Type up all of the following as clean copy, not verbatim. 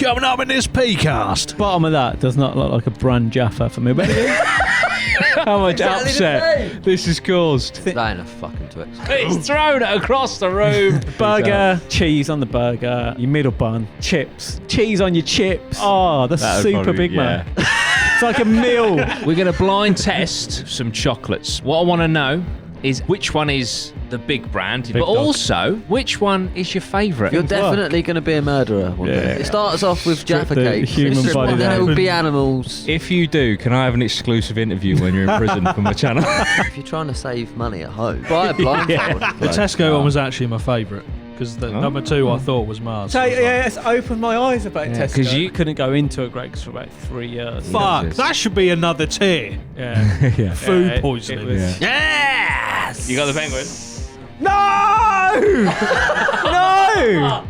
Coming up in this P-cast. Bottom of that does not look like a brand Jaffa for me. But how much upset this has caused. That ain't a fucking Twix. It's thrown it across the room. Burger, cheese on the burger, your middle bun, chips, cheese on your chips. Oh, that's super probably, big, man. It's like a meal. We're going to blind test some chocolates. What I want to know is which one is the big brand, but also which one is your favourite. You're definitely going to be a murderer one day. It starts off with Jaffa Cake, body then it will be animals. If you do, can I have an exclusive interview when you're in prison for my channel? If you're trying to save money at home, buy a blindfold. The Tesco one was actually my favourite because the number 2 I thought was Mars. So yeah, it's opened my eyes about Tesco. Because you couldn't go into a Greggs for about 3 years. Fuck, that should be another tier. Yeah. Food poisoning. Yes! You got the penguin? No! No!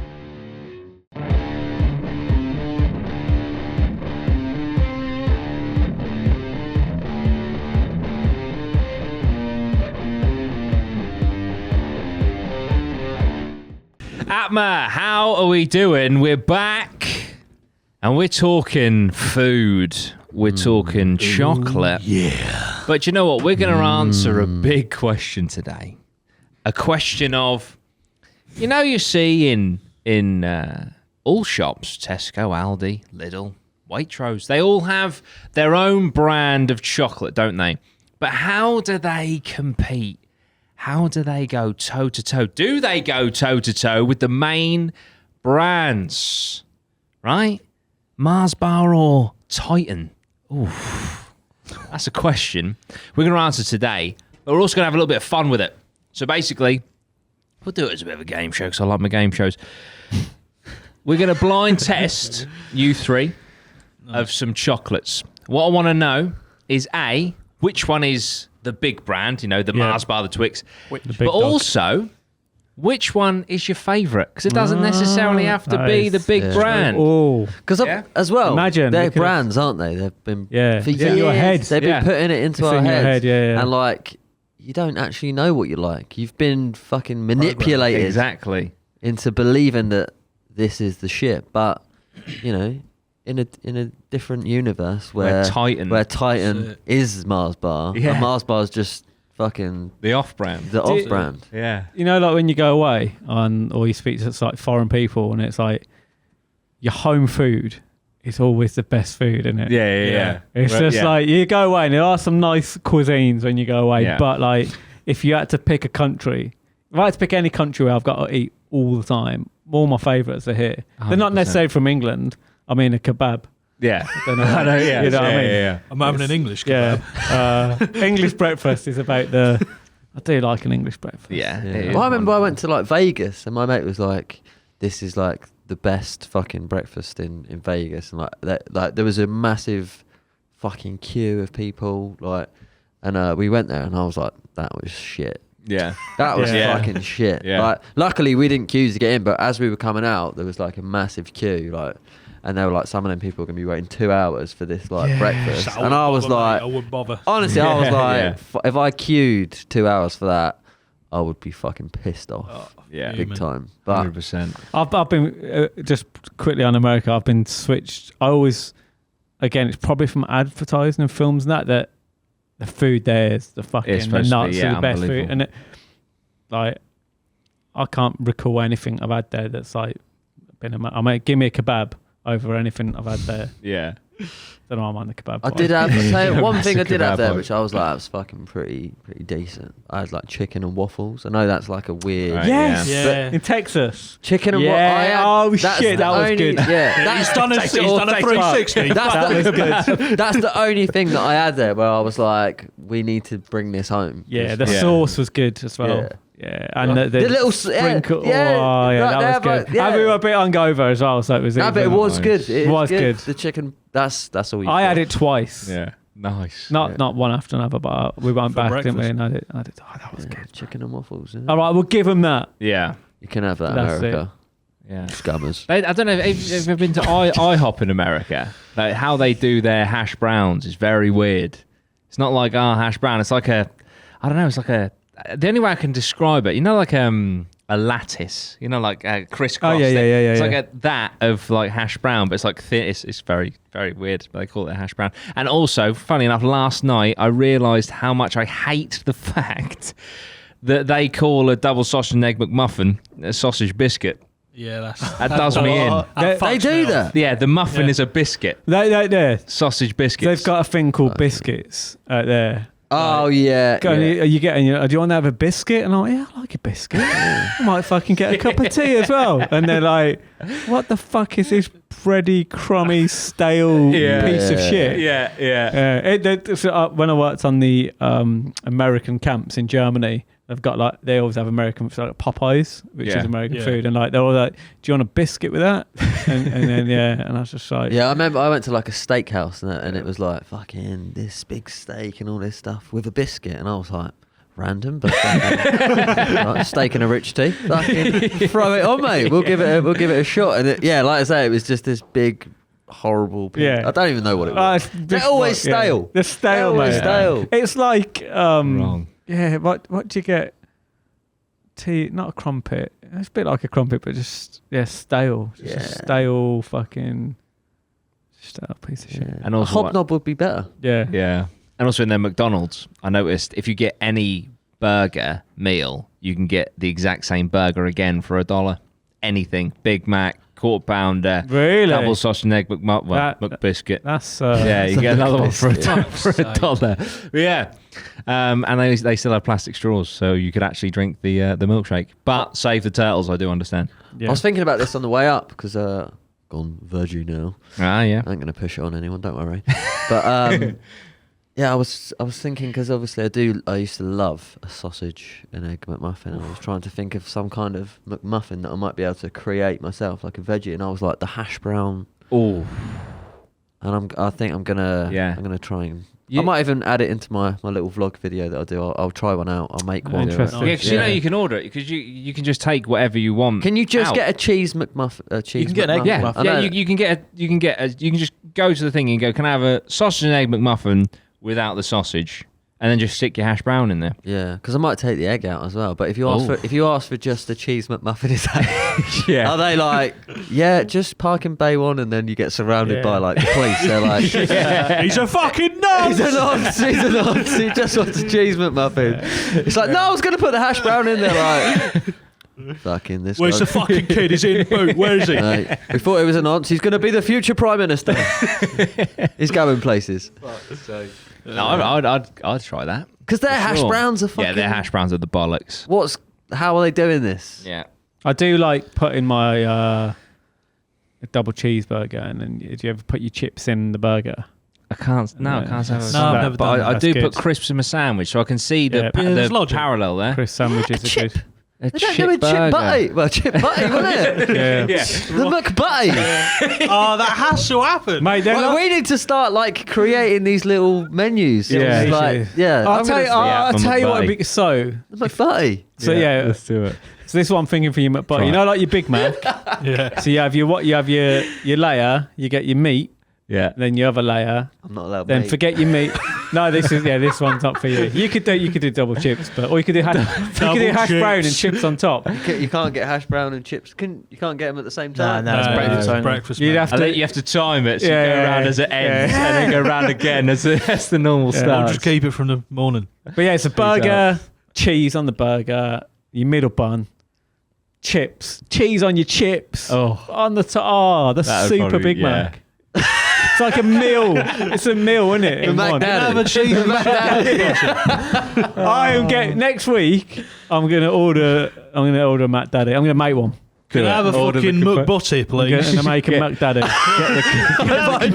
APMA, how are we doing? We're back and we're talking food. We're talking chocolate. Yeah. But you know what? We're going to answer a big question today. A question of, you see in all shops, Tesco, Aldi, Lidl, Waitrose, they all have their own brand of chocolate, don't they? But how do they compete? How do they go toe-to-toe? Do they go toe-to-toe with the main brands? Right? Mars Bar or Titan? Oof. That's a question we're going to answer today. But we're also going to have a little bit of fun with it. So basically, we'll do it as a bit of a game show because I like my game shows. We're going to blind test you three of some chocolates. What I want to know is A, which one is the big brand, the Mars Bar, the Twix, but also which one is your favourite? Because it doesn't necessarily have to be the big brand. Oh, Because as well, Imagine, they're brands, aren't they? They've been for years, your head. they've been putting it into our heads, yeah. and like you don't actually know what you like. You've been fucking manipulated Exactly. into believing that this is the shit, but in a different universe where Titan is Mars Bar, and Mars Bar is just fucking the off-brand. The off-brand. Yeah. Like when you go away or you speak to like foreign people, and it's like your home food is always the best food, isn't it? Yeah. It's just like you go away, and there are some nice cuisines when you go away, but like if you had to pick a country, if I had to pick any country where I've got to eat all the time, all my favourites are here. 100%. They're not necessarily from England. I mean, a kebab. Yeah. I know, yeah. You know what I mean? Yeah. I'm having an English kebab. Yeah. English breakfast is about I do like an English breakfast. Yeah. Well, I remember I went to like Vegas, and my mate was like, "This is like the best fucking breakfast in Vegas," and like there was a massive fucking queue of people, and we went there, and I was like, "That was shit." Yeah. That was fucking shit. Yeah. Like, luckily we didn't queue to get in, but as we were coming out, there was like a massive queue, and they were like, some of them people are going to be waiting 2 hours for this breakfast. And I was like, I wouldn't bother. Honestly, I was like, if I queued 2 hours for that, I would be fucking pissed off. Big time. But 100%. I've been, just quickly on America, I've been switched. I always, again, it's probably from advertising and films and that the food there is the fucking the nuts are the best food. And I can't recall anything I've had there that's like been give me a kebab over anything I've had there. Yeah. Don't know, I'm on the kebab. I did have one thing I did have there, which I was like, that was fucking pretty decent. I had like chicken and waffles. I know that's like a weird. Right, yes. Yeah. In Texas. Chicken and waffles. Shit, that was good. Yeah. He's done a 360. That's the only thing that I had there where I was like, we need to bring this home. Yeah, the sauce was good as well. Yeah, and the little sprinkle. that was good. And we were a bit hungover as well, so it was. But it was good. It was good. good. The chicken. That's all. I had it twice. Yeah, nice. Not one after another, but we went back, breakfast. didn't we? And I did. Oh, that was good. Chicken and waffles. Yeah. All right, we'll give them that. Yeah. You can have that, That's America. Yeah. Scummers. I don't know if you've ever been to IHOP in America. Like how they do their hash browns is very weird. It's not like hash brown. It's like I don't know. It's like the only way I can describe it, like a lattice, like crisscross. Oh yeah. It's like that of like hash brown, but it's like thin. It's very, very weird. But they call it a hash brown. And also, funny enough, last night I realised how much I hate the fact that they call a double sausage and egg McMuffin a sausage biscuit. Yeah, that does me in. They do that. Yeah, the muffin is a biscuit. They Sausage biscuits. They've got a thing called biscuits out there. Oh yeah. Are you getting? Do you want to have a biscuit? And I'm like, yeah, I like a biscuit. I might fucking get a cup of tea as well. And they're like, what the fuck is this bready, crummy, stale piece of shit? Yeah. When I worked on the American camps in Germany, they've got they always have American like Popeyes, which is American food, and they're all like, do you want a biscuit with that? and then and I was just like, I remember I went to like a steakhouse and it was like fucking this big steak and all this stuff with a biscuit, and I was like, random, but like steak and a rich tea, fucking throw it on, mate. We'll give it a shot. And like I say, it was just this big horrible pig. I don't even know what it was. They're always stale. They're stale, mate. Stale. It's like wrong. Yeah, what do you get? Tea, not a crumpet. It's a bit like a crumpet, but just stale. Just a stale fucking stale piece of shit. And also a hobnob would be better. Yeah. And also in their McDonald's, I noticed if you get any burger meal, you can get the exact same burger again for $1. Anything, Big Mac, quarter pounder, really, double sausage and egg McBiscuit. That's you get another one for $1. Yeah. And they still have plastic straws, so you could actually drink the milkshake. But save the turtles, I do understand. I was thinking about this on the way up because gone veggie now. I ain't gonna push it on anyone, don't worry. But I was thinking because obviously I used to love a sausage and egg McMuffin. I was trying to think of some kind of McMuffin that I might be able to create myself, like a veggie, and I was like the hash brown. Oh. And I think I'm gonna try and. I might even add it into my little vlog video that I do. I'll try one out. I'll make one. Interesting. Yeah, because you can order it because you can just take whatever you want. Can you just get a cheese McMuffin? You can get an egg McMuffin. Yeah, you can just go to the thing and go, can I have a sausage and egg McMuffin without the sausage, and then just stick your hash brown in there. Yeah, because I might take the egg out as well. But if you ask for just a cheese McMuffin, are they like, just park in Bay 1, and then you get surrounded by like the police? They're like, he's a fucking nonce. He's a nonce. He just wants a cheese McMuffin. It's like, no, I was going to put the hash brown in there. Like, fucking this. Where's the fucking kid? He's in boot. Where is he? We thought it was a nonce. He's going to be the future Prime Minister. He's going places. No, I'd try that. Because their hash browns are fucking... Yeah, their hash browns are the bollocks. How are they doing this? Yeah. I do like putting my a double cheeseburger, and then do you ever put your chips in the burger? I can't say I've never that. done But that. I do Good. put crisps in my sandwich, so I can see the parallel there. Crisp sandwiches are good. They don't do a chip butty. Well, chip butty, wasn't it? Yeah. The McButty. Oh, that has to happen. Mate, We need to start like creating these little menus. Yeah, I'll tell you what would be the McButty. So let's do it. So this is what I'm thinking for your McButty. Right. You know, like your Big Mac. Yeah. So you have your layer. You get your meat. Yeah. Then your other layer. I'm not allowed. Then forget your meat. No, this one's not for you. You could do double chips, or you could do hash brown and chips on top. You can't get hash brown and chips. You can't get them at the same time. No, it's breakfast. You'd have to. You have to time it. So you go around as it ends, and then go around again as the normal I'll start. just keep it from the morning. But yeah, it's a burger, cheese on the burger, your middle bun, chips, cheese on your chips. On the top. Oh, the super Big Mac. It's like a meal. It's a meal, isn't it? Next week. I'm gonna order a Mac Daddy. I'm gonna make one. Can I have a fucking McButty, please? I'm gonna make a Mac Daddy. Get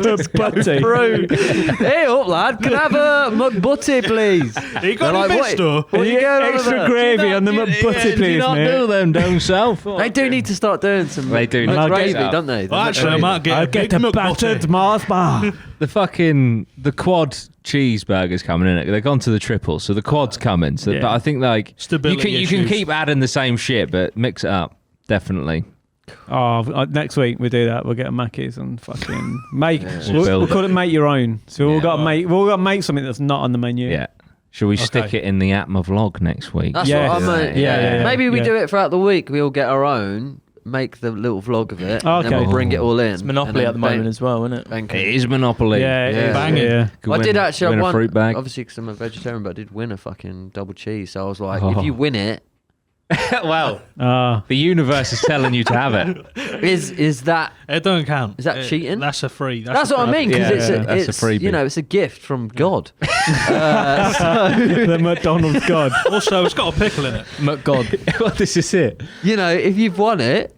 the McButty. Hey up, lad. Can I have a McButty, please? You got any mister? What you getting extra gravy on the McButty, please, Do not mate? do them down south. They do need to start doing some They do need to gravy, do that. don't they? Well, actually, I might get I'll a get big the battered McButty. Mars bar. The quad cheeseburgers coming in. They've gone to the triple, so the quad's coming. So, but I think like Stability you can issues. keep adding the same shit, but mix it up. Definitely. Oh, next week we do that. We'll get a Mackies and fucking make. We'll We'll call it make your own. So we've all got to well. make. We've all got to make something that's not on the menu. Yeah. Shall we stick it in the APMA vlog next week? That's what I mean. Yeah. Maybe we do it throughout the week. We all get our own, make the little vlog of it, and then we'll bring it all in. It's Monopoly at the moment as well, isn't it? It is Monopoly. Yeah, it is. Banging. Yeah. I did actually win won, a fruit bag. obviously because I'm a vegetarian, but I did win a fucking double cheese. So I was like, if you win it, Well, the universe is telling you to have it. is that It don't count. Is that cheating? That's a free. That's what I mean, because that's a it's freebie. you know, it's a gift from God. The McDonald's God. Also, it's got a pickle in it. McGod. Well, this is it. You know, if you've won it,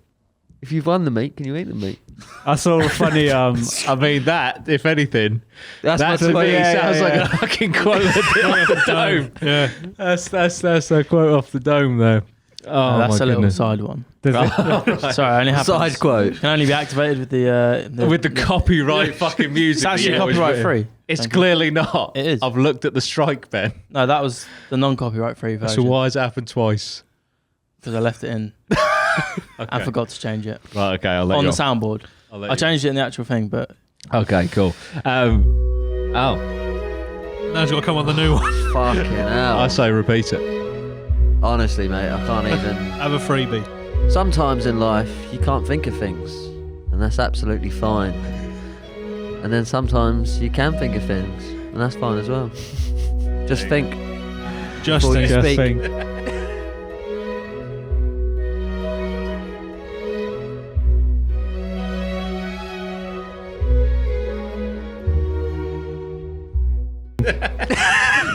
if you've won the meat, can you eat the meat? I saw a funny. I mean, that, if anything, That's that my to me yeah, sounds like a fucking quote off the dome. Yeah. That's a quote off the dome, though. Oh, That's my a little goodness. side one. Does it? Sorry, only happens. Side quote. Can only be activated with the With the copyright fucking music. It's actually Yeah, copyright free. It's Thank you. clearly not. It is. I've looked at the strike, Ben. No, that was the non-copyright free version. So why has it happened twice? Because I left it in and forgot to change it Right, okay, I'll let on you the soundboard. I changed it in the actual thing, but Okay, cool. Now he's got to come on the new one. Fucking hell. I say repeat it. Honestly, mate, I can't even. Have a freebie. Sometimes in life, you can't think of things, and that's absolutely fine. And then sometimes you can think of things, and that's fine as well. Just think. Just Before you think. speak. think.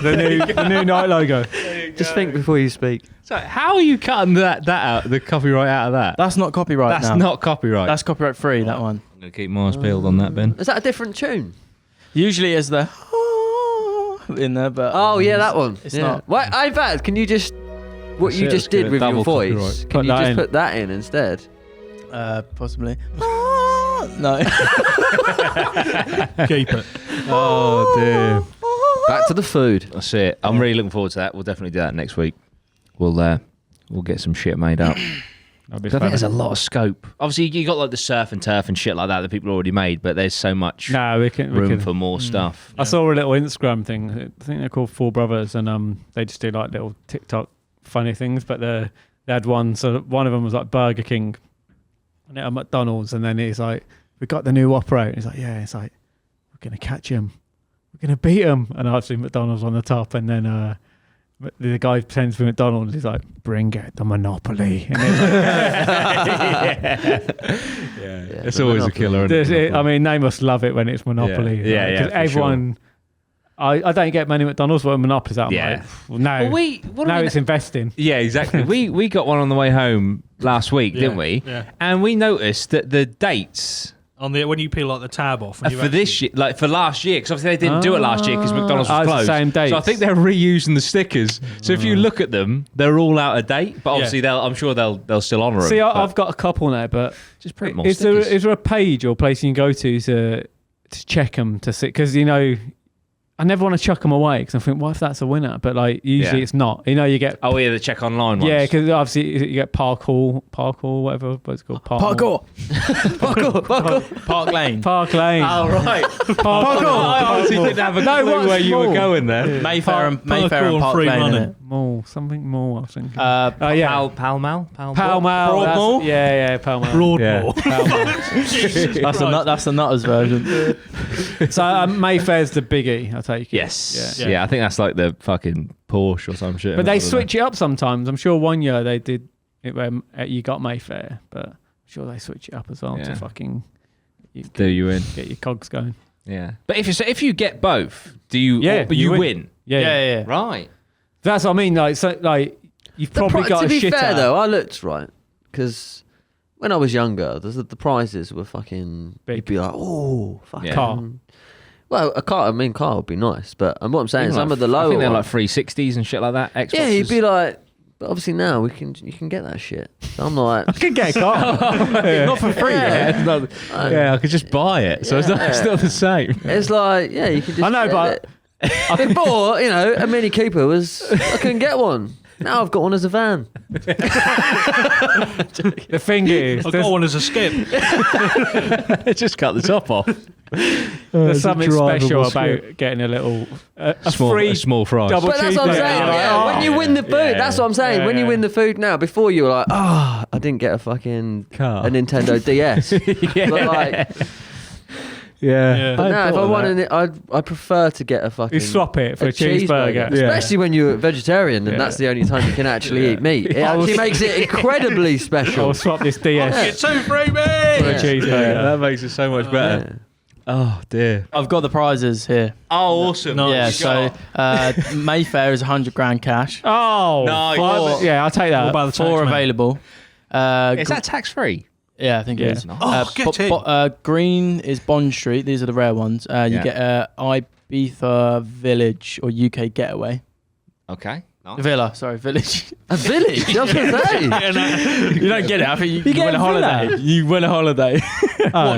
the new night logo. Just think before you speak. So how are you cutting that out, the copyright out of that? that's not copyright That's now. not copyright. That's copyright free, that one. I'm going to keep my eyes peeled on that, Ben. Is that a different tune? Usually it's the in there, but Oh yeah, that one. It's yeah. not. Why, Ivad, can you just what That's you it, just let's get did it. with your Double voice? copyright. Can Put you that just in. put that in instead? possibly. No. Keep it. Oh, dear. Back to the food. That's it. I'm really looking forward to that. We'll definitely do that next week. We'll get some shit made up. That'd be 'Cause I think fun. there's a lot of scope. Obviously, you got like the surf and turf and shit like that people already made, but there's so much No, we can. room for more stuff. I saw a little Instagram thing. I think they're called Four Brothers, and they just do like little TikTok funny things. But they had one. So one of them was like Burger King, and at McDonald's, and then he's like, "We got the new operator." He's like, "Yeah." It's like, "We're gonna catch him. We're gonna beat him." And obviously McDonald's on the top, and then the guy pretends to be McDonald's. He's like, "Bring it, the Monopoly." And It's always a killer. Isn't it? I mean, they must love it when it's Monopoly. Yeah, yeah, 'cause for everyone. I don't get many McDonald's when Monopoly's out. Yeah. Well, no. Well, It's investing. Yeah, exactly. we got one on the way home last week, Yeah, didn't we? yeah. And we noticed that the dates On the when you peel like the tab off. And you for this year, like for last year, because obviously they didn't do it last year because McDonald's was it's the closed. same dates. So I think they're reusing the stickers. So if you look at them, they're all out of date. But obviously, I'm sure they'll still honour them. See, but I've got a couple now, but just print more is stickers. there a page or place you can go to check them to see? Because I never want to chuck them away because I think, what if that's a winner? But like usually Yeah. it's not. You get Oh yeah, the check online ones. yeah, because obviously you get parkour, whatever it's called. Parkour. Parkour. Park Lane. Park Lane. Oh right. Parkour. I honestly didn't have a clue what's where you were more? going there. Mayfair and Parkour Park free Lane. money. Innit? Something more. I think. Yeah. Pall Mall. Pall Mall. Broadmoor? Yeah, Pall Mall. Broadmoor. Pall Mall. That's the Nutters version. So Mayfair's the biggie, I take it. Yes. Yeah. Yeah, I think that's like the fucking Porsche or some shit. But I they don't know. switch it up sometimes. I'm sure one year they did it where you got Mayfair, but I'm sure they switch it up as well Yeah. to fucking Do you win? get your cogs going. Yeah. But if you get both, do you? Yeah, but you you win. win. Yeah. Right. That's what I mean. Like you've probably got to a be shit fair out. though, I looked right because when I was younger, the prizes were fucking. Big. You'd be like, oh, fucking. Yeah. Car. Well, a car. I mean, car would be nice, but what I'm saying, Even some like, of the I lower think they're like ones- 360s and shit like that. Xboxes. yeah, you'd be like. But obviously now you can get that shit. So I'm like, I could get a car. not for free. Yeah. Yeah, I could just buy it. So it's not the same. it's like, yeah, you can just. I know, but before, a Mini Cooper was, I couldn't get one. Now I've got one as a van. the thing is, I got one as a skip. Just cut the top off. There's something special about getting a little small fry. Double But that's what I'm saying. When you win the food, that's what I'm saying. When you win the food now, before you were like, I didn't get a fucking a Nintendo DS. But like, but now if I want it, I prefer to get a fucking. You swap it for a cheeseburger. Especially when you're a vegetarian and that's the only time you can actually eat meat. It actually makes it incredibly special. I'll swap this DS. Get 2 free meat for a cheeseburger. That makes it so much better. Oh dear. I've got the prizes here. Oh, awesome. Nice. Yeah, so Mayfair is 100 grand cash. Oh, Nice. I'll take that. What about the tax, 4 man? available. Is that tax free? Yeah, I think it is. Oh, get it. Green is Bond Street. These are the rare ones. You get Ibiza Village or UK Getaway. Okay. Nice. Village. A village? I was going to say. You don't get it. I think you get win a a holiday. villa? You win a holiday.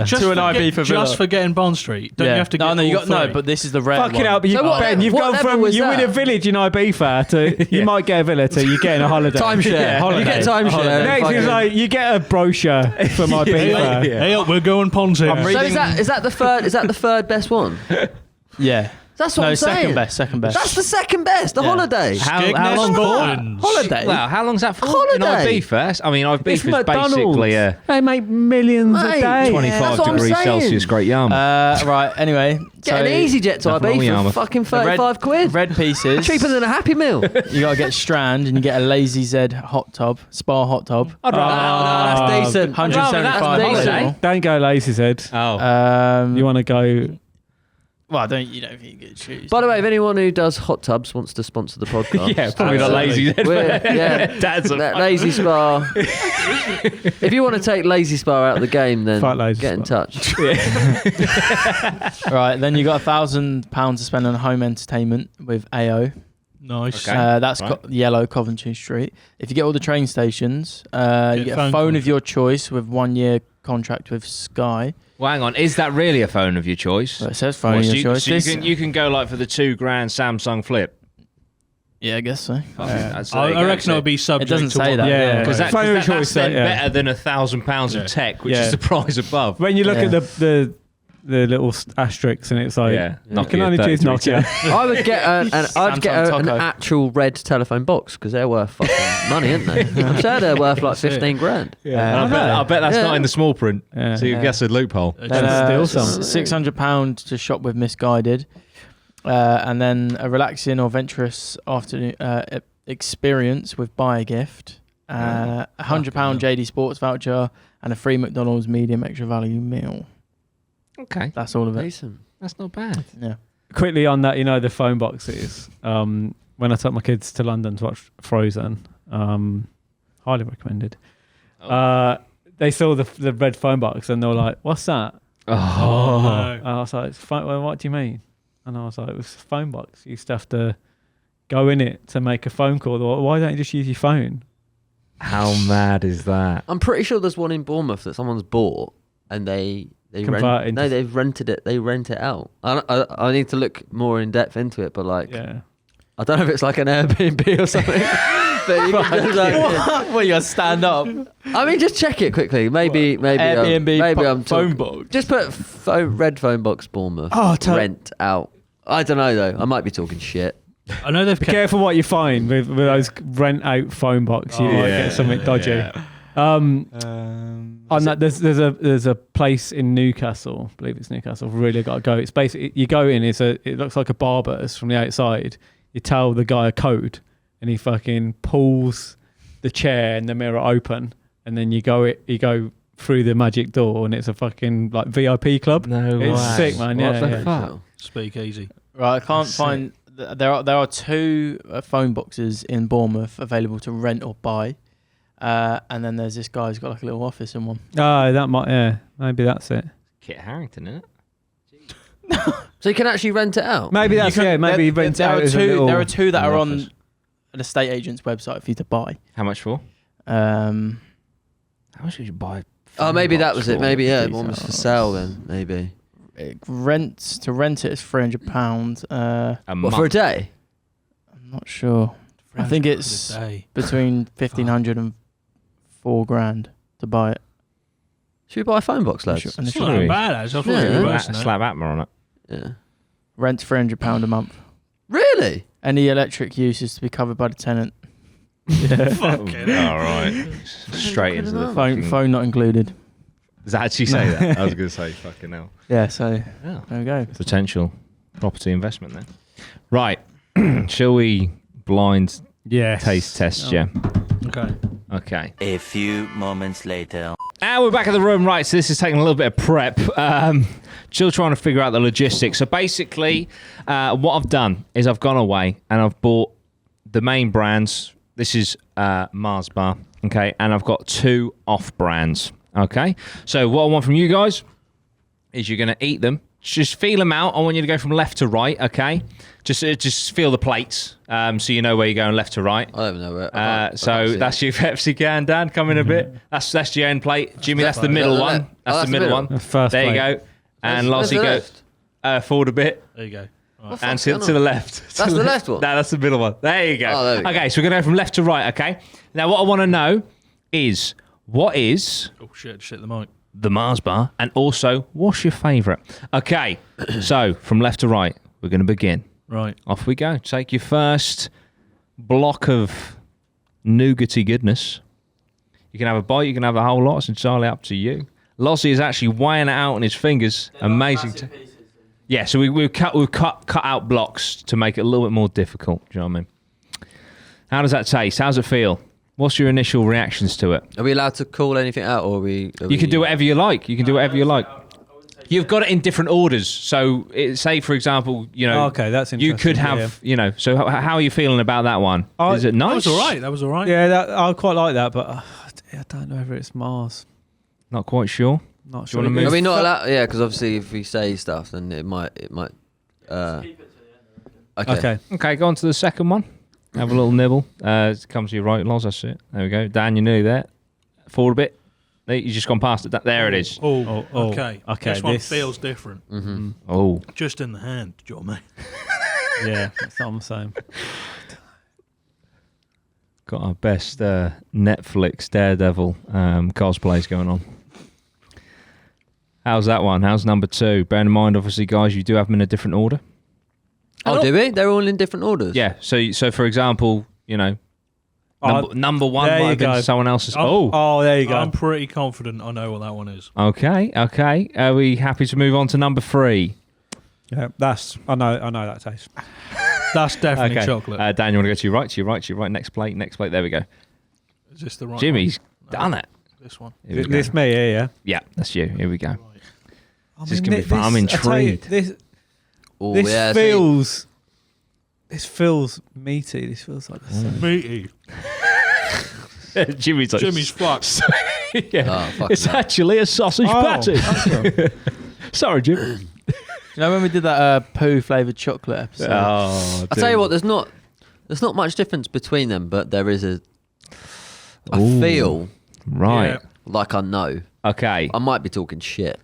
Just to an Ibiza Villa. Just for getting Bond Street. Don't you have to get you all got no, three? but this is the rare Fucking one. hell, but Ben, you've gone from you win a village in Ibiza to you might get a villa to you getting a holiday. Timeshare. Holiday. You get timeshare. Next is like you get a brochure from Ibiza. Hey, up, we're going Ponzi. So is that the third? Is that the third best one? Yeah. That's what I'm saying. Second best. That's the second best. The holiday. How long for that? Holiday. Well, how long's that for? Holiday. In Ibiza? I mean, Ibiza It's is basically a They make millions a Mate, day. 25 that's what I'm degrees saying. Celsius Great Yarm. Right. Anyway, Get an easy jet to nothing wrong with Ibiza for Yarmouth. fucking 35 quid. Red pieces. Cheaper than a Happy Meal. You gotta get Strand and you get a Lazy Z hot tub, spa hot tub. No, that's decent. 175 That's decent. available. Don't go lazy, Zed. Oh. You want to go? Well, you don't think you get to choose. By the way, if anyone who does hot tubs wants to sponsor the podcast, Yeah, probably not lazy. Dad's Lazy Spa. If you want to take Lazy Spa out of the game, then get in touch. Right, then you got £1,000 to spend on home entertainment with AO. Nice. Okay. That's yellow Coventry Street. If you get all the train stations, you get a phone of your choice with 1 year contract with Sky. Well, hang on. Is that really a phone of your choice? Well, it says phone of your choice. So you can go like for the $2,000 Samsung Flip. Yeah, I guess so. I reckon it'll be subject It doesn't to say what- that. Yeah. Because Phone of that's choice, then yeah. better than £1,000 of tech, which is the price above. When you look at the little asterisks and it's like you can only choose Nokia. I would get an Taco. actual red telephone box because they're worth fucking money, aren't they? I'm sure they're worth like 15 grand. Yeah. I bet that's not in the small print. Yeah. So you guess a loophole. Steal some. £600 to shop with Misguided. And then a relaxing or venturous afternoon experience with Buy a Gift. £100 JD Sports voucher and a free McDonald's medium extra value meal. Okay. That's all of it. Decent. That's not bad. Yeah. Quickly on that, the phone boxes. When I took my kids to London to watch Frozen, highly recommended. They saw the red phone box and they were like, "What's that?" No. And I was like, well, "What do you mean?" And I was like, "It was a phone box. You used to have to go in it to make a phone call. Why don't you just use your phone?" How mad is that? I'm pretty sure there's one in Bournemouth that someone's bought and they've rented it. They rent it out. I need to look more in depth into it, but I don't know if it's like an Airbnb or something. But you can just Well, you gotta stand up. I mean, just check it quickly. Maybe Airbnb I'm phone talking- box. Just put red phone box Bournemouth. Rent out. I don't know though. I might be talking shit. I know they've Be careful what you find with those rent out phone box. You might get something dodgy. Yeah. On that, there's a place in Newcastle. I believe it's Newcastle. Really got to go. It's basically you go in. It looks like a barber's from the outside. You tell the guy a code, and he fucking pulls the chair and the mirror open, and then you go through the magic door, and it's a fucking like VIP club. No It's way. sick, man. What Yeah, the yeah. fuck? Speak easy. Right, I can't find. There are 2 phone boxes in Bournemouth available to rent or buy, and then there's this guy who's got like a little office in one. Oh, that might. Yeah, maybe that's it. Kit Harington, isn't it? So you can actually rent it out. Maybe that's Maybe rent there out are as a two. little There are 2 that are on office. an estate agent's website for you to buy. How much for? Um, How much would you buy? Oh, maybe that was it. Maybe Details. one was for sale then. Maybe. to rent it is £300. A What, month. for a day? I'm not sure. I think it's between 1,500 and £4,000 to buy it. Should we buy a phone box, lads? Sure. It's not bad, actually. I thought it was worse than that. Slap APMA on it. Yeah. Rent's £300 a month. Really? Any electric use is to be covered by the tenant. Yeah. Fucking All right. Straight into the Phone not included. Does that actually say that? I was going to say fucking hell. Yeah, so Yeah. there we go. Potential property investment then. Right. Shall we blind taste test you? Okay. Okay. A few moments later. Now we're back at the room. Right, so this is taking a little bit of prep. Still trying to figure out the logistics. So basically, what I've done is I've gone away and I've bought the main brands. This is Mars Bar, okay? And I've got 2 off-brands, okay? So what I want from you guys is you're going to eat them. Just feel them out. I want you to go from left to right, okay? Just feel the plates, so you know where you're going left to right. I don't know where. So that's your Pepsi can, Dan. Come in a bit. That's your end plate, Jimmy. That's the middle one. That's the middle one. The first there you plate. go. And Lossie, go forward a bit. There you go. Right. And to the left. That's the left one? No, that's the middle one. There you go. Oh, there we go. Okay, so we're going to go from left to right, okay? Now, what I want to know is, what is Oh, shit, the mic. the Mars Bar? And also, what's your favourite? Okay, so from left to right, we're going to begin. Right. Off we go. Take your first block of nougaty goodness. You can have a bite, you can have a whole lot. It's entirely up to you. Lossie is actually weighing it out on his fingers. Amazing. Yeah, so we've cut out blocks to make it a little bit more difficult. Do you know what I mean? How does that taste? How does it feel? What's your initial reactions to it? Are we allowed to call anything out, or You can do whatever you like. You can do whatever you like. You've got it in different orders. So, say for example, you know, Okay, that's you interesting. could have, you know. So, how are you feeling about that one? Is it nice? That was all right. Yeah, I quite like that, but I don't know whether it's Mars. Not quite sure. Not Do sure. you wanna move? Are we not allowed? Yeah, because obviously if we say stuff, then it might. Okay. Okay, go on to the second one. Have a little nibble. It comes to your right, Loz. That's it. There we go. Dan, you knew that. Forward a bit. You just gone past it. There it is. Oh, okay. Okay, This one this- feels different. Mm-hmm. Oh. Just in the hand, do you know what I mean? Yeah, that's what I'm saying. Got our best Netflix Daredevil cosplays going on. How's that one? How's number 2? Bear in mind, obviously, guys, you do have them in a different order. Oh, do we? They're all in different orders. Yeah. So for example, you know, number 1 there might you have been go. someone else's. Oh, there you go. I'm pretty confident I know what that one is. Okay. Are we happy to move on to number 3? Yeah, I know that taste. That's definitely Okay. chocolate. Dan, you want to go to your right? Next plate. There we go. Is this the right Jimmy's one? done it. This one. Here we go. This me, yeah. Yeah, that's you. Here we go. Right. This is gonna be fun. I'm intrigued. This Oh, this yeah, feels. This feels meaty. This feels like the same. Meaty. Jimmy's like, Jimmy's fucked. yeah. Oh, fuck It's no. actually a sausage patty. okay. Sorry, Jim. You know when we did that poo flavoured chocolate episode? Oh, I tell you what, there's not much difference between them, but there is I Ooh. feel Right. Yeah. like I know. Okay. I might be talking shit.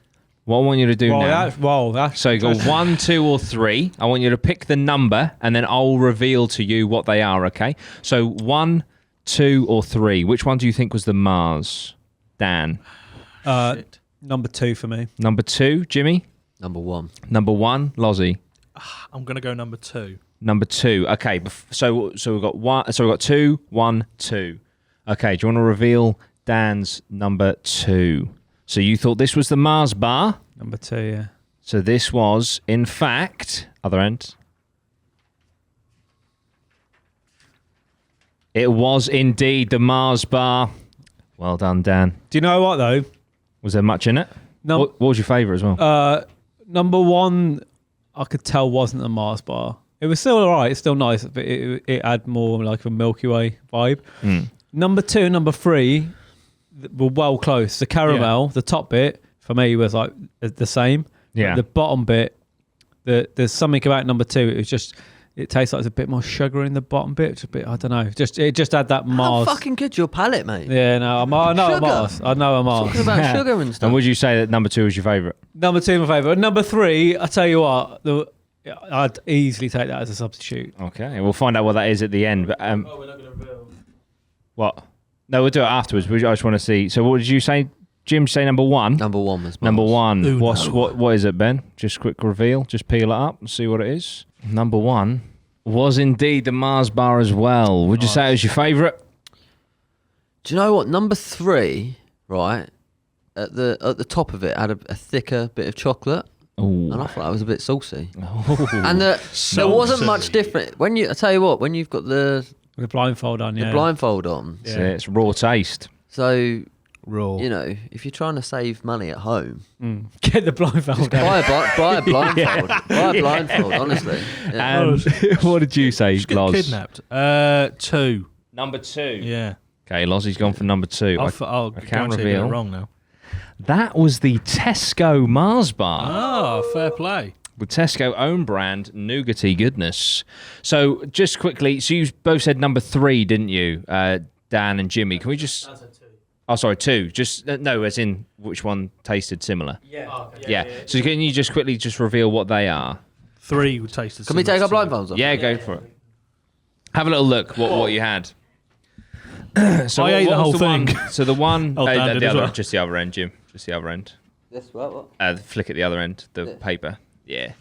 What I want you to do now. That's So you go 1, 2, or 3. I want you to pick the number, and then I'll reveal to you what they are. Okay. So 1, 2, or 3. Which one do you think was the Mars? Dan. Shit. number 2 for me. Number 2, Jimmy. Number 1. Number 1, Lozzie. I'm gonna go number 2. Number 2. Okay. So we've got 1. So we've got 2, 1, 2. Okay. Do you want to reveal Dan's number 2? So you thought this was the Mars bar. Number 2, yeah. So this was, in fact, other end. It was indeed the Mars bar. Well done, Dan. Do you know what though? Was there much in it? What was your favourite as well? Number 1, I could tell wasn't a Mars bar. It was still alright. It's still nice, but it had more like a Milky Way vibe. Number 2 and number 3 were well close. The caramel, the top bit for me was like the same. Yeah. The bottom bit, there's something about number 2. It tastes like there's a bit more sugar in the bottom bit. It's a bit, I don't know. It just had that Mars. How fucking good's your palate, mate? Yeah, no, I know a Mars. I know a Mars. Talking about sugar and stuff. And would you say that number 2 was your favourite? Number 2, my favourite. Number 3, I tell you what, I'd easily take that as a substitute. Okay, we'll find out what that is at the end. But we're not going to reveal. what? No, we'll do it afterwards. I just want to see. So what did you say, Jim say number one. Number one was Mars. Number one. Uno. What is it, Ben? Just quick reveal. Just peel it up and see what it is. Number one was indeed the Mars bar as well. Would you say it was your favourite? Do you know what? Number 3, right, at the top of it had a thicker bit of chocolate. Ooh. And I thought that was a bit saucy. Oh. And there wasn't much different. I tell you what, when you've got the blindfold on, the blindfold on, So it's raw taste. so Raw. you know, if you're trying to save money at home, get the blindfold. buy a blindfold. Buy a blindfold, honestly. Yeah. And what did you say, Just get Loz? kidnapped. 2. Number 2. Yeah. Okay, Lozzie's gone for number 2. I'll can't guarantee I get reveal. it wrong now. That was the Tesco Mars bar. Oh, fair play. With Tesco own brand nougaty goodness. So just quickly, so you both said number 3, didn't you, Dan and Jimmy? Can we just? That's a 2. Oh, sorry, 2. Just no, as in which one tasted similar. Yeah. Yeah. So can you just quickly just reveal what they are? 3 would taste the Can we take our blindfolds off? Yeah, go for it. Have a little look. What you had. So I ate the what was whole thing. So the one, Oh, Dan did as well. just the other end, Jim. Just the other end. This what? Flick at the other end, the paper. Yeah.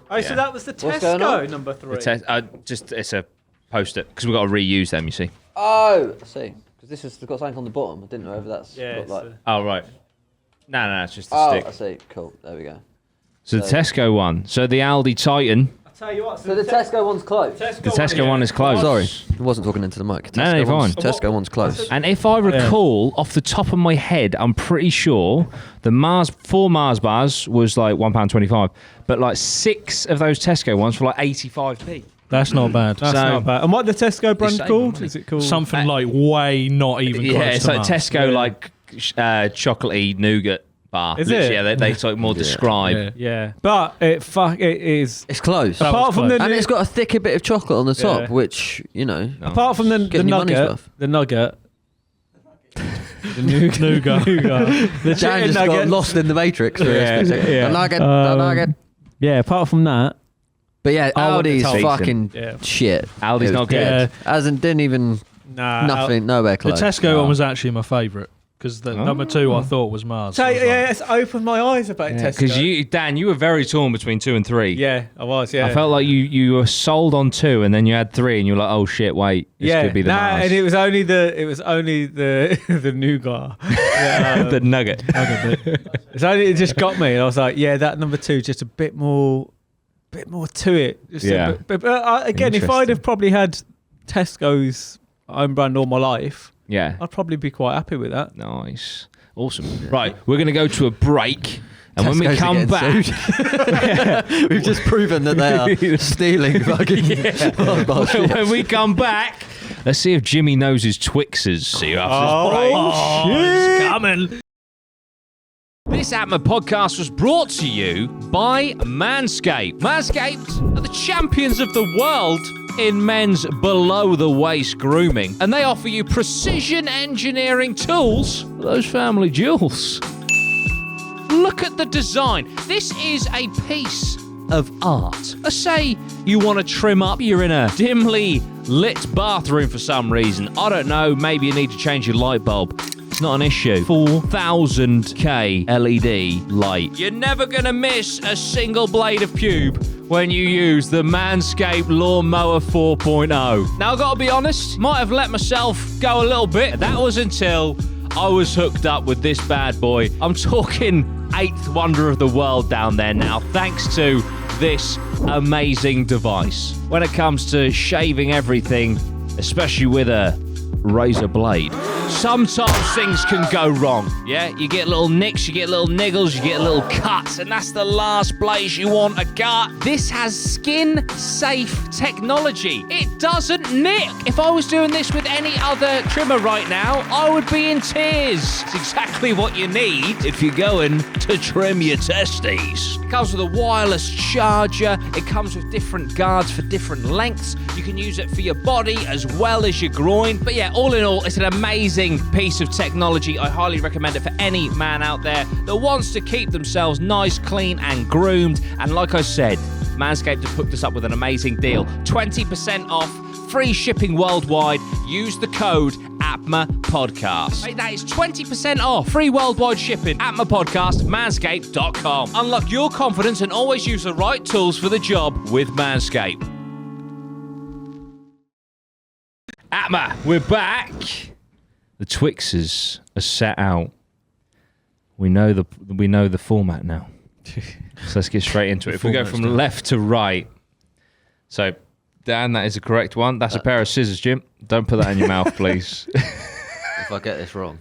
Oh, so that was the What's going on? Tesco number 3. It's a post-it because we've got to reuse them. You see. Oh, I see. Because this has got something on the bottom. I didn't know whether that's got like. Oh right. No, it's just a Oh, stick. I see. Cool. There we go. So the Tesco one. So the Aldi Titan. I'll tell you what. So the Tesco one's closed. The Tesco one is closed. Sorry, I wasn't talking into the mic. No, you're fine. Tesco one's closed. And if I recall off the top of my head, I'm pretty sure the 4 Mars bars was like £1.25, but like 6 of those Tesco ones for like 85p. That's not bad. That's So- not bad. And what the Tesco brand saving called? money. Is it called? Something like way not even close Yeah, it's to like Mars. Tesco like chocolatey nougat bar. Is Literally, it? Yeah, they sort of more describe. Yeah. Yeah, but it is. It's closed. That Apart was from close. the And it's got a thicker bit of chocolate on the top, Yeah. which, you know. No. apart from the Getting your money's nugget, worth. the nougat, the nougat, Nougat. the Dan chicken just got nugget. lost in the Matrix for a Yeah, split second. yeah. The nugget. Yeah, apart from that, But yeah, I want the Aldi's top. fucking Yeah. shit. Aldi's It was not good. dead. Didn't even, nowhere The close. Tesco one was actually my favourite because the number 2 I thought was Mars. So I was like, yeah, it's opened my eyes about Tesco. Because Dan, you were very torn between 2 and 3. Yeah, I was. Yeah, I felt like you were sold on 2, and then you had 3, and you were like, oh shit, wait, this could be the Mars. and it was only the the nougat. the nugget. It just got me, and I was like, yeah, that number 2 just a bit more to it. Just Yeah. but again, if I'd Interesting. have probably had Tesco's own brand all my life, Yeah. I'd probably be quite happy with that. Nice. Awesome. Right, we're going to go to a break. And when we Tesco's come are back, We've just proven that they are stealing fucking Mars bars. when we come back, let's see if Jimmy knows his Twixes. See you after this break. Oh, it's coming. This APMA podcast was brought to you by Manscaped. Manscaped are the champions of the world in men's below-the-waist grooming, and they offer you precision engineering tools for those family jewels. Look at the design. This is a piece of art. Let's say you want to trim up, you're in a dimly lit bathroom for some reason. I don't know, maybe you need to change your light bulb. It's not an issue. 4,000K LED light. You're never going to miss a single blade of pube when you use the Manscaped Lawnmower 4.0. Now, I've got to be honest, might have let myself go a little bit. That was until I was hooked up with this bad boy. I'm talking 8th wonder of the world down there now, thanks to this amazing device. When it comes to shaving everything, especially with a razor blade, sometimes things can go wrong. Yeah, you get little nicks, you get little niggles, you get little cuts, and that's the last place you want to cut. This has skin-safe technology. It doesn't nick. If I was doing this with any other trimmer right now, I would be in tears. It's exactly what you need if you're going to trim your testes. It comes with a wireless charger. It comes with different guards for different lengths. You can use it for your body as well as your groin. But yeah, all in all, it's an amazing piece of technology. I highly recommend it for any man out there that wants to keep themselves nice, clean, and groomed. And like I said, Manscaped have hooked us up with an amazing deal. 20% off, free shipping worldwide. Use the code APMA Podcast. Hey, that is 20% off. Free worldwide shipping. APMA Podcast, manscaped.com. Unlock your confidence and always use the right tools for the job with Manscaped. APMA, we're back. The Twixes are set out. We know the format now. So let's get straight into it. If we go from left to right. So, Dan, that is the correct one. That's a pair of scissors, Jim. Don't put that in your mouth, please. If I get this wrong.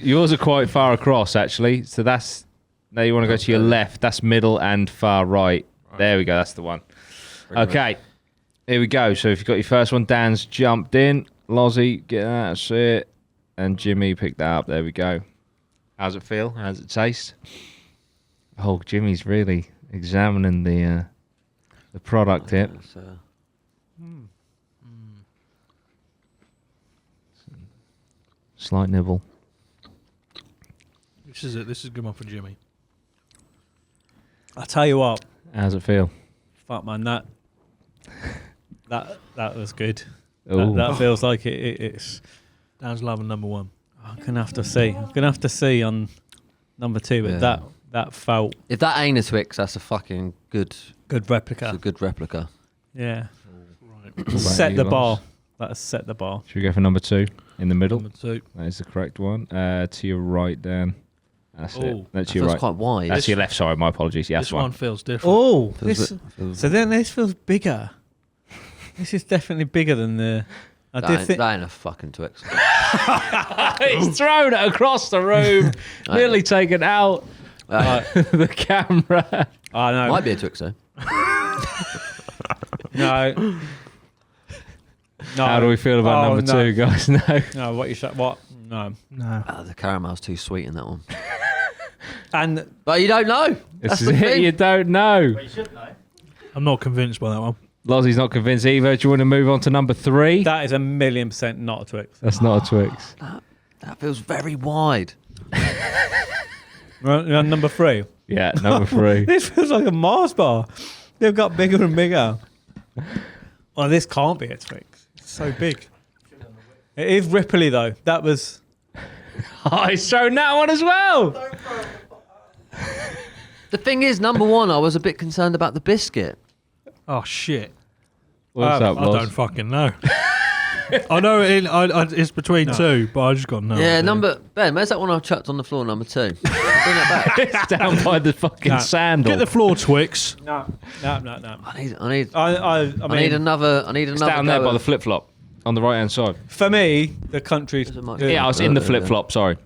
Yours are quite far across, actually. So that's... Now you want to go to your left. That's middle and far right. There we go. That's the one. Okay. Here we go. So if you've got your first one, Dan's jumped in. Lozzie, get that. That's it. And Jimmy picked that up. There we go. How's it feel? How's it taste? Oh, Jimmy's really examining the product here. Slight nibble. This is it. This is a good one for Jimmy. I tell you what. How's it feel? Fuck man, that was good. That feels like it's. Dan's loving number one. I'm gonna have to see. I'm gonna have to see on number two, but that felt. If that ain't a Twix, that's a fucking good replica. It's a good replica. Yeah. Right. Set the bar. That has set the bar. Should we go for number two in the middle? Number two. That is the correct one. To your right, Dan. That's it. That's your Feels right. quite wide. That's your left. Sorry, my apologies. Yes, This one feels different. Oh, So then this feels bigger. This is definitely bigger than the. that ain't a fucking Twix. He's thrown it across the room, nearly taken out the camera. I know. Might be a Twix though. No. How do we feel about number two, guys? No, what you said? What? No. The caramel's too sweet in that one. But you don't know. This is it. You don't know. Well, you should know. I'm not convinced by that one. Lozzie's not convinced either. Do you want to move on to number three? that is 1,000,000% not a Twix. That's not a Twix. That feels very wide. Right, number three. Yeah, number three. This feels like a Mars bar. They've got bigger and bigger. Oh, this can't be a Twix. It's so big. It is Ripley though. That was. Oh, he's thrown that one as well. The thing is, number one, I was a bit concerned about the biscuit. Oh shit! What's up, I Loz? don't fucking know. I know it's between two, but I just got no. Yeah, idea. Ben, where's that one I chucked on the floor? Number two. Bring that back. It's down by the fucking sandal. Get the floor Twix. No. I need I another. It's down there by the flip flop on the right hand side. For me, the country. Yeah, I was in the flip flop. Sorry.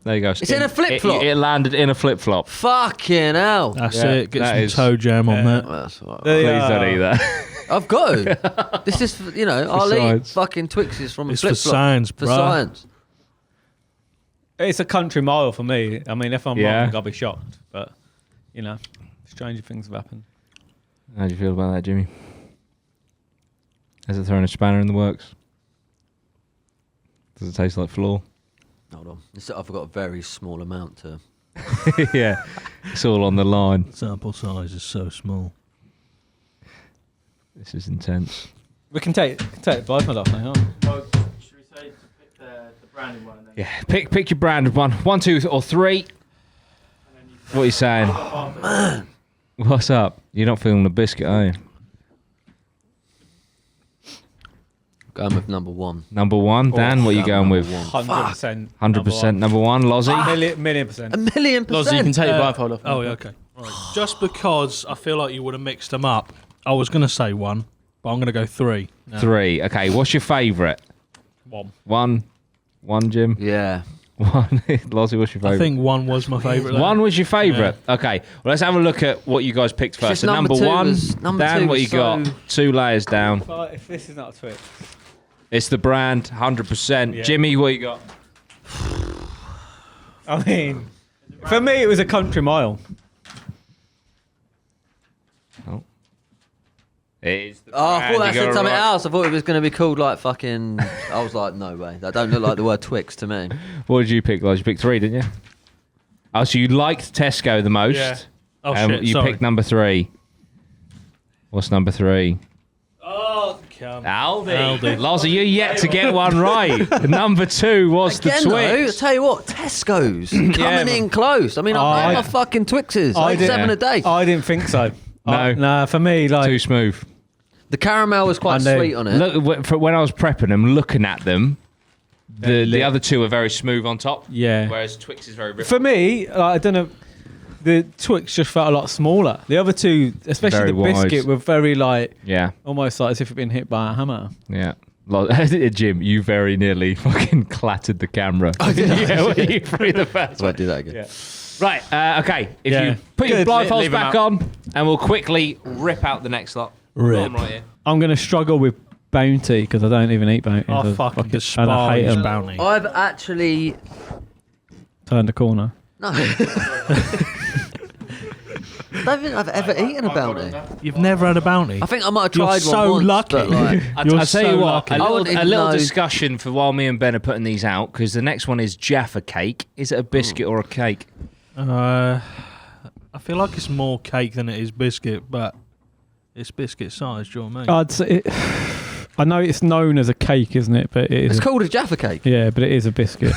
There you go. It's in a flip-flop? It landed in a flip flop. Fucking hell. That's Yeah, it. Get that some is- toe jam on that. Well, that's all right. They Please don't are- eat that. I've got to. This is, I'll eat science. fucking Twixes from It's a for flip-flop. science, For bruh. science. It's a country mile for me. I mean, if I'm Yeah. wrong, I'll be shocked. But, stranger things have happened. How do you feel about that, Jimmy? Has it thrown a spanner in the works? Does it taste like floor? Hold on. I've got a very small amount to... Yeah, it's all on the line. Sample size is so small. This is intense. We can take the blindfold off now, can't we? Well, should we say to pick the branded one? And then Yeah, pick your branded one. 1, 2, or 3. and then you What are you saying? man. What's up? You're not feeling the biscuit, are you? Going with number one. Number one, Dan. What are you going with? 100%. 100% number one, Lozzie. Million percent. 1,000,000%. Loz, you can take your blindfold off. Oh, yeah, okay. Right. Just because I feel like you would have mixed them up, I was going to say 1, but I'm going to go 3. No. 3. Okay, what's your favourite? 1. 1, Jim. Yeah. 1. Lozzie, what's your favourite? I think 1 was my favourite. 1 was your favourite. Okay, well, let's have a look at what you guys picked first. Just So number 1, number Dan, two what was you got? 2 layers down. But if this is not a Twix. It's the brand, 100%. Yeah. Jimmy, what you got? I mean, for me, it was a country mile. Oh. It is the Oh, I brand. thought that You got said it something right. else. I thought it was going to be called like fucking... I was like, no way. That don't look like the word Twix to me. What did you pick, Loz? You picked 3, didn't you? Oh, so you liked Tesco the most. Yeah. Oh, and shit, you sorry. picked number 3. What's number 3? Oh, Aldi. Loz, are you yet to get one right? Number 2 was Again, the though, I Twix. tell you what, Tesco's coming in close. I mean, I my fucking Twixes, like 7 a day. I didn't think so. No. Nah, for me, like Too smooth. The caramel was quite sweet on it. Look, when I was prepping them, looking at them, the other 2 are very smooth on top. Yeah. Whereas Twix is very ripple. For me, like, I don't know. The Twix just felt a lot smaller. The other 2, especially Very the wide. biscuit, were very like Yeah. almost like as if it'd been hit by a hammer. Yeah. Jim, you very nearly fucking clattered the camera. I did. When you threw the first So I one. do that again. Yeah. Right, okay. If Yeah. you put your Good, blindfolds leave 'em back out. on, and we'll quickly rip out the next lot. Rip. Got 'em right here. I'm going to struggle with Bounty because I don't even eat Bounty. I so fucking and I hate despise 'em. Bounty. I've actually Turn the corner. no. I don't think I've ever eaten a Bounty. You've never had a Bounty? I think I might have You're tried so one once, lucky. but like, I'll You're tell you so what, lucky. a I little, wouldn't a even little know. discussion for while me and Ben are putting these out, because the next one is Jaffa Cake. Is it a biscuit or a cake? I feel like it's more cake than it is biscuit, but it's biscuit size. Do you know what I mean? I'd say it, I know it's known as a cake, isn't it? But it is. it's called a Jaffa Cake. Yeah, but it is a biscuit.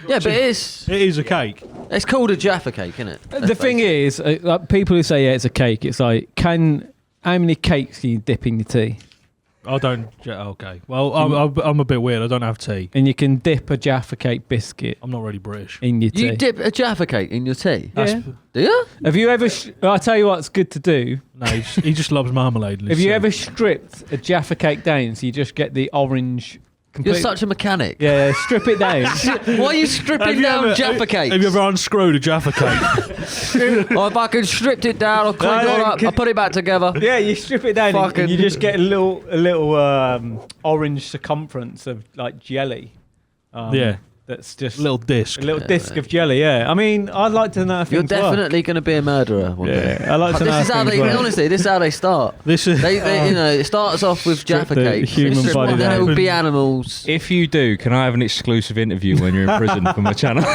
Yeah, but it is. It is a cake. It's called a Jaffa Cake, isn't it? The thing is, like people who say it's a cake, it's like, how many cakes can you dip in your tea? I don't. Okay. Well, I'm a bit weird. I don't have tea. And you can dip a Jaffa Cake biscuit I'm not really British. in your tea. You dip a Jaffa Cake in your tea. Yeah. Do you? Have you ever? I'll tell you what's good to do. No, he just loves marmalade. in his Have you tea. ever stripped a Jaffa Cake down so you just get the orange? You're such a mechanic. Yeah, strip it down. Why are you stripping Have you down ever- Jaffa Cakes? Have you ever unscrewed a Jaffa cake? Oh, if I could stripped it down, I'll clean it all up, I'll put it back together. Yeah, you strip it down Fucking- and you just get a little orange circumference of like jelly. Yeah. That's just Little disc. a little disc of jelly. Yeah, I mean, I'd like to know if You're things work. definitely going to be a murderer one day. Yeah, I like to know. This is if how things they, work. honestly, this is how they start. This is. They you know, it starts off with Jaffa the Cakes. human It's just- body then it down. will be animals. If you do, can I have an exclusive interview when you're in prison for my channel?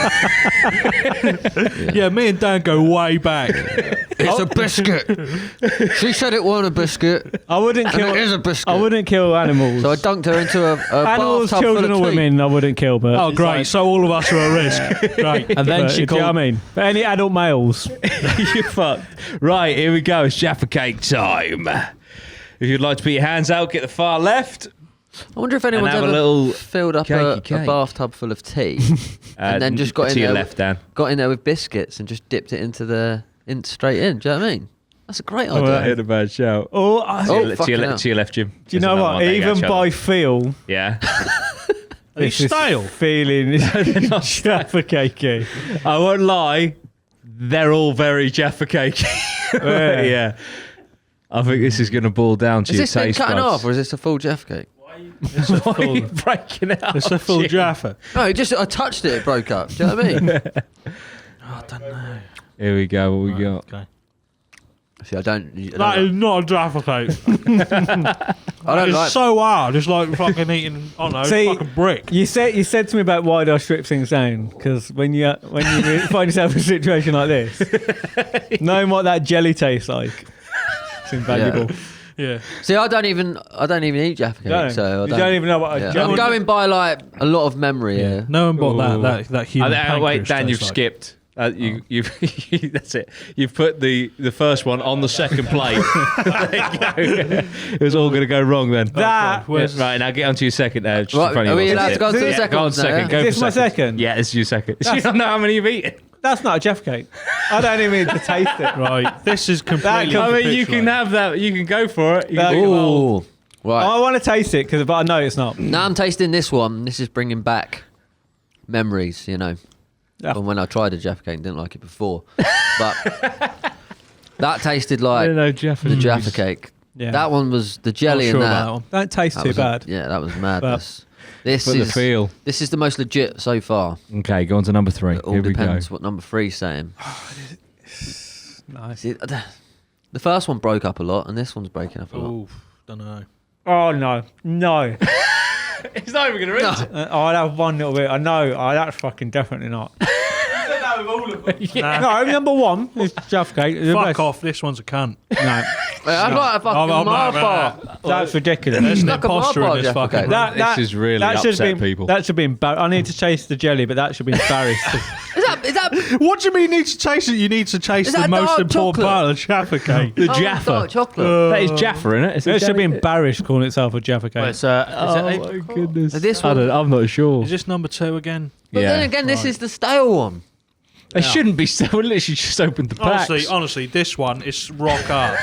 Yeah, me and Dan go way back. It's a biscuit. She said it wasn't a biscuit, I wouldn't and kill. it is a biscuit. I wouldn't kill animals. So I dunked her into a Animals, bathtub children, full or of tea. women, I wouldn't kill. But Oh, it's great. like- So all of us are at risk. Great. And then but, she do you know called. what I mean? But any adult males. You fucked. Right, here we go. It's Jaffa Cake time. If you'd like to put your hands out, get the far left. I wonder if anyone's have a ever little filled up cakey a cake. bathtub full of tea and then just got to in your there, left, Dan. got in there with biscuits and just dipped it straight in. Do you know what I mean? That's a great Oh, idea. that- a bad shout. Oh, fucking hell. To your left, Jim. do you know what? Even by feel, Yeah. Are you this is stale? feeling Jaffa cakey. I won't lie. They're all very Jaffa Cake. Yeah. Yeah. I think this is going to boil down to Is your this thing taste cutting buds. off or is this a full Jaffa Cake? It's a Why are you full. breaking it up? It's a full Jim? Jaffa. No, I touched it broke up. Do you know what I mean? I don't know. Here we go. What we got? Okay. See, I don't That is not a Jaffa cake. It's like. so hard. It's like fucking eating, I don't know, See, fucking brick. You said to me about why do I strip things down? Because when you find yourself in a situation like this, knowing what that jelly tastes like, it's invaluable. Yeah. See, I don't even eat Jaffa Cake, Don't. so I You don't even know what a Yeah. jelly. I'm going by like a lot of memory Yeah. here. No one bought Ooh. that human Wait, pancreas Dan, you've tastes like. skipped. You've that's it. You've put the first one on the second plate. There you go. It was all going to go wrong then. That Where's- Right, now get onto your second. Just in Right, front of are we you. allowed to go to the Yeah, second go on one now, second. yeah? Go Is for this my second? Yeah, this is your second. You don't know how many you've eaten. That's not a Jaffa cake. I don't even need to taste it. Right. This is completely. I mean, you can capitulated. have that. You can go for it. You That- can- Ooh, right. I want to taste it, but I know it's not. Now I'm tasting this one. This is bringing back memories, you know, Yeah. from when I tried a Jaffa Cake and didn't like it before. But that tasted like know Jaffa. the Jaffa Cake. Yeah. That one was the jelly Not in sure that. about that one. Don't taste That too was bad. yeah, that was madness. This For the is feel. this is the most legit so far. Okay, go on to number 3. It all Here we go. depends what number 3's saying. Nice. See, the first one broke up a lot, and this one's breaking up a lot. Ooh, don't know. Oh no, no. It's not even going to rinse it. I'll have one little bit. I know. That's fucking definitely not. out of all of them. No, number one is Jaffa Cake. The Fuck best. off, this one's a cunt. No, I've got a fucking Mars bar. that's ridiculous. There's an Like a imposter in Marlboro this Jaffa fucking... Cake. This is really upset people. That should be embarrassed. I need to chase the jelly, but that should be embarrassed. Is that What do you mean you need to taste it? You need to taste Is the that most dark important chocolate? part of the Jaffa Cake. The Oh, Jaffa. dark chocolate. That is Jaffa, isn't it? It should be embarrassed calling itself a Jaffa Cake. Well, it's, is it apricot? goodness. This one- I'm not sure. Is this number 2 again? But then again, this is the stale one. It shouldn't be so. We literally just opened the packs. Honestly, this one is rock hard.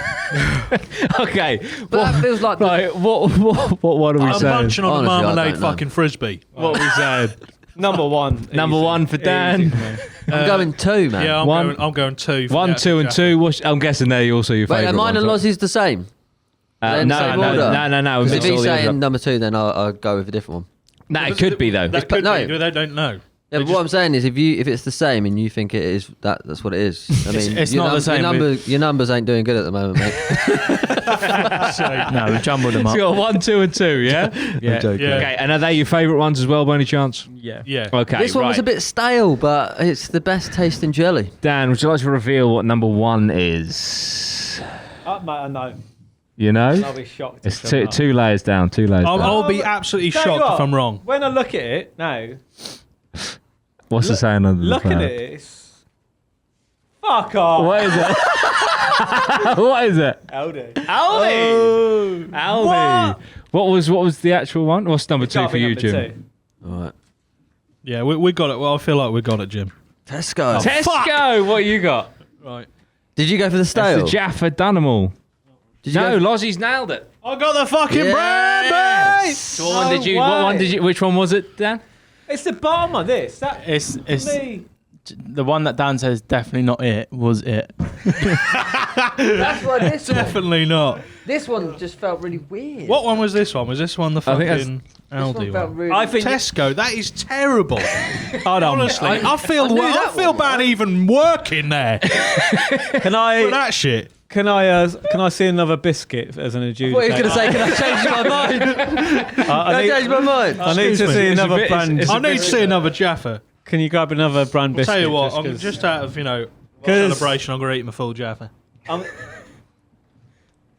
Okay. But that feels like Right, what are we I'm saying? munching on the Honestly, I marmalade don't know. fucking frisbee. What are we saying? Number one. Number Easy. one for Dan. Easy for me. I'm going 2, man. Yeah, One- I'm going 2. for 1, the 2, and Jaffa. 2. I'm guessing they're also your Wait, favourite are mine and ones, Lozzie's the same? right? Then No. same order? No. Because if It's all he's the other saying up. number 2, then I'll go with a different one. Nah, it could be though. That could no. be. They don't know. Yeah, but what I'm saying is, if it's the same and you think it is, that's what it is. I mean, it's your not the same Your numbers ain't doing good at the moment, mate. No, we've jumbled them It's up. got 1, 2, and 2. Yeah. Yeah. Yeah. Okay, and are they your favourite ones as well, by any chance? Yeah. Yeah. Okay. This one was a bit stale, but it's the best tasting jelly. Dan, would you like to reveal what number 1 is? Mate, I know. You know, I'll be shocked. it's two layers down. 2 layers down. I'll be absolutely Tell you shocked what, if I'm wrong. When I look at it now, What's the saying under the looking cloud? at it, it's... Fuck off. What is it? What is it? Aldi. Aldi. Aldi. What was the actual one? What's number 2 for you, Jim? All right. Yeah, we got it. Well, I feel like we got it, Jim. Tesco. Tesco. What you got? Right. Did you go for the It's stale? the Jaffa Dunimal. Did you No, go Lozzie's nailed it. I got the fucking brand, mate! So what one did you? What one did you? Which one was it, Dan? It's the bottom of this. That It's me. the one that Dan says definitely not it was it. That's why this one. Definitely not. This one just felt really weird. What one was this one? Was this one the I think that's- fucking This one Aldi felt one? really. I think Tesco, that is terrible. Hold on. Honestly, I feel knew that feel one, bad man. even working there for Can I that shit. can I see another biscuit as an I adjudicator? thought you were going to say, can I change my mind? Can I change my mind? I need to Excuse me, see it's a another bit- brand. it's I need to see another Jaffa. Can you grab another brand I'll biscuit? tell you what, I'm 'cause- just out of 'Cause- celebration. I'm gonna eat my full Jaffa.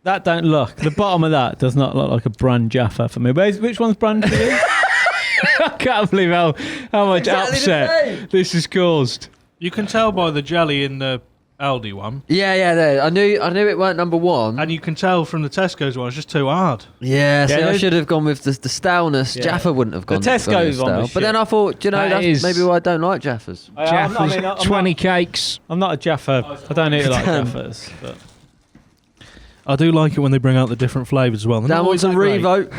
that don't look. The bottom of that does not look like a brand Jaffa for me. Which one's brand for you? I can't believe how much Exactly the upset same. this has caused. You can tell by the jelly in the Aldi one, Yeah, there. I knew it weren't number 1. and you can tell from the Tesco's one. It's just too hard. Yeah, see, I there's- should have gone with the staleness. Yeah. Jaffa wouldn't have gone. Tesco's gone with one stale. was But then shit. I thought, That that's is- maybe why I don't like Jaffas. Jaffa's 20 cakes. I'm not a Jaffa. I don't eat like Jaffas. But I do like it when they bring out the different flavours as well. They're not Dan wants always a that great. revote.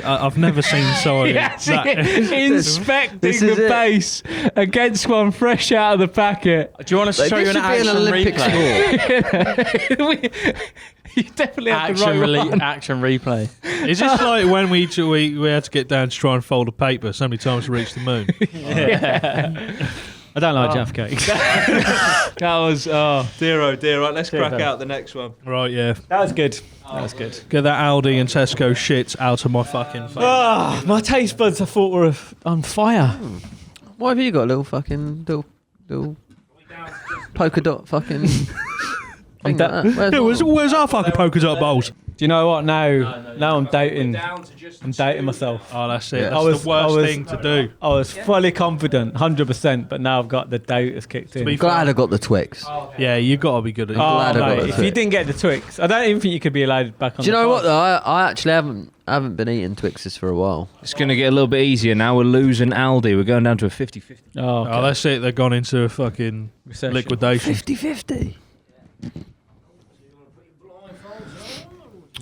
I've never seen someone Yes, that. inspecting This the is it. base against one fresh out of the packet. Do you want us to Like, show you this an should be an action Olympic replay? sport. You definitely have the right one. Action replay. Is this like when we had to get down to try and fold a paper so many times to reach the moon? I don't like Jaffa cakes. That was dear oh dear. Right, let's crack fella. out the next one. Right, yeah. That was good. That was good. Get that Aldi and Tesco shit out of my fucking face. Ah, my taste buds I thought were on fire. Why have you got a little fucking little polka dot fucking thing like that? Where's our fucking polka dot bowls? Do you know what? Now I'm doubting. I'm doubting myself. Oh, that's it. Yeah. That's the worst thing to do. I was fully confident, 100%, but now I've got the doubt has kicked in. be I'm glad I got the Twix. Yeah, you got to be good at it. Oh, glad I got mate, the if you Twix. didn't get the Twix, I don't even think you could be allowed back on. Do you the know what pod. though? I actually haven't been eating Twixes for a while. It's going to get a little bit easier now. We're losing Aldi. We're going down to a 50-50. Oh, okay. Oh, that's it. They've gone into a fucking Recession. liquidation. 50-50.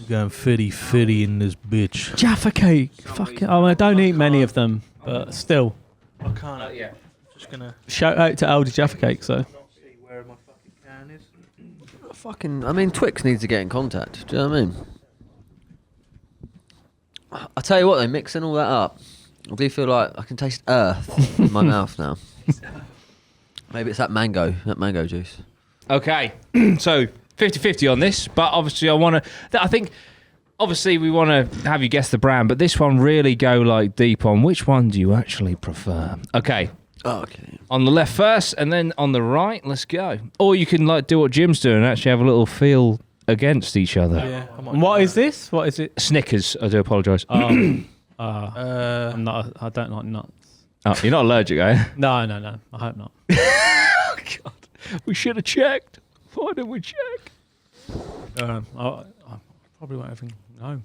Going fitty in this bitch. Jaffa Cake. Fucking. Oh, I don't eat many of them, but still. I can't. Yeah. Just gonna Shout out to Aldi Jaffa Cake. So. see where my fucking can is. Fucking. I mean, Twix needs to get in contact. Do you know what I mean? I tell you what, though, mixing all that up, I do feel like I can taste earth in my mouth now. Maybe it's that mango juice. Okay, so 50-50 on this, but obviously I think obviously we want to have you guess the brand, but this one really go like deep on which one do you actually prefer. Okay, Oh, okay. On the left first, and then on the right. Let's go. Or you can like do what Jim's doing and actually have a little feel against each other. Yeah. And what is this? What is it? Snickers. I do apologise. I'm not. I don't like nuts. Oh, you're not allergic, are you? No. I hope not. Oh, God. We should have checked. Why didn't we check? I probably won't even know.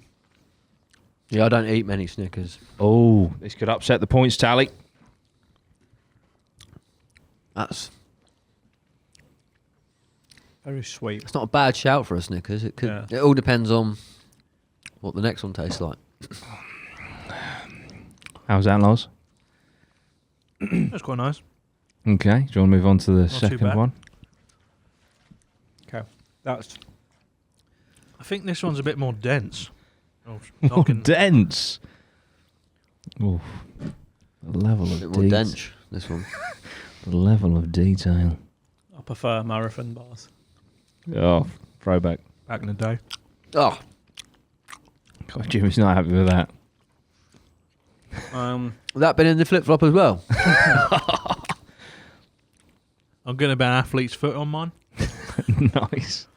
Yeah, I don't eat many Snickers. Oh, this could upset the points tally. That's Very sweet. it's not a bad shout for a Snickers. It could. Yeah. It all depends on what the next one tastes like. How's that, Loz? That's quite nice. Okay. Do you want to move on to the Not too second bad. one? Okay, that's. I think this one's a bit more dense. Oh, knocking- Dense. Oof. The level A of bit more detail. dense. This one. The level of detail. I prefer marathon bars. Oh, throwback. back in the day. Oh, God, Jimmy's not happy with that. that been in the flip flop as well. I'm going to be an athlete's foot on mine. Nice.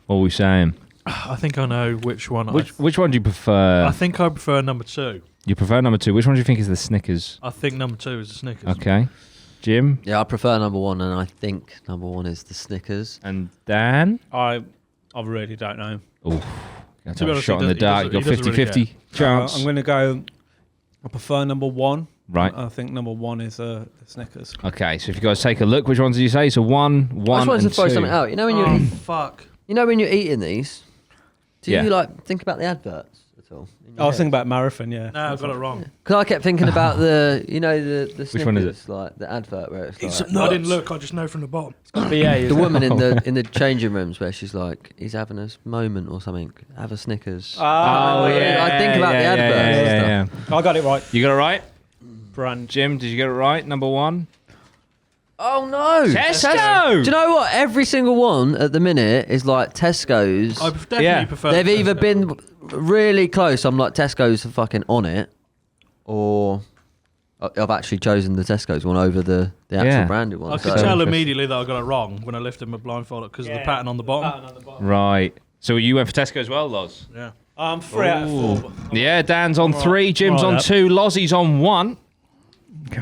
What are we saying? I think I know which one. Which one do you prefer? I think I prefer number 2. You prefer number 2. Which one do you think is the Snickers? I think number 2 is the Snickers. Okay. Jim Yeah, I prefer number 1, and I think number 1 is the Snickers. and Dan. I really don't know. Oh, To be honest, shot he in the does- dark. he You got doesn't really 50-50 chance. I'm going to go. I prefer number 1. Right. I think number 1 is the Snickers. Okay, so if you guys take a look, which ones did you say? So 1, 1, I just wanted and to throw 2. something out. You know when you're Oh, fuck. when you're eating these, do Yeah. you like think about the adverts at all? I was thinking about marathon. Yeah. No, I got it wrong. Because I kept thinking about the Snickers, Which one is it? like the advert where it's like I didn't look. I just know from the bottom. BA. the woman in the changing rooms where she's like, he's having a moment or something. Have a Snickers. Oh, I think about the adverts and stuff. I got it right. You got it right? Brand. Jim, did you get it right? Number 1? Oh no! Tesco! Do you know what? Every single one at the minute is like Tesco's. I definitely Yeah. prefer. They've either Tesco. been really close. I'm like Tesco's are fucking on it, or I've actually chosen the Tesco's one over the actual Yeah. branded one. I could so- tell interesting. immediately that I got it wrong when I lifted my blindfold because of the pattern on the bottom. Right. So you went for Tesco as well, Loz? Yeah. I'm 3 out of 4. Yeah, Dan's on 3, Jim's Right on up. 2, Lozzie's on 1.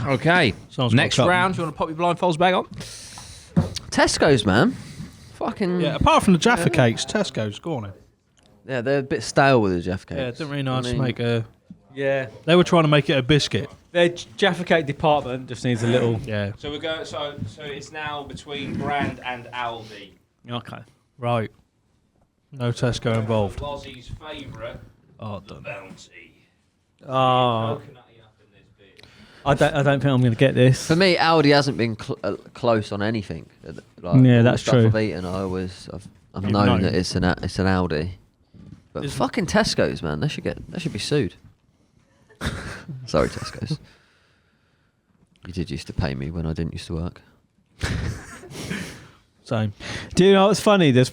Okay. Sounds Next fucked up. round, do you want to pop your blindfolds back on? Tesco's, man. Fucking Yeah, apart from the Jaffa Cakes, Tesco's, go on then. yeah, they're a bit stale with the Jaffa Cakes. Yeah, didn't really know how I to mean, make a... Yeah. They were trying to make it a biscuit. Their Jaffa Cake department just needs a little. Yeah. So we're going. So it's now between Brand and Aldi. Okay. Right. No Tesco involved. Lozzie's favourite, Oh, done. Bounty. Oh, Coconutty up in this bit. I don't think I'm going to get this. For me, Aldi hasn't been close on anything. Like, Yeah, all the that's stuff true. I've eaten, I've known that it's an Aldi. But fucking Tesco's, man, they should be sued. Sorry, Tesco's. You did used to pay me when I didn't used to work. Same. Do you know what's funny? There's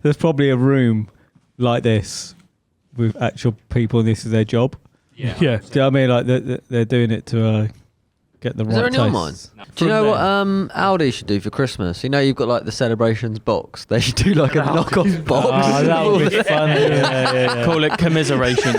there's probably a room like this with actual people, and this is their job. Yeah. Do you know what I mean? Like they're doing it to get the Is right there any on mine? taste. Do you know what From Aldi should do for Christmas? You know you've got like the celebrations box. They should do like a knockoff box. Oh, that would be funny. Yeah. Call it commiseration.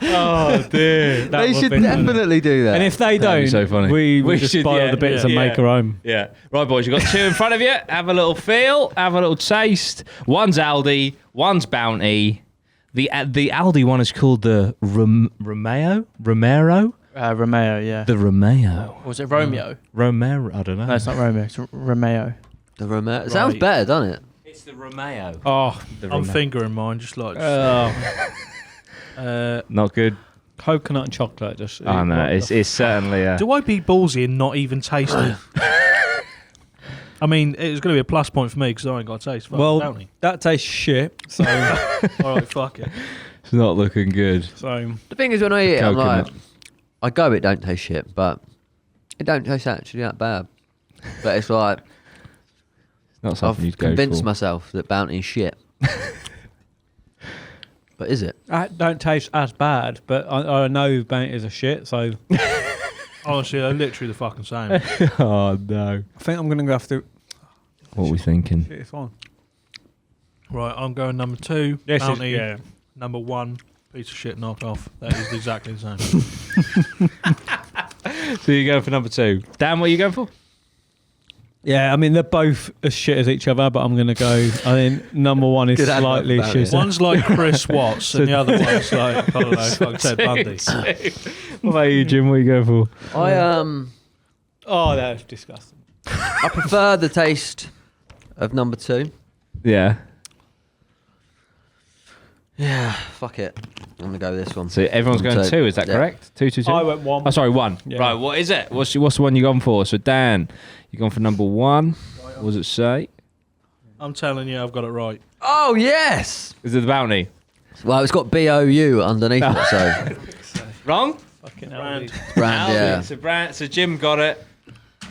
Oh dear. That They would should be funny. definitely do that. And if they That'd don't, be so funny. we We just should, spoil yeah, the bits yeah. and make our own. Yeah. Right, boys, you've got 2 in front of you. Have a little feel. Have a little taste. One's Aldi. One's Bounty. The Aldi one is called the Romeo? Romeo, yeah. The Romeo. Or was it Romeo? Romero. I don't know. No, it's not Romeo. It's Romeo. the Romero. It sounds Right. better, doesn't it? It's the Romeo. Oh, I'm fingering mine just like... Not good. coconut and chocolate. Just. Oh, no. It's certainly... do I be ballsy and not even taste it? I mean, it's going to be a plus point for me because I ain't got a taste. Well, Bounty. that tastes shit. So, All right, fuck it. It's not looking good. so The thing is, when I eat it, I'm Coconut. like, I go, it don't taste shit, but it don't taste actually that bad. But it's like, It's not something I've you'd go convinced for. myself that Bounty is shit. But is it? that don't taste as bad. But I know Bounty's a shit. So Honestly, they're literally the fucking same. Oh no. I think I'm going to have to What are we thinking? get this one. Right, I'm going number 2. Yes, Bounty. yeah. Number 1. Piece of shit knocked off. That is exactly the same. So you go for number 2. Dan, what are you going for? Yeah, I mean, they're both as shit as each other, but I'm going to go, I think number 1 is Good advert slightly about it. shitter. One's like Chris Watts, and the other one's like, I don't know, like Ted Bundy. What about you, Jim? What are you going for? Oh, that's disgusting. I prefer the taste of number 2. Yeah. Yeah, fuck it. I'm gonna go with this one. So everyone's going 2, is that Yeah. correct? 2, 2, 2? I went 1. Oh, sorry, 1. Yeah. Right, what is it? What's the one you gone for? So Dan, you gone for number 1. What does it say? I'm telling you, I've got it right. Oh yes. Is it the bounty? Well, it's got BOU underneath it, so Wrong? Fucking Brand. Aldi. brand. Aldi. Yeah. So Jim got it.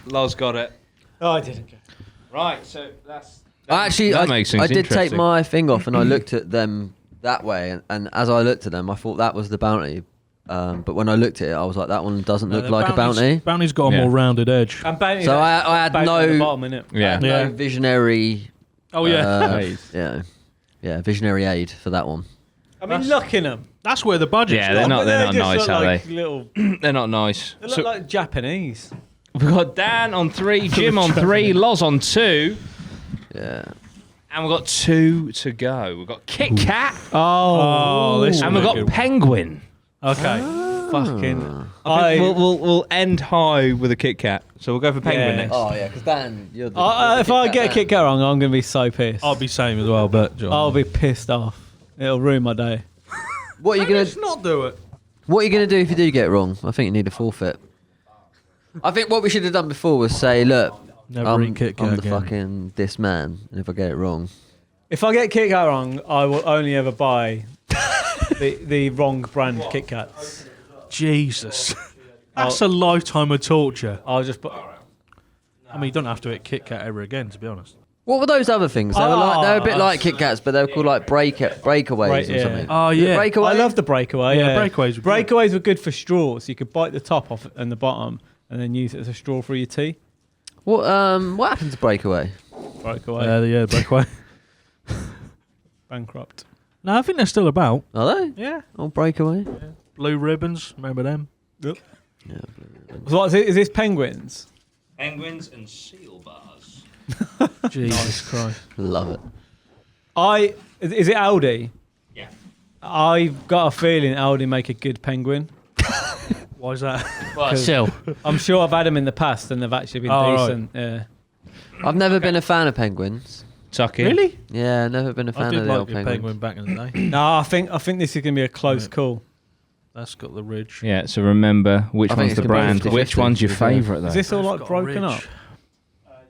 Loz got it. Oh, I didn't get it. Right, so that's... Actually, that I makes things did take interesting. my thing off and I looked at them that way, and as I looked at them, I thought that was the bounty. But when I looked at it, I was like, that one doesn't look like a bounty. Bounty's got a Yeah. more rounded edge. And bounty, So I had bounty on the no, bottom, innit? Yeah. Yeah. no visionary. Oh, yeah. Yeah, visionary aid for that one. I mean, look in them. That's where the budget's Yeah, gone. they're not just nice, look are like they? Little, They're not nice. they look So like Japanese. we've got Dan on 3, Jim on 3, Loz on 2, Yeah. and we've got 2 to go. We've got Kitkat, Oh, this and will we've be got good. Penguin. Okay. Fucking. I think we'll end high with a Kitkat. So we'll go for Penguin Yeah. next. Oh yeah, because Dan, you're the. If I get a Kit Kat wrong, I'm going to be so pissed. I'll be same as well, but I'll be pissed off. It'll ruin my day. What are you gonna? Let's not do it. What are you gonna do if you do get it wrong? I think you need a forfeit. I think what we should have done before was say, look, Never eat Kit Kat I'm the again. fucking this man, and if I get it wrong, If I get Kit Kat wrong, I will only ever buy the wrong brand Kit Kats. Jesus. That's a lifetime of torture. I'll just buy. I mean, you don't have to eat Kit Kat ever again, to be honest. what were those other things? They were a bit like Kit Kats, but they were called like breakaways or yeah. something. Oh, yeah. Breakaway. I love the breakaway. Yeah, Yeah, breakaways were good. Breakaways were good for straws. You could bite the top off and the bottom, and then use it as a straw for your tea. What happened to breakaway? Breakaway. Yeah, breakaway. Bankrupt. No, I think they're still about. Are they? Yeah. Oh, breakaway. Blue ribbons, remember them? Yeah. So what is it? Is this penguins? Penguins and seal bars. Jesus Christ. Love it. Is it Aldi? Yeah. I've got a feeling Aldi make a good penguin. Why is that? Well, still. I'm sure I've had them in the past and they've actually been Oh, right. decent. Yeah. I've never been a fan of penguins. Tuck in. Really? Yeah, never been a I fan did of the like old the penguin. penguin back in the day. No, I think this is going to be a close Right. call. That's got the ridge. Yeah, so remember which I think one's it's the gonna be brand, 50-50, which one's your yeah. favourite though? Is this all They've like got a broken ridge. up?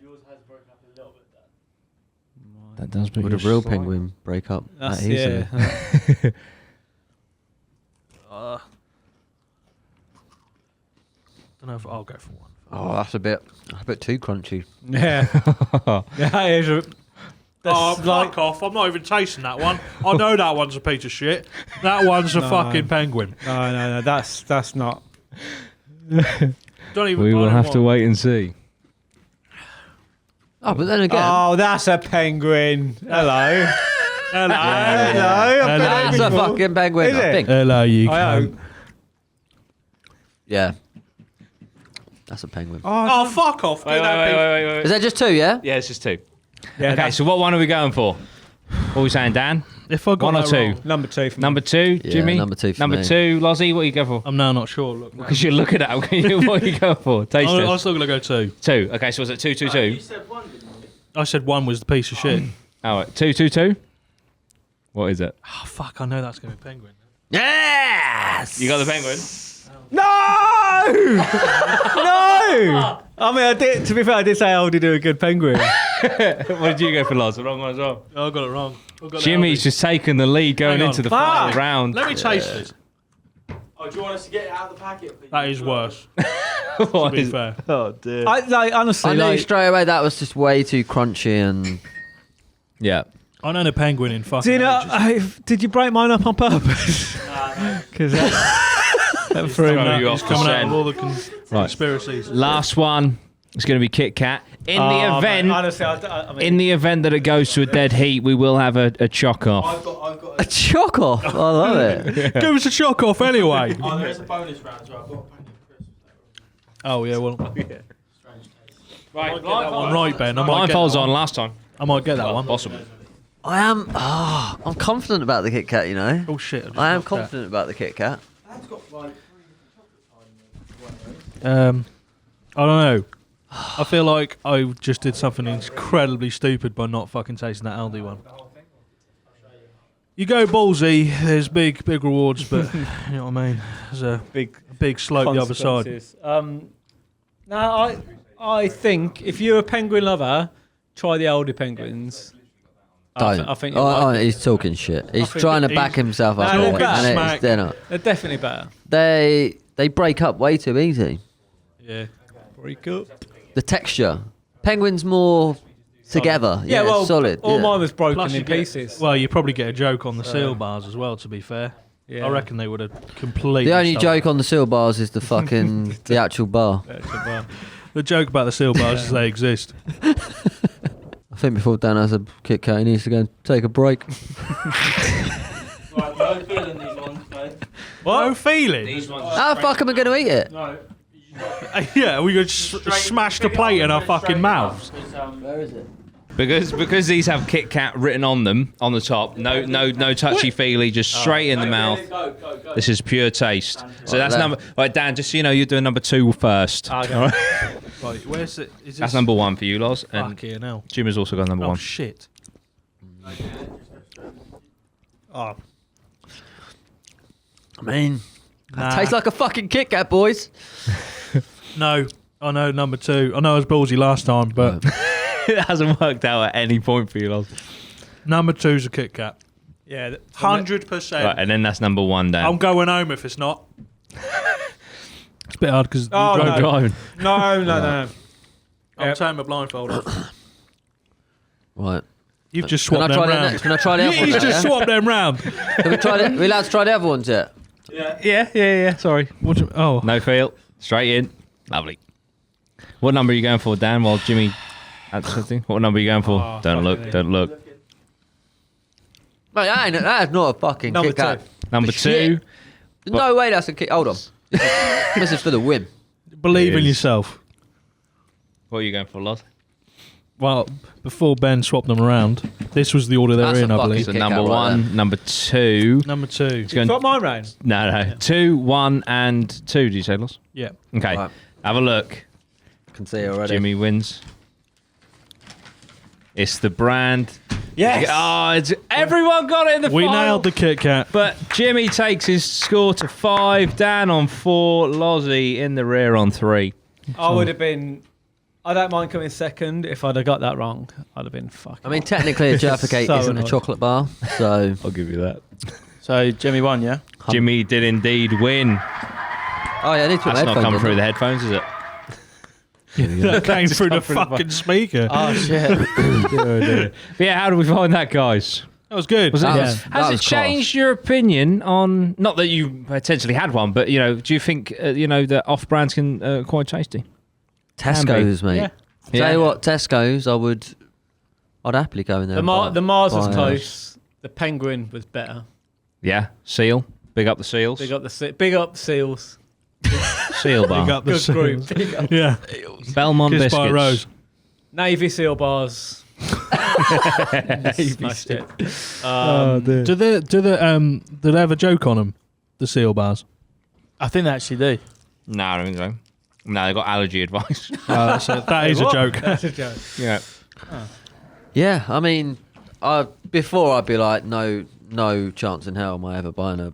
Yours has broken up a little bit. That does be Would a real penguin break up That's, that easily? yeah. Don't know if I'll go for one. Oh, that's a bit too crunchy. Yeah. That is Oh, that's like, fuck off. I'm not even tasting that one. I know that one's a piece of shit. That one's a No. fucking penguin. no, that's not. Don't even. We I will don't have to want- wait and see. Oh, but then again, Oh, that's a penguin. Hello. Hello. Hello. I've that's been a before. fucking penguin, Is I it? think. Hello, you I cunt. hope. Yeah. That's a penguin. Oh, fuck off. Give that piece- Is there just two, yeah? Yeah, it's just 2. Yeah, Okay, so what one are we going for? What are we saying, Dan? If I got 1 or that 2? wrong, number 2 for me. Number 2, Yeah, Jimmy? number 2 for Number me. 2, Lozzie, what are you going for? I'm now not sure. Look, Because you're looking at them, what are you going for? Taste I'm test. still going to go 2. 2. Okay, so was it 2, 2, 2? You said one, didn't you? I said 1 was the piece of shit. All right, 2, 2, 2? What is it? Oh, fuck. I know that's going to be penguin. Yes! You got the penguin? No! No! I mean, I did. To be fair, I did say Aldi do a good penguin. What did you go for, Loz? The wrong one as well. Oh, I got it wrong. I got Jimmy's Aldi. just taken the lead going Hang on. into the Fuck. final round. Let me taste it. Oh, do you want us to get it out of the packet? Please? That is worse. What To be is- fair. Oh, dear. I like honestly I knew like. straight away that was just way too crunchy and... Yeah. I know the penguin in fucking Do you know? ages. Did you break mine up on purpose? Because Throw you off He's the coming out scent. with all the conspiracies. Last one is going to be Kit Kat. In the event, Mate, honestly, I mean, in the event that it goes to a dead heat, we will have a chock off. I've got A chock off. I love it. Give us a shock off anyway. Oh, there is a bonus round, so I've got a packet of crisps. Oh yeah, well, Strange taste. Right, I'm right, Ben. I might get blindfolds that on one. last time. I might get that one. Possible. I am. I'm confident about the Kit Kat. You know. Oh shit! just I am knocked that. confident about the Kit Kat. That's got like 3 chocolate I don't know. I feel like I just did something incredibly stupid by not fucking tasting that Aldi one. You go ballsy, there's big rewards, but you know what I mean. There's a big slope the other side. consequences. No, I think if you're a penguin lover, try the Aldi penguins. Don't. I think you'll like it. He's talking shit. He's think trying to he's- back himself up. No, here, they're better. and Smack. they're not. They're definitely better. They break up way too easy. Yeah. Break up. The texture. Penguins more together. Yeah, Yeah, well, solid. all yeah. mine was broken Plus you in get- pieces. Well, you probably get a joke on the seal bars as well. To be fair, Yeah. I reckon they would have completely. The only stolen joke on the seal bars is the fucking the actual bar. The joke about the seal bars is they exist. I think before Dan has a Kit Kat, he needs to go and take a break. Right, no feeling these ones, mate. No feeling. These ones. How the fuck am I going to eat it? No. Yeah, we could smash the plate in our fucking mouths. Where is it? Because these have Kit Kat written on them on the top. No touchy feely, just straight in the mouth. Go. This is pure taste. So Right that's there. number. Right, Dan. Just so you know, you're doing number 2 first. Right, where's it? Is That's this number 1 for you, Loz. And Fucking hell. Jim has also got number Oh 1. shit. Oh, I mean, nah. tastes like a fucking Kit Kat, boys. No, I know number 2. I know I was ballsy last time, but It hasn't worked out at any point for you, Loz. number 2's a Kit Kat. Yeah, 100%. Right, and then that's number 1, Dan. I'm going home if it's not. It's a bit hard because Oh, you no. drove. No. I'm Yep. taking my blindfold off. Right. You've just Can I swapped try them that round. next? Can I try the other He's ones? just Yeah? swapped them round. Can we try it? Are we allowed to try the other ones yet? Yeah. Sorry. Oh, No feel. Straight in. Lovely. What number are you going for, Dan? While Jimmy adds something. What number are you going for? Oh, don't look. fucking Don't look. Mate, that is not a fucking Number Kit Kat. Number Shit. 2. No way that's a Kit. Hold on. This is for the win. believe It in is. yourself. What are you going for, Loz? Well, before Ben swapped them around, this was the order they were That's in, a I fucking believe. So Kit Kat number right 1, number 2. Number 2. It's going, Swap mine round. no. 2, 1, and 2. Did you say, Loz? Yeah. Okay. Right. Have a look. Can see already. Jimmy wins. It's the brand. Yes. Oh, everyone got it in the We final. nailed the Kit Kat. But Jimmy takes his score to 5. Dan on 4. Lozzie in the rear on 3. I would have been. I don't mind coming second. If I'd have got that wrong, I'd have been fucking. I mean, technically, a Jaffa Cake So isn't a annoyed. chocolate bar, so I'll give you that. So Jimmy won, yeah? Jimmy did indeed win. Oh yeah, I need to put That's not headphones come on. through the headphones, is it? That came through the fucking speaker. Oh shit. But yeah, how do we find that, guys? That was good. Was it, That Yeah. was- has that it was class. changed your opinion on, not that you potentially had one, but, do you think, that off-brands can quite tasty? Tesco's, mate. Yeah. Tell Yeah. you what, Tesco's, I'd happily go in there. The, and the Mars was buy close. The Penguin was better. Yeah, seal. Big up the seals. Big up the seals. Seal bar. Big up the Good group. seals. Yeah. Belmont Kissed biscuits. by a rose. Navy seal bars. Smashed it. Do they have a joke on them? The seal bars. I think they actually do. No, I don't think so. No, they got allergy advice. That is a What? joke. That's a joke. Yeah. Yeah, I mean, before I'd be like, no chance in hell am I ever buying a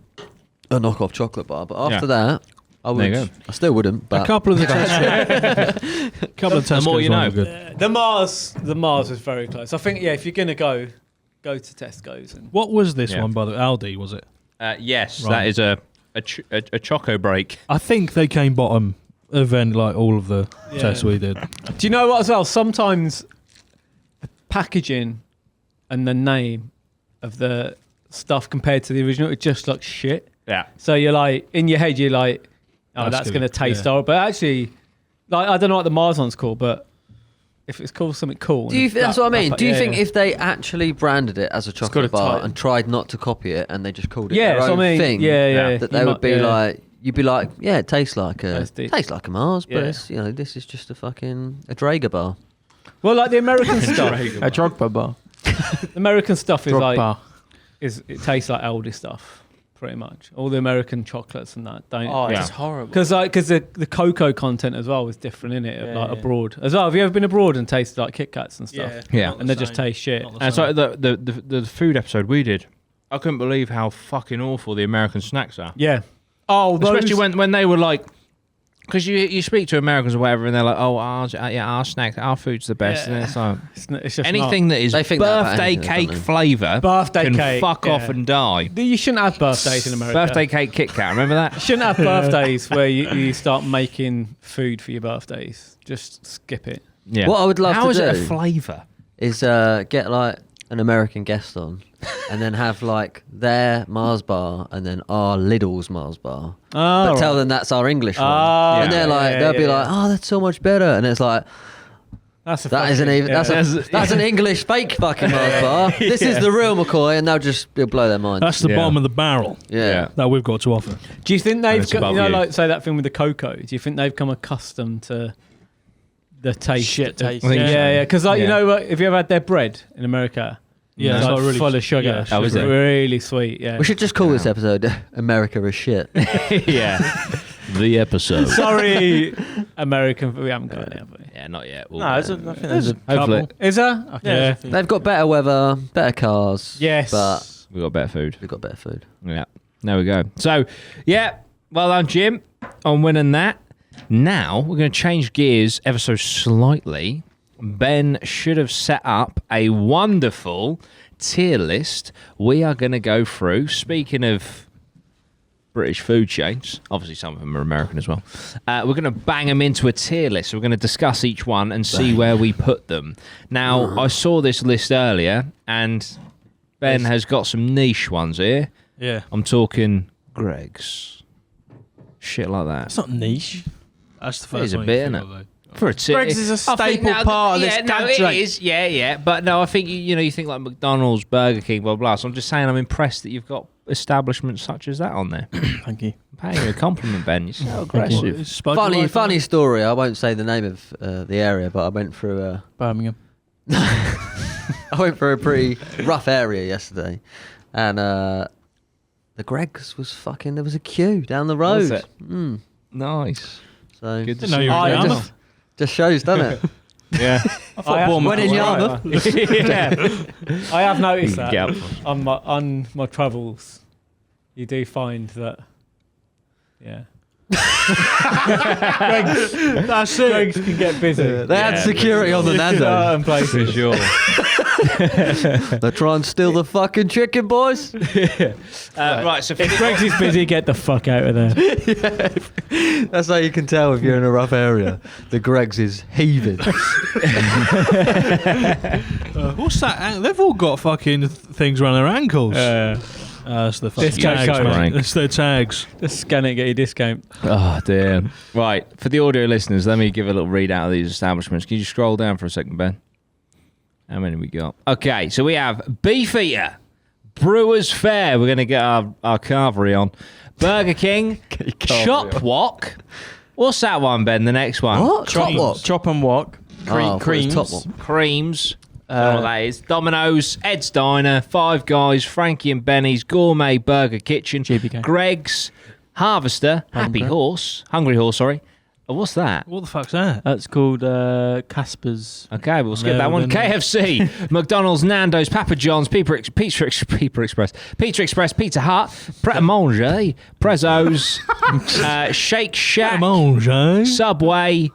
knockoff chocolate bar. But after that, I There you would. go. I still wouldn't. But A couple of the Tesco. Couple of The more Tesco's you ones know. are good. The Mars was very close. I think if you're gonna go to Tesco's and What was this Yeah. one by the Aldi? Was it? Yes, Right. that is a choco break. I think they came bottom of like all of the Yeah. tests we did. do you know what as well? Sometimes the packaging and the name of the stuff compared to the original, it just looks shit. Yeah. So you're like, in your head, you're like, oh, that's going to taste horrible. But actually, like, I don't know what the Mars one's called, but if it's called something cool. That's what I mean. Do you think if they actually branded it as a chocolate bar title. and tried not to copy it and they just called it Yeah, their so own I mean, thing, yeah. that they would be like, you'd be like, yeah, it tastes like a Mars, but Yeah. it's, this is just a Draeger bar. Well, like the American stuff. A Drogba bar. The American stuff is like, Drogba. it tastes like Aldi stuff, pretty much. All the American chocolates and that don't. Oh, it's horrible. Because the cocoa content as well is different, in it? Yeah, abroad as well. Have you ever been abroad and tasted like KitKats and stuff? Yeah. And they just taste shit. And so the food episode we did, I couldn't believe how fucking awful the American snacks are. Yeah. Oh, Especially when they were like, because you speak to Americans or whatever, and they're like, oh, our snacks, our food's the best. Yeah. And it's like, it's just anything that is They think that about birthday anything, cake don't they? flavour Birthday can cake, fuck yeah. off and die. You shouldn't have birthdays in America. Birthday cake Kitkat, remember that? You shouldn't have birthdays where you start making food for your birthdays. Just skip it. Yeah. What I would love How to is do it a flavour? is get like an American guest on and then have like their Mars bar and then our Lidl's Mars bar. But tell them that's our English one. Oh, And they're like, they'll be like, oh, that's so much better. And it's like, that's a that isn't even, that's an English fake fucking Mars bar. This is the real McCoy, and it'll blow their mind. That's the Yeah. bottom of the barrel Yeah. that we've got to offer. Do you think they've it's got, above you know, you. like say that thing with the cocoa? Do you think they've come accustomed to the taste? Shit taste. I think so. Yeah. Because like Yeah. you know, have you ever had their bread in America? Yeah, It's it's like like really full of sugar. yeah, Oh, is it? Really sweet. Yeah. We should just call this episode America is shit. Yeah. The episode. Sorry, American. We haven't got any, have we? Yeah, not yet. No, I think there's a Hopefully. couple. Is there? Okay. Yeah. They've got better weather, better cars. Yes. But We've got better food. we've got better food. Yeah. There we go. So, yeah. Well done, Jim, on winning that. Now, we're going to change gears ever so slightly. Ben should have set up a wonderful tier list we are going to go through. Speaking of British food chains, obviously some of them are American as well. We're going to bang them into a tier list. We're going to discuss each one and see where we put them. Now, I saw this list earlier, and Ben has got some niche ones here. Yeah. I'm talking Greg's. Shit like that. It's not niche. That's the It first is a one. bit, you think innit? of, though. For a tier. Greg's is a I think staple part of this yeah, no, it country. is. Yeah. But no, I think, you think like McDonald's, Burger King, blah, blah. So I'm just saying I'm impressed that you've got establishments such as that on there. Thank you. I'm paying you a compliment, Ben. You're so aggressive. It's Spudgy like Funny story. I won't say the name of the area, but I went through Birmingham. I went through a pretty rough area yesterday, and the Greg's was fucking. There was a queue down the road. Was it? Mm. Nice. So Good to Didn't know see you were in it Yarmouth. just shows, doesn't it? Yeah. When in Yarmouth. Yeah. I have noticed that Yep. on my travels. You do find that. Yeah. That's it. Greg's can get busy. They had security on the Nando. Certain For places. sure. They try and steal the fucking chicken, boys. Right, so If Greg's is busy, get the fuck out of there. That's how you can tell if you're in a rough area. The Greg's is heaving. What's that? They've all got fucking things around their ankles. It's the fucking Discount tags, code. mate. It's their tags. Just scan it, get your discount. Oh, dear. Right, for the audio listeners, let me give a little readout of these establishments. Can you scroll down for a second, Ben? How many we got? Okay, so we have Beefeater, Brewers Fayre. We're going to get our carvery on. Burger King, Chop Wok. What's that one, Ben? The next one? What? Top Wok? Chop and Wok. Oh, I thought it was Creams. Top Wok. Creams. I don't know what that is. Domino's, Ed's Diner, Five Guys, Frankie and Benny's, Gourmet Burger Kitchen, GBK. Greg's, Harvester, Hungry Horse. Oh, what's that? What the fuck's that? That's called Casper's. Okay, we'll skip Never that one. been there. KFC, McDonald's, Nando's, Papa John's, Pizza Express, Pizza Hut, Pret A Manger, Prezzo's, Shake Shack, Come on, Jay. Subway.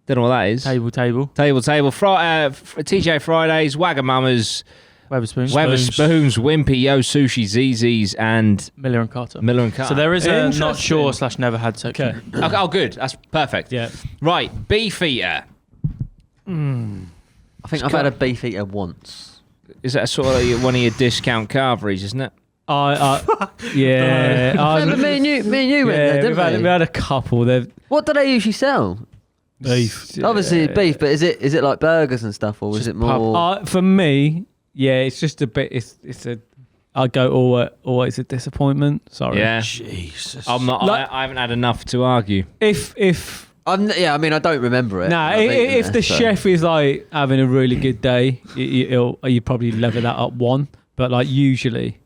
Don't know what that is. Table. TJ Fridays, Wagamama's, Weatherspoons. Weatherspoons, Wimpy, Yo Sushi, ZZ's, and Miller and Carter. Miller and Carter. So there is a not Interesting. sure / never had section. Okay. Oh, good. That's perfect. Yeah. Right, Beefeater. I think I've had a Beefeater once. Is that sort of one of your discount carveries, isn't it? Yeah. Remember me and you went there, didn't we had a couple. What do they usually sell? Beef. Obviously beef, but is it like burgers and stuff, or is it more? For me, it's just a bit. It's a. I go always a disappointment. Sorry. Yeah. Jesus. I'm not. I haven't had enough to argue. If I don't remember it. Nah, if the chef is like having a really good day, you probably level that up one. But like usually,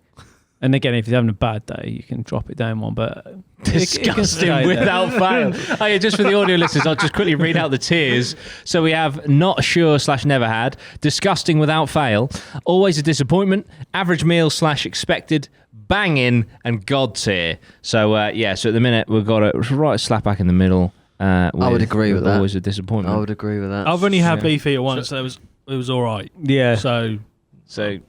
and again, if he's having a bad day, you can drop it down one. But disgusting without fail. Oh, yeah, just for the audio listeners, I'll just quickly read out the tiers. So we have not sure / never had, disgusting without fail, always a disappointment, average meal / expected, banging, and god tier. So so at the minute we've got it right slap back in the middle. I would agree with that. Always a disappointment. I would agree with that. I've only had beef eater once, so it was all right. Yeah. So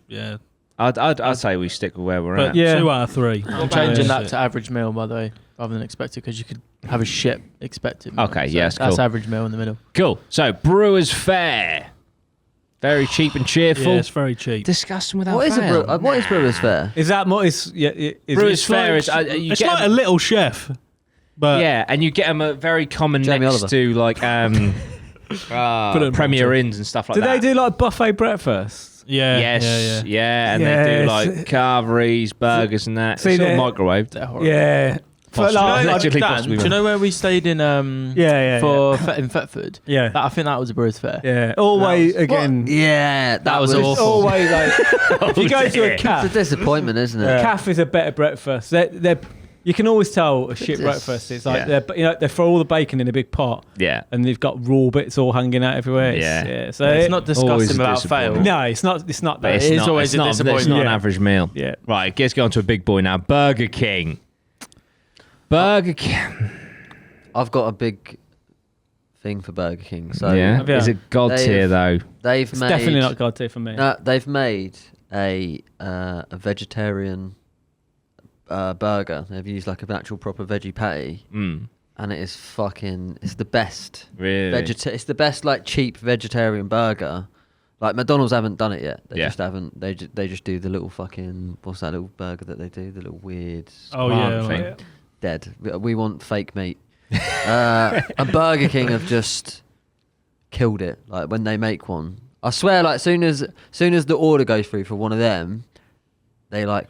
yeah. I'd say we stick with where we're at. Yeah. 2 out of 3. I'm changing that to average meal, by the way, rather than expected, because you could have a shit expected meal. Okay, so yes, that's cool. average meal in the middle. Cool. So Brewers Fare, very cheap and cheerful. Yeah, it's very cheap. Disgusting without What is fail. what is Brewers Fare? Is that more? Is Brewers Fare is you It's get like a little chef. But yeah, and you get them a very common Jamie next Oliver. to like Premier Inns and stuff like Do that. they do like buffet breakfast? yeah, Yes, yeah. and they do like carveries, burgers, and that. See, It's all they're- microwaved. They're horrible. Yeah. Possibly. Like, Allegedly, Dan, possibly do you wrong. know where we stayed in in Thetford? Yeah. I think that was a Brewers Fair. Yeah. Always again. Yeah, That was It's awful. always like if you go to a It's a calf. disappointment, isn't it? Calf is a better breakfast. They're you can always tell a shit It is. breakfast. It's like they throw all the bacon in a big pot Yeah. and they've got raw bits all hanging out everywhere. Yeah. So It's not Always disgusting a without fail. disappointment. No, it's not. It's not But that. it's It's not, always it's a not, It's disappointment. not an Yeah. average meal. Yeah. Right, let's go on to a big boy now. Burger King. Burger King. I've got a big thing for Burger King. So Yeah. Yeah. Is it god They've- tier though? they've It's made definitely not God tier for me. No, they've made a vegetarian burger. They've used like an actual proper veggie patty, Mm. and it's the best. Really? It's the best like cheap vegetarian burger. Like McDonald's haven't done it yet. They Yeah. just haven't. They just do the little fucking what's that little burger that they do? The little weird Oh Plant yeah, thing. like- dead. We want fake meat. And Burger King have just killed it. Like when they make one, I swear. Like soon as the order goes through for one of them, they like.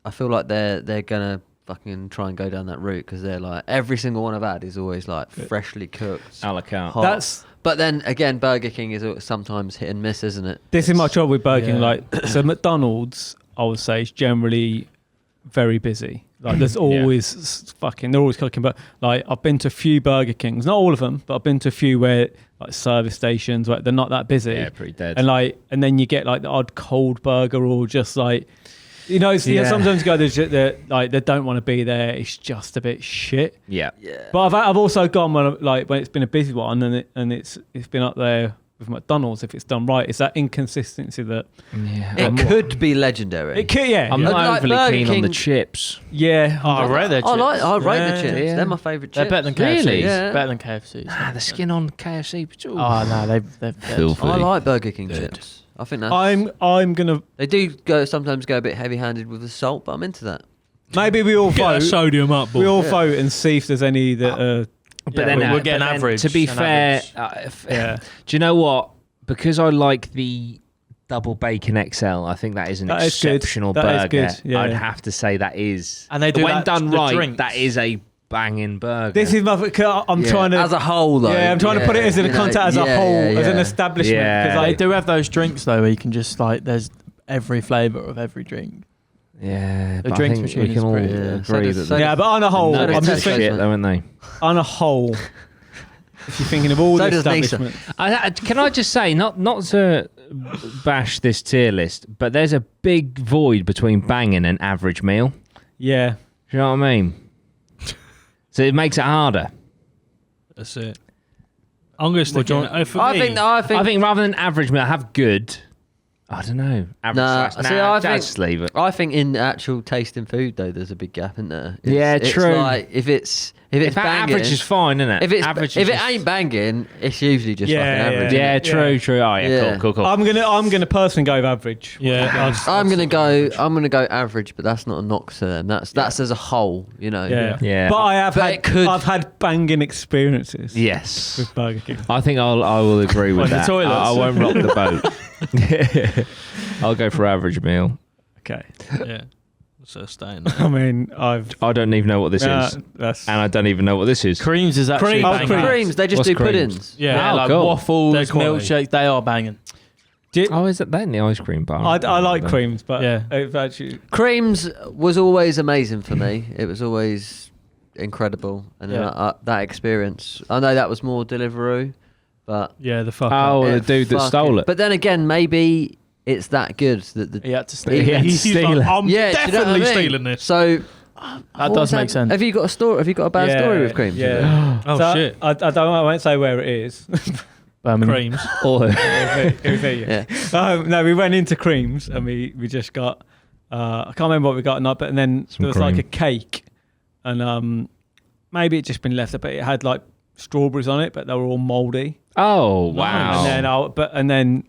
I feel like they're gonna fucking try and go down that route because they're like every single one I've had is always like freshly cooked. A la carte. Hot. But then again, Burger King is sometimes hit and miss, isn't it? This is my trouble with Burger King. Yeah. Like, so McDonald's, I would say, is generally very busy. Like, there's always they're always cooking. But like, I've been to a few Burger Kings, not all of them, but I've been to a few where like service stations where they're not that busy. Yeah, pretty dead. And then you get like the odd cold burger or just like, sometimes you go, they don't want to be there. It's just a bit shit. Yeah. Yeah. But I've also gone when it's been a busy one and it's been up there with McDonald's if it's done right. It's that inconsistency that Yeah. It could be legendary. it could. Yeah, I'm yeah. not Like overly Burger keen on the King- chips. Yeah. I rate their chips. I rate Yeah, the chips. yeah. They're my favourite chips. They're better than KFC. Really? Yeah. Better than KFC. The skin on KFC. Ooh. Oh no, they're Filthy. I like Burger King Good. chips. I think that's. I'm gonna They do sometimes go a bit heavy-handed with the salt, but I'm into that. maybe we all Get that vote. sodium up, boy. We all vote and see if there's any that are. But Yeah, then we're getting but then, average, To be an fair, average. Yeah. do you know what? Because I like the double bacon XL, I think that is an That is good. exceptional That is burger. good, yeah. I'd have to say that is. And they do when that- done the right, drinks. that is a banging burger. This is my. I'm Yeah, trying to. as a whole, though. I'm trying to put it as in a context as a whole, as an establishment. Yeah. Because They like, do have those drinks though, where you can just like there's every flavour of every drink. yeah, The but drinks I think machine we is can all pretty- yeah. So agree does- that so the yeah, but on a whole, No, I'm it's just Tesco. thinking, shit, though, aren't they? on a whole, if you're thinking of all So the does Nisa. establishment, Can I just say, not to bash this tier list, but there's a big void between banging and average meal. yeah, Do you know what I mean? So it makes it harder. That's it. I'm going to stick Well, in. For I me, think. I think rather than average meal, I have good. I don't know. Average Nah, slash, see, I just leave it. I think in actual tasting food though, there's a big gap, isn't there? Yeah, it's true. Like if it's banging, average is fine, isn't it? if it's Average if is it ain't banging, it's usually just Yeah, fucking average. Yeah, isn't it? true, true. Oh, yeah, Yeah. cool. I'm gonna personally go with average. Yeah, I'm gonna go average, but that's not a knock to them. That's as a whole, you know. Yeah. Yeah. But I've had banging experiences. Yes. With Burger King. I think I will agree with On the that. toilets. I won't rock the boat. I'll go for average meal. Okay. yeah. So staying I mean, I don't even know what this is, That's and I don't even know what this is. Creams is actually Creams. banging. Creams, they just What's do creams? puddings. Yeah, Oh, like cool. waffles, They're quality. milkshakes, they are banging. Oh, is that in the ice cream bar? I like creams, but Yeah. it's actually Creams was always amazing for me. It was always incredible, and then that experience. I know that was more Deliveroo, but Yeah, the fuck. Oh, the it dude that stole it. But then again, maybe it's that good that the He had to steal. He it. had to He's steal like, it. I'm do you know what I definitely mean? stealing this. So That what does was make sense. Have you got a story? Have you got a bad story with creams? Yeah. Oh, So shit. I won't say where it is. Birmingham. Creams. Or It was here, Yeah. No, we went into creams and we just got. I can't remember what we got, but and then Some there was like cream. a cake, and maybe it just been left, but it had like strawberries on it, but they were all mouldy. Oh, wow. And then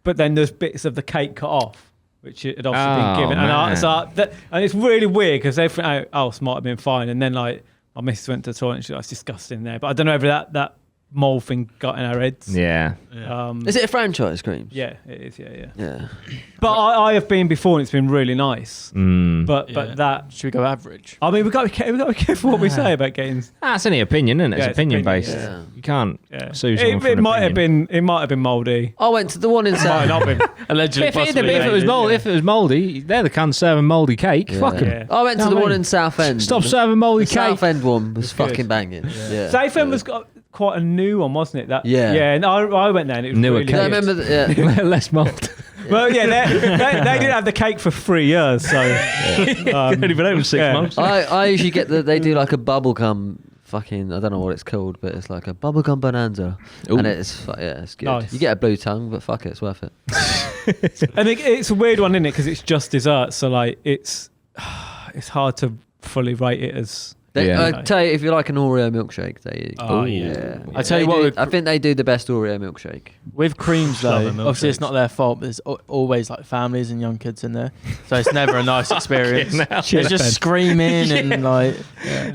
but then there's bits of the cake cut off, which it had obviously Oh, been given, man. and it's really weird because everything else might have been fine, and then like my missus went to the toilet and she was disgusting there, but I don't know if that mold thing got in our heads. Yeah. Is it a franchise creams? Yeah, it is. Yeah. Yeah. But I have been before, and it's been really nice. But Yeah. that, Should we go average? I mean, we got to be careful what we say about getting. That's any opinion, isn't it? Yeah, It's it's opinion opinion, based. yeah. You can't Yeah. sue someone for an It might opinion. have been mouldy. I went to the one in Might South. not been. Allegedly, If it possibly. was mouldy, if it was mouldy, they're the cunts serving mouldy cake. Yeah. Fuck 'em. Yeah. I went to No, the I one mean, in Southend. Stop serving mouldy The cake. Southend one was good. fucking banging. Yeah. Southend was got quite a new one, wasn't it? Yeah. Yeah, and I went there and it was Newer really cake. I good. remember. Yeah. Less mould. Well, yeah, they didn't have the cake for 3 years, so Only been open 6 months. I usually get they do like a bubblegum fucking, I don't know what it's called, but it's like a bubblegum bonanza. Ooh. And it's good. Nice. You get a blue tongue, but fuck it, it's worth it. And it's a weird one, isn't it? Because it's just dessert, so like it's hard to fully rate it as. Yeah. I tell you, if you like an Oreo milkshake, they. Oh, yeah. I tell you They what, do- with- I think they do the best Oreo milkshake. With creams though, Love them obviously it's milkshakes. not their fault, but there's always like families and young kids in there, so it's never a nice experience. Cheers, It's just Ben. screaming and like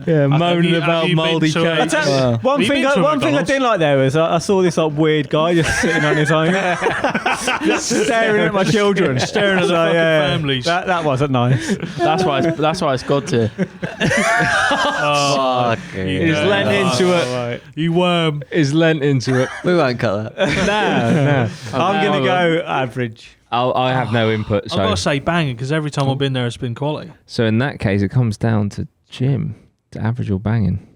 Yeah, moaning about mouldy I cake. tell you, one Have you thing been to a I McDonald's? didn't like there was I saw this like weird guy just sitting on his own, just staring at my children, Staring at the fucking families. That wasn't nice. that's why it's God tier. Oh, Fucking He's hell. lent into it. Right. you worm. Is lent into it. We won't cut that. No. I'm gonna go average. I have no input. I've got to So, say banging because every time I've been there, it's been quality. so in that case, it comes down to Jim, to average or banging.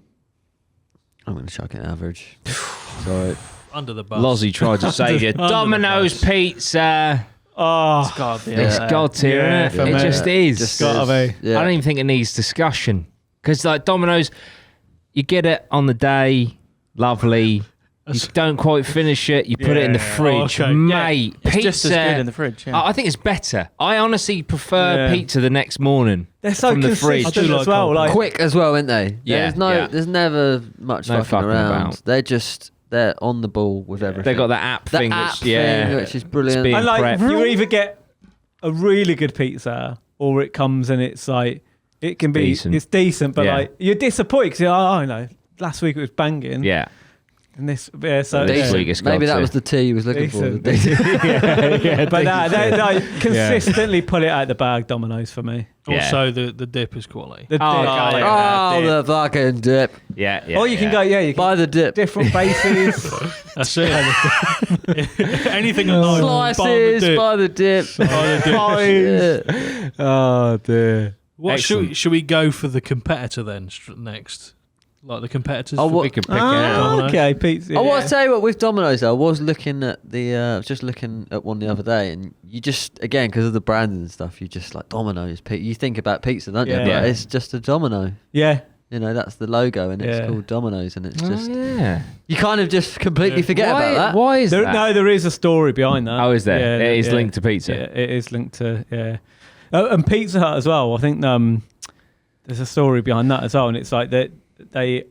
I'm going to chuck it average. Sorry. Under the bus. Lozzie tried to save you. Under the Domino's bus. pizza. Oh, God tier. Yeah. It's God tier, Yeah, innit? for It me. just is. Just Gotta is. be. Yeah. I don't even think it needs discussion. Because, like, Domino's, you get it on the day, lovely. You don't quite finish it, you put it in the Yeah. fridge. Oh, okay. Mate, It's pizza. just as good in the fridge. Yeah. I think it's better. I honestly prefer Yeah. pizza the next morning. they're so From the fridge. consistent I do like as well. cold Like, Quick as well, aren't they? Yeah, yeah. There's never much No fucking fucking around. about. They're on the ball with everything. They got that app the thing, app which, yeah. thing, which is brilliant. being- and like prep. you either get a really good pizza or it comes and it's like it can be Decent. it's decent, but Yeah. like you're disappointed because I know last week it was banging. Yeah. And this, so This Decent. week it's Maybe got that to. was the tea he was looking Decent. for. yeah, but they like consistently pull it out the bag, Domino's for me. Yeah. Also, the dip is quality. The Oh, dip. God, Oh, yeah. the fucking dip. Yeah, yeah. Or you can go, you can Buy the dip. different bases. That's it. Anything at night. Slices, buy the dip. Pies. Oh dear. What Excellent. should we go for the competitor then next? Like the competitors? Oh, for what- We could pick it Ah, out. Domino's. okay, pizza. I want to tell you what, with Domino's, I was looking at just looking at one the other day, and you just, again, because of the brand and stuff, you just like Domino's. You think about pizza, don't you? Yeah. But Yeah. it's just a Domino. Yeah, You know, that's the logo, and it's Yeah. called Domino's, and it's just yeah. you kind of just completely forget Why, about that. why is There, that? no, there is a story behind that. Oh, is there? Yeah, It is yeah. linked to pizza. Yeah, it is linked to and Pizza Hut as well. I think there's a story behind that as well, and it's like that they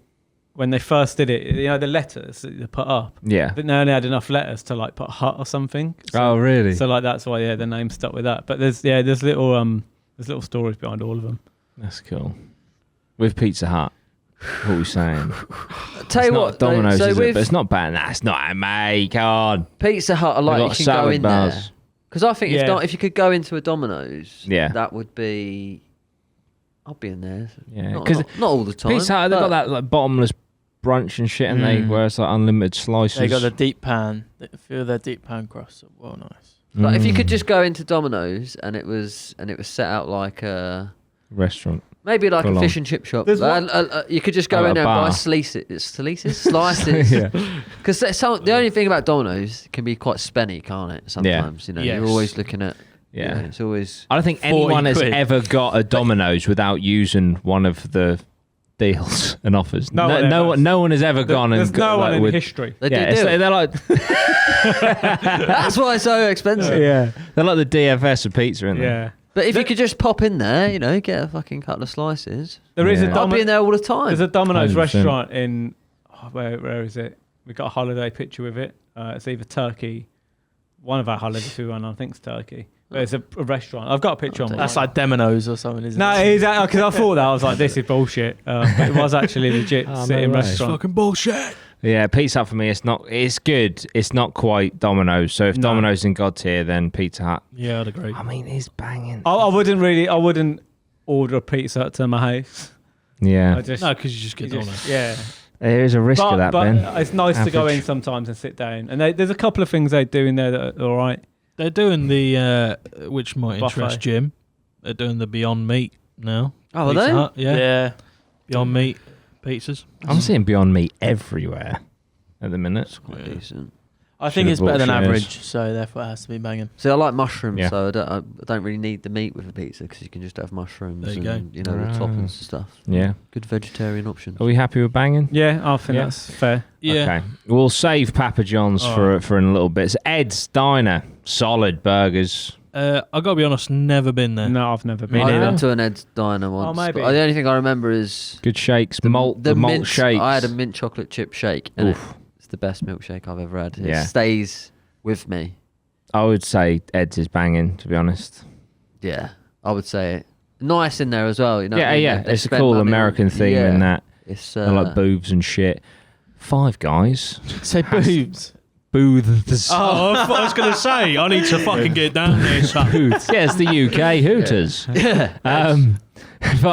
when they first did it, you know, the letters that they put up. Yeah. I think they only had enough letters to like put hut or something. So, Oh, really? So like that's why the name stuck with that. But there's little stories behind all of them. That's cool. With Pizza Hut, what are we saying? Tell It's you not what, Domino's, so is it? with But it's not bad. Nah, it's not, mate. Come on. Pizza Hut, I They've like got you can go salad in bars. there. Because I think Yeah. if you could go into a Domino's, Yeah. that would be. I'd be in there. Yeah, Not- 'cause not all the time. Pizza Hut, they've got but- that like bottomless brunch and shit, and they where it's like unlimited slices. They got the deep pan. A few of their deep pan crusts are well nice. Like if you could just go into Domino's and it was set out like a restaurant. maybe like Full a on. fish and chip shop. There's You could just go Like in a there and buy bar. slices. Yeah. Because the only thing about Domino's can be quite spenny, can't it? Sometimes you know Yes. you're always looking at. Yeah. You know, it's always. I don't think 40 anyone has quid. ever got a Domino's without using one of the deals and offers. No one ever. No one has ever gone There's and no got, one like, in with, history. They yeah, do it. they're like That's why it's so expensive. yeah, they're like the DFS of pizza, aren't they? Yeah. But if you could just pop in there, you know, get a fucking couple of slices. There is Yeah. I'll be in there all the time. There's a Domino's 100%. restaurant in where is it? We got a holiday picture with it. It's either Turkey. One of our holidays we went on, I think it's Turkey. But it's a restaurant. I've got a picture on. take my- That's like Domino's or something, isn't No, it? exactly. Because I thought that I was like, this is bullshit. But it was actually legit Oh, sitting no way. restaurant. Fucking bullshit. Yeah, Pizza Hut for me, it's good. It's not quite Domino's. So if No. Domino's in God tier, then Pizza Hut. Yeah, I'd agree. I mean, it's banging. I wouldn't order a pizza to my house. Yeah, I just, No, because you just get Domino's. yeah. there is a risk of that, but Ben. it's nice to go Average. in sometimes and sit down. And there's a couple of things they do in there that are all right. They're doing the which might Buffet. interest Jim. They're doing the Beyond Meat now. Oh, are Pizza they? Hut, yeah. Yeah. Beyond Meat pizzas. I'm seeing Beyond Meat everywhere at the minute. It's quite Yeah. decent. I think Should've it's better than bought shares. average, so therefore it has to be banging. See, I like mushrooms, Yeah. so I don't really need the meat with a pizza because you can just have mushrooms There you and go. you know the Ah. toppings and stuff. Yeah. Good vegetarian options. Are we happy with banging? Yeah, I think Yeah. that's fair. Yeah. Okay. We'll save Papa John's Oh. for in a little bit. It's Ed's Diner. Solid burgers. I gotta be honest, never been there. No, I've never Me been. I neither. went to an Ed's Diner once. maybe. But the only thing I remember is Good shakes. The malt mint shakes. I had a mint chocolate chip shake, and Oof. it's the best milkshake I've ever had. It Yeah. stays with me. I would say Ed's is banging, to be honest. Yeah, I would say it. Nice in there as well. You know. Yeah, what I mean? yeah. They It's a spent cool money on- American theme yeah, in that. It's I like boobs and shit. Five Guys. Say boobs. Booths. Oh, I was gonna say I need to fucking get down there. Son. Hoots. Yeah, it's the UK Hooters. Yeah.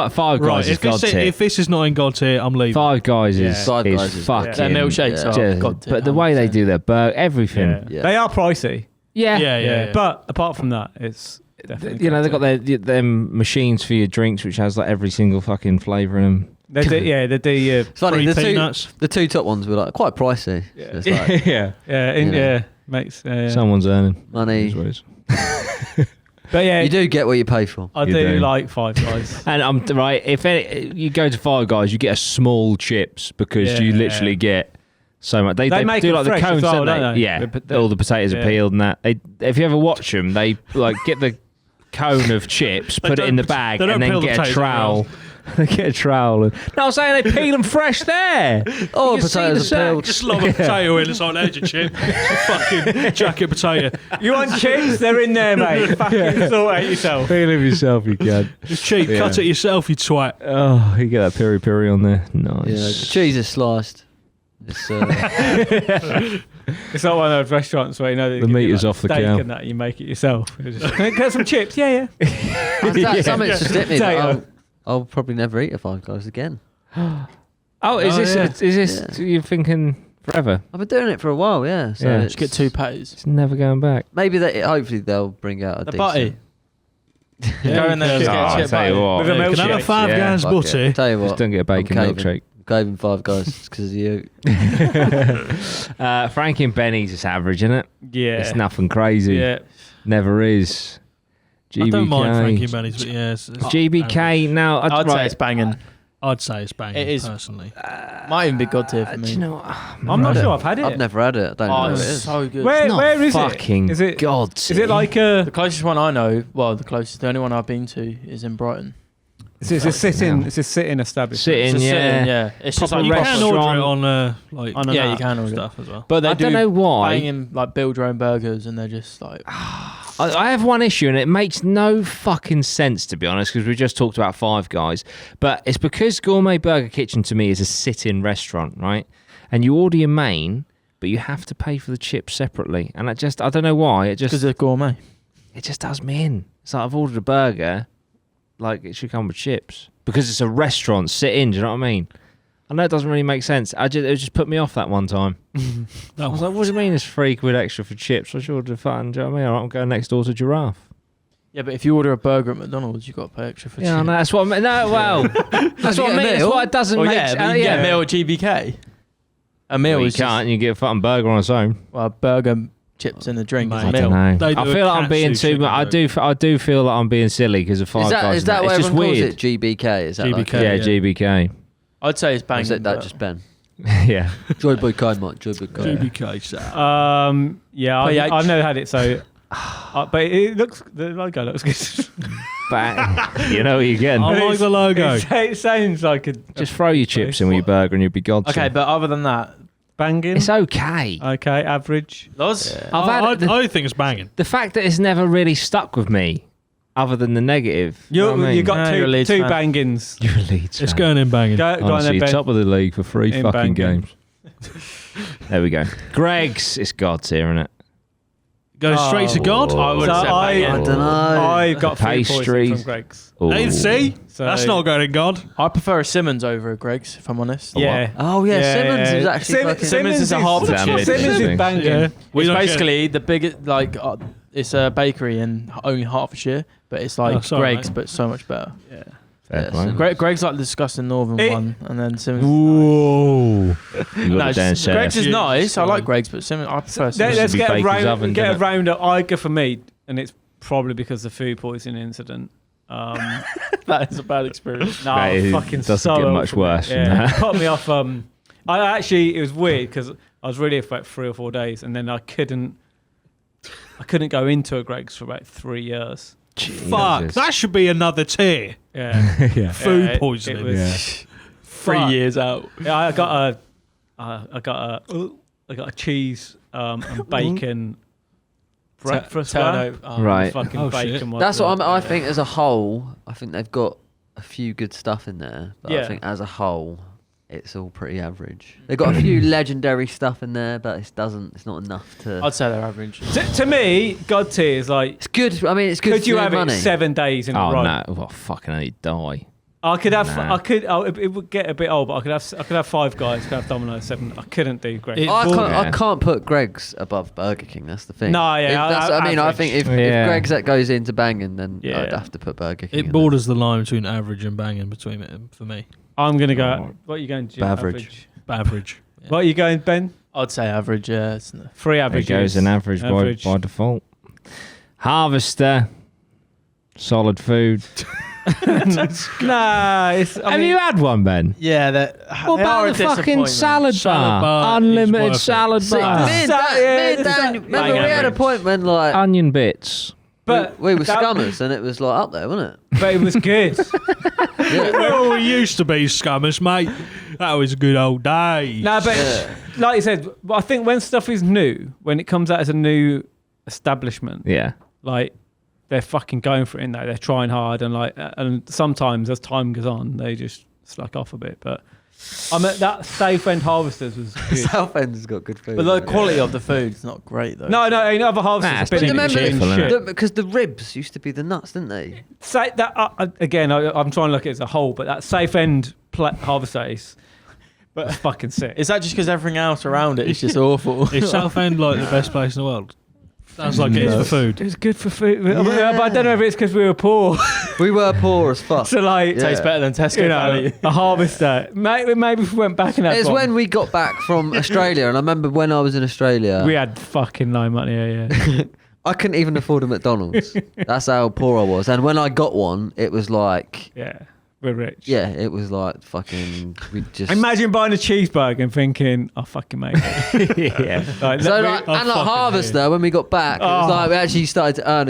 Five Guys Right, is God tier. if this is not in God tier, I'm leaving. Five Guys is, Yeah. Five is Guys is- fucking. Their milkshakes yeah. are God tier, But the way they 100%. do their burger, everything. Yeah. Yeah. They are pricey. Yeah. Yeah. But apart from that, it's definitely. You know, they've got them machines for your drinks, which has like every single fucking flavour in them. They do, yeah, they do. It's funny. Free The peanuts. two top ones were like quite pricey. Yeah. So it's like yeah. Yeah, You know. yeah, makes. Yeah. Someone's earning. money. Is what it is. But yeah, You do get what you pay for. I You do do. like Five Guys. And I'm right. If you go to Five Guys, you get a small chips because you Yeah. literally get so much. They make do them like the fresh as cones, well, don't don't they? they? Yeah, The- all the potatoes are yeah. peeled and that. If you ever watch them, they like get the cone of chips, They put it in the don't- bag, they don't and then peel the get a potatoes trowel. They get a trowel. No, I'm saying they peel them fresh there. Oh, You can see potatoes the are peeled. Just lob a potato in, it's like there's your chip. Fucking jacket potato. You want chips? They're in there, mate. Fucking sort out yourself. Peel them yourself, you can. It's cheap. Yeah. Cut it yourself, you twat. Oh, you get that peri peri on there. Yeah, the Nice. cheese is sliced. It's, It's like one of those restaurants where you know they The give meat you, is like, off the steak cow. and that you make it yourself. It's just, get some chips, yeah. something just hit me. that Potato. I'll probably never eat a Five Guys again. Oh, is Oh, this? yeah. Is this? You're thinking forever? I've been doing it for a while, yeah. So Yeah. it's, Just get two patties. It's never going back. maybe hopefully they'll bring out a The decent. butty. Go in there and just Oh, get a I chip tell you butty. what. With a Can I have a milkshake. Five Yeah. Guys Fuck butty? it. Tell you what, Just don't get a bacon caving. milkshake. Caving Five Guys because of you. Frankie and Benny's is average, isn't it? Yeah. It's nothing crazy. Yeah. Never is. GBK. I don't mind Frankie Benny's, but yeah. It's GBK. Now, I'd say right, it's banging. I'd say it's banging. It is. Personally. Might even be God tier for me. Do you know what? I'm not sure I've had it. I've never had it. I don't know what it it's is. so good. Where is fucking it? Is it God. Is it like a? The closest one I know, the only one I've been to is in Brighton. It's a sit-in. It's a sit-in establishment. Sit-in, It's a yeah. sit-in, yeah. It's just Proper like You can order it restaurant. on On an yeah, you app can order stuff as well. But they I don't know why. banging like build your own burgers, and they're just like I have one issue, and it makes no fucking sense, to be honest, because we just talked about Five Guys. But it's because Gourmet Burger Kitchen to me is a sit-in restaurant, right? And you order your main, but you have to pay for the chips separately. And I don't know why. because they're gourmet. It just does me in. It's like I've ordered a burger, like it should come with chips. Because it's a restaurant, sit-in, do you know what I mean? I know it doesn't really make sense. It just put me off that one time. I was like, what do you mean it's £3 extra for chips? I should order fun, do you know what I mean? All right, I'm going next door to Giraffe. Yeah, but if you order a burger at McDonald's, you've got to pay extra for Yeah, chips. no, that's what I mean. No, well, that's what I mean. It's what it doesn't Well, make yeah, sense. but you can get a meal at GBK. A meal Well, you is can't. You get a fucking burger on its own. well, burger, chips, and a drink is Mate, a I meal. don't know. They do I a feel like I'm being katsu too much. chicken I do feel like I'm being silly because of Five Guys. Is that and what it's just everyone calls weird. it? GBK? Is that like GBK. Yeah, Yeah. GBK. I'd say it's Or banging. is it that but- just Ben? Yeah. Joy Boy Kai, Mike. Joy Boy Kai. GBK style. Yeah, PH. I've never had it, so. But the logo looks good. But you know what you're getting. I like the logo. It sounds like a Just throw your chips in with your burger and you'll be gods. Okay, but other than that, banging. It's okay. Okay, average. Loz, I've had I think it's banging. the fact that it's never really stuck with me, other than the negative. You know what I mean? You got No, you're a Leeds two fan. bangings. You're a Leeds It's fan. going in banging. Go on Honestly, then, Ben. top of the league for 3 In fucking banging. games. There we go. Greg's, it's God's here, isn't it? Go straight to God. I would So say banging. I don't know. I've got food poisoning Pastries. from Greg's. Ooh. Hey, see? So- That's not going in God. I prefer a Simmons over a Greg's, if I'm honest. Yeah. Oh yeah, Simmons is actually fucking. Simmons is a Hertfordshire. Simmons Simmons is banging. Yeah. We It's don't basically the biggest, like, it's a bakery in only Hertfordshire, but it's like Oh, sorry, Greg's, mate. but so much better. Fair Yeah, play. so- Greg's like the disgusting northern It- one, and then Simmons. Whoa. You No, got the down Greg's is Yeah, nice. I sorry. like Greg's, but Simmons, I prefer Let's Simmons. be get a baker's round. oven, Get a doesn't it? round up. I go for me, and it's probably because of the food poisoning incident. That is a bad experience. No, Mate, it fucking doesn't so get ill much for me. worse than Yeah, that. it put me off. It was weird because I was really for about 3 or 4 days, and then I couldn't go into a Greg's for about 3 years. Fuck. That should be another tier. Yeah, Yeah. Food it poisoning. was- 3 Fuck. years out. Yeah, I got a cheese and bacon breakfast. Turnover. wrap. Right. Fucking Oh, bacon. shit. was That's what the- I think. As a whole, I think they've got a few good stuff in there, but I Yeah. think as a whole, it's all pretty average. They've got a few legendary stuff in there, but it's not enough to. I'd say they're average. To me, God tier is like. It's good. I mean, it's good. Could for you your have money. it 7 days in a Oh, row? no. Well, fucking hell, you'd die. I could have. Nah. It would get a bit old, but I could have Five Guys. Could have Domino 7. I couldn't do Greg. It- I Yeah. can't put Greg's above Burger King. That's the thing. No, yeah, I mean, I average. think if Yeah. Greg's that goes into banging, then Yeah. I'd have to put Burger King. It in borders the line between average and banging between it for me. I'm gonna go. Oh. What are you going? Jim? Average. Average. Yeah. What are you going, Ben? I'd say average, yeah. It's 3 There averages. goes an average, by default. Harvester. Solid food. Nah, it's. Have you had one, Ben? yeah, What about the fucking salad Salad bar? bar is Unlimited worth it. salad See, bar. me and Sa- Dan, yeah, me and it's Dan, that- remember bang we had a average. point when like Onion bits. But we were that- scummers and it was like up there, wasn't But it was good. Well, we used to be scummers, mate. That was a good old day. No, but Yeah. like you said, I think when stuff is new, when it comes out as a new establishment, Yeah. like they're fucking going for it, now they're trying hard, and like, and sometimes as time goes on, they just slack off a bit. But I mean, that Safe End Harvesters was it? good. Southend's got good food. But the yeah. quality of the food's not great, though. No, in other Nah, harvesters, it's it's been But in remember, cheerful, innit? because the ribs used to be the nuts, didn't they? Say that again. I'm trying to look at it as a whole, but that Safe End harvester is fucking sick. Is that just because everything else around it is just awful? Is Southend like the best place in the world? Sounds like it is for food. It was good for food, but I don't know if it's because we were poor. We were poor as fuck. So like, Yeah. Tastes better than Tesco you know, value. a harvester. Maybe if we went back and had It's one, when we got back from Australia, and I remember when I was in Australia, we had fucking no money. Yeah. I couldn't even afford a McDonald's. That's how poor I was. And when I got one, it was like Yeah. we're rich. Yeah, it was like fucking. We just Imagine buying a cheeseburger and thinking, "I fucking made it." Yeah. Like, So let me- like, and like Harvester, when we got back, it was like we actually started to earn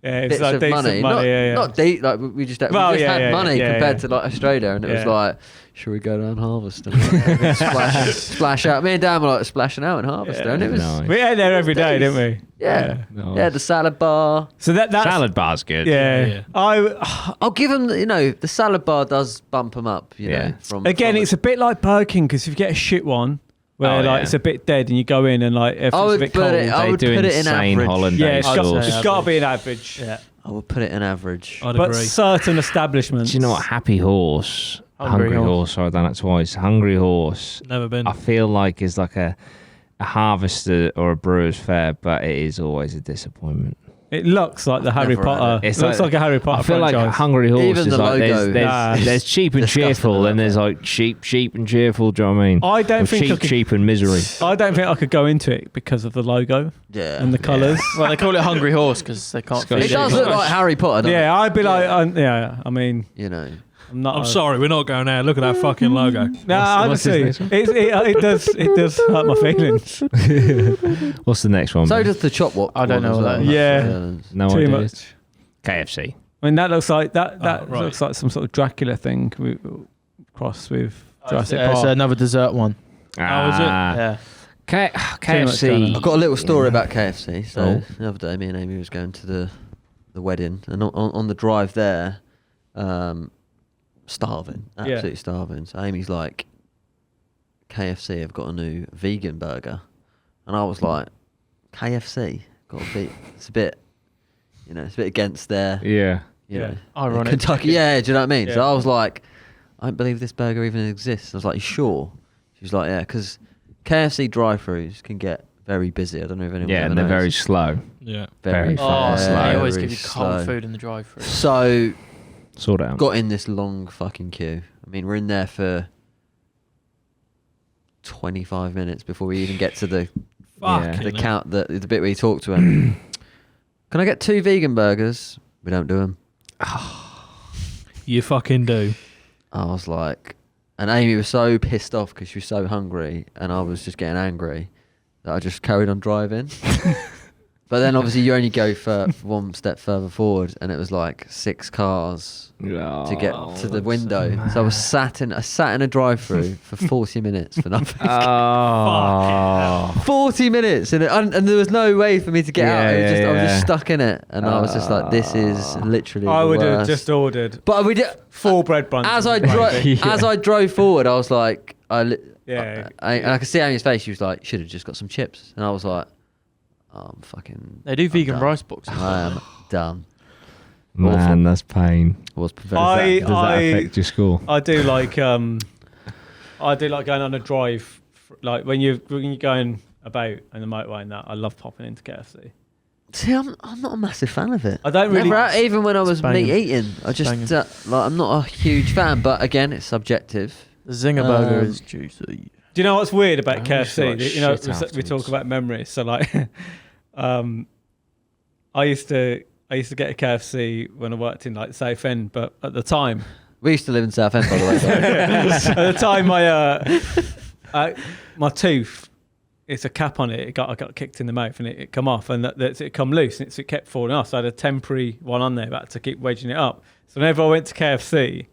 yeah, it's bits like of decent money. money. Not deep. Like we just had, Well, we just had money yeah, compared to like Australia, and it was Yeah. like, should we go down Harvester? splash out. Me and Dan were like splashing out in Harvester, and it was Nice. We ate there every day, didn't we? yeah. Nice. Yeah, the salad bar. So that's Salad bar's good. Yeah. Yeah. I'll give them. The salad bar does bump them up. You Yeah. know, from It's a bit like Burger King because if you get a shit one where Oh, yeah. it's a bit dead and you go in and like I everything's a would bit put cold. it. I They would do put it in insane average. hollandaise Yeah, I'd sauce. say it's got to be an average. Yeah. I would put it in average. I'd But agree. certain establishments. Do you know what? Happy Horse. Hungry Horse. Sorry, I've done it twice. Hungry Horse. Never been. I feel like is like a harvester or a brewer's fair, but it is always a disappointment. It looks like the Harry Never had Potter. it. It looks like a Harry Potter I feel franchise. like Hungry Horse Even is the like logo. there's cheap and disgusting cheerful, about and there's that. like cheap and cheerful. Do you know what I mean? I don't Or think I could, cheap and misery. I don't think I could go into it because of the logo Yeah. and the colours. Well, they call it Hungry Horse because they can't It's got feed It does look like Harry Potter. Doesn't Yeah, I'd be like, Yeah. I mean, You know. I'm not. I'm sorry, we're not going there. Look at that fucking logo. No, What's honestly, his next it does hurt my feelings. What's the next one? So Ben? does the chop wok. I don't know one what as that well. is. Yeah. No Too idea. much. KFC. I mean, that looks like that right. looks like some sort of Dracula thing crossed with Jurassic It's Park. another dessert one. Oh, is it? Yeah. KFC. I've got a little story about KFC. So Oh. the other day, me and Amy was going to the wedding, and on the drive there, starving, absolutely starving. So Amy's like, KFC have got a new vegan burger, and I was like, KFC got a bit. It's a bit, it's a bit against their, Yeah. you know, Ironic. Kentucky. Yeah, do you know what I mean? So Yeah. I was like, I don't believe this burger even exists. I was like, you sure? She was like, yeah, because KFC drive-throughs can get very busy. I don't know if anyone. Yeah, ever and they're knows. very slow. Yeah. Very Oh, fast. so they Slow. always Very give you cold slow. food in the drive-thru. So Sort out. got in this long fucking queue. I mean, we're in there for 25 minutes before we even get to the Fucking the hell. count, the bit where you talk to him. Can I get 2 vegan burgers? We don't do them. You fucking do. I was like, and Amy was so pissed off because she was so hungry, and I was just getting angry that I just carried on driving. But then obviously you only go for one step further forward, and it was like 6 cars to get to the window. So I sat in a drive-through for 40 minutes for nothing. Oh. 40 minutes, and there was no way for me to get out. It was I was Yeah. just stuck in it, and I was just like, this is literally. I the would have worst. just ordered But we did. 4 bread buns. As I and gravy. drove, as I drove forward, I was like, and Yeah. I could see Amy's face. She was like, should have just got some chips, and I was like, oh, I'm fucking. They do I'm vegan done. rice boxes. I am done. Man, that's pain. Was I- Does that affect your score? I do like going on a drive, like when you're going about in the motorway and that. I love popping into KFC. See, I'm not a massive fan of it. I don't really. Never, even when I was banging. meat eating, I just I'm not a huge fan. But again, it's subjective. The Zinger burger Um, is juicy. Do you know what's weird about I always KFC? feel like You know, shit we afterwards. talk about memories. So like, I used to get a KFC when I worked in like Southend, but at the time, We used to live in Southend, by the way. guys. at the time my tooth, it's a cap on it. I got kicked in the mouth and it come off, and it come loose, and it kept falling off. So I had a temporary one on there, but I had to keep wedging it up. So whenever I went to KFC,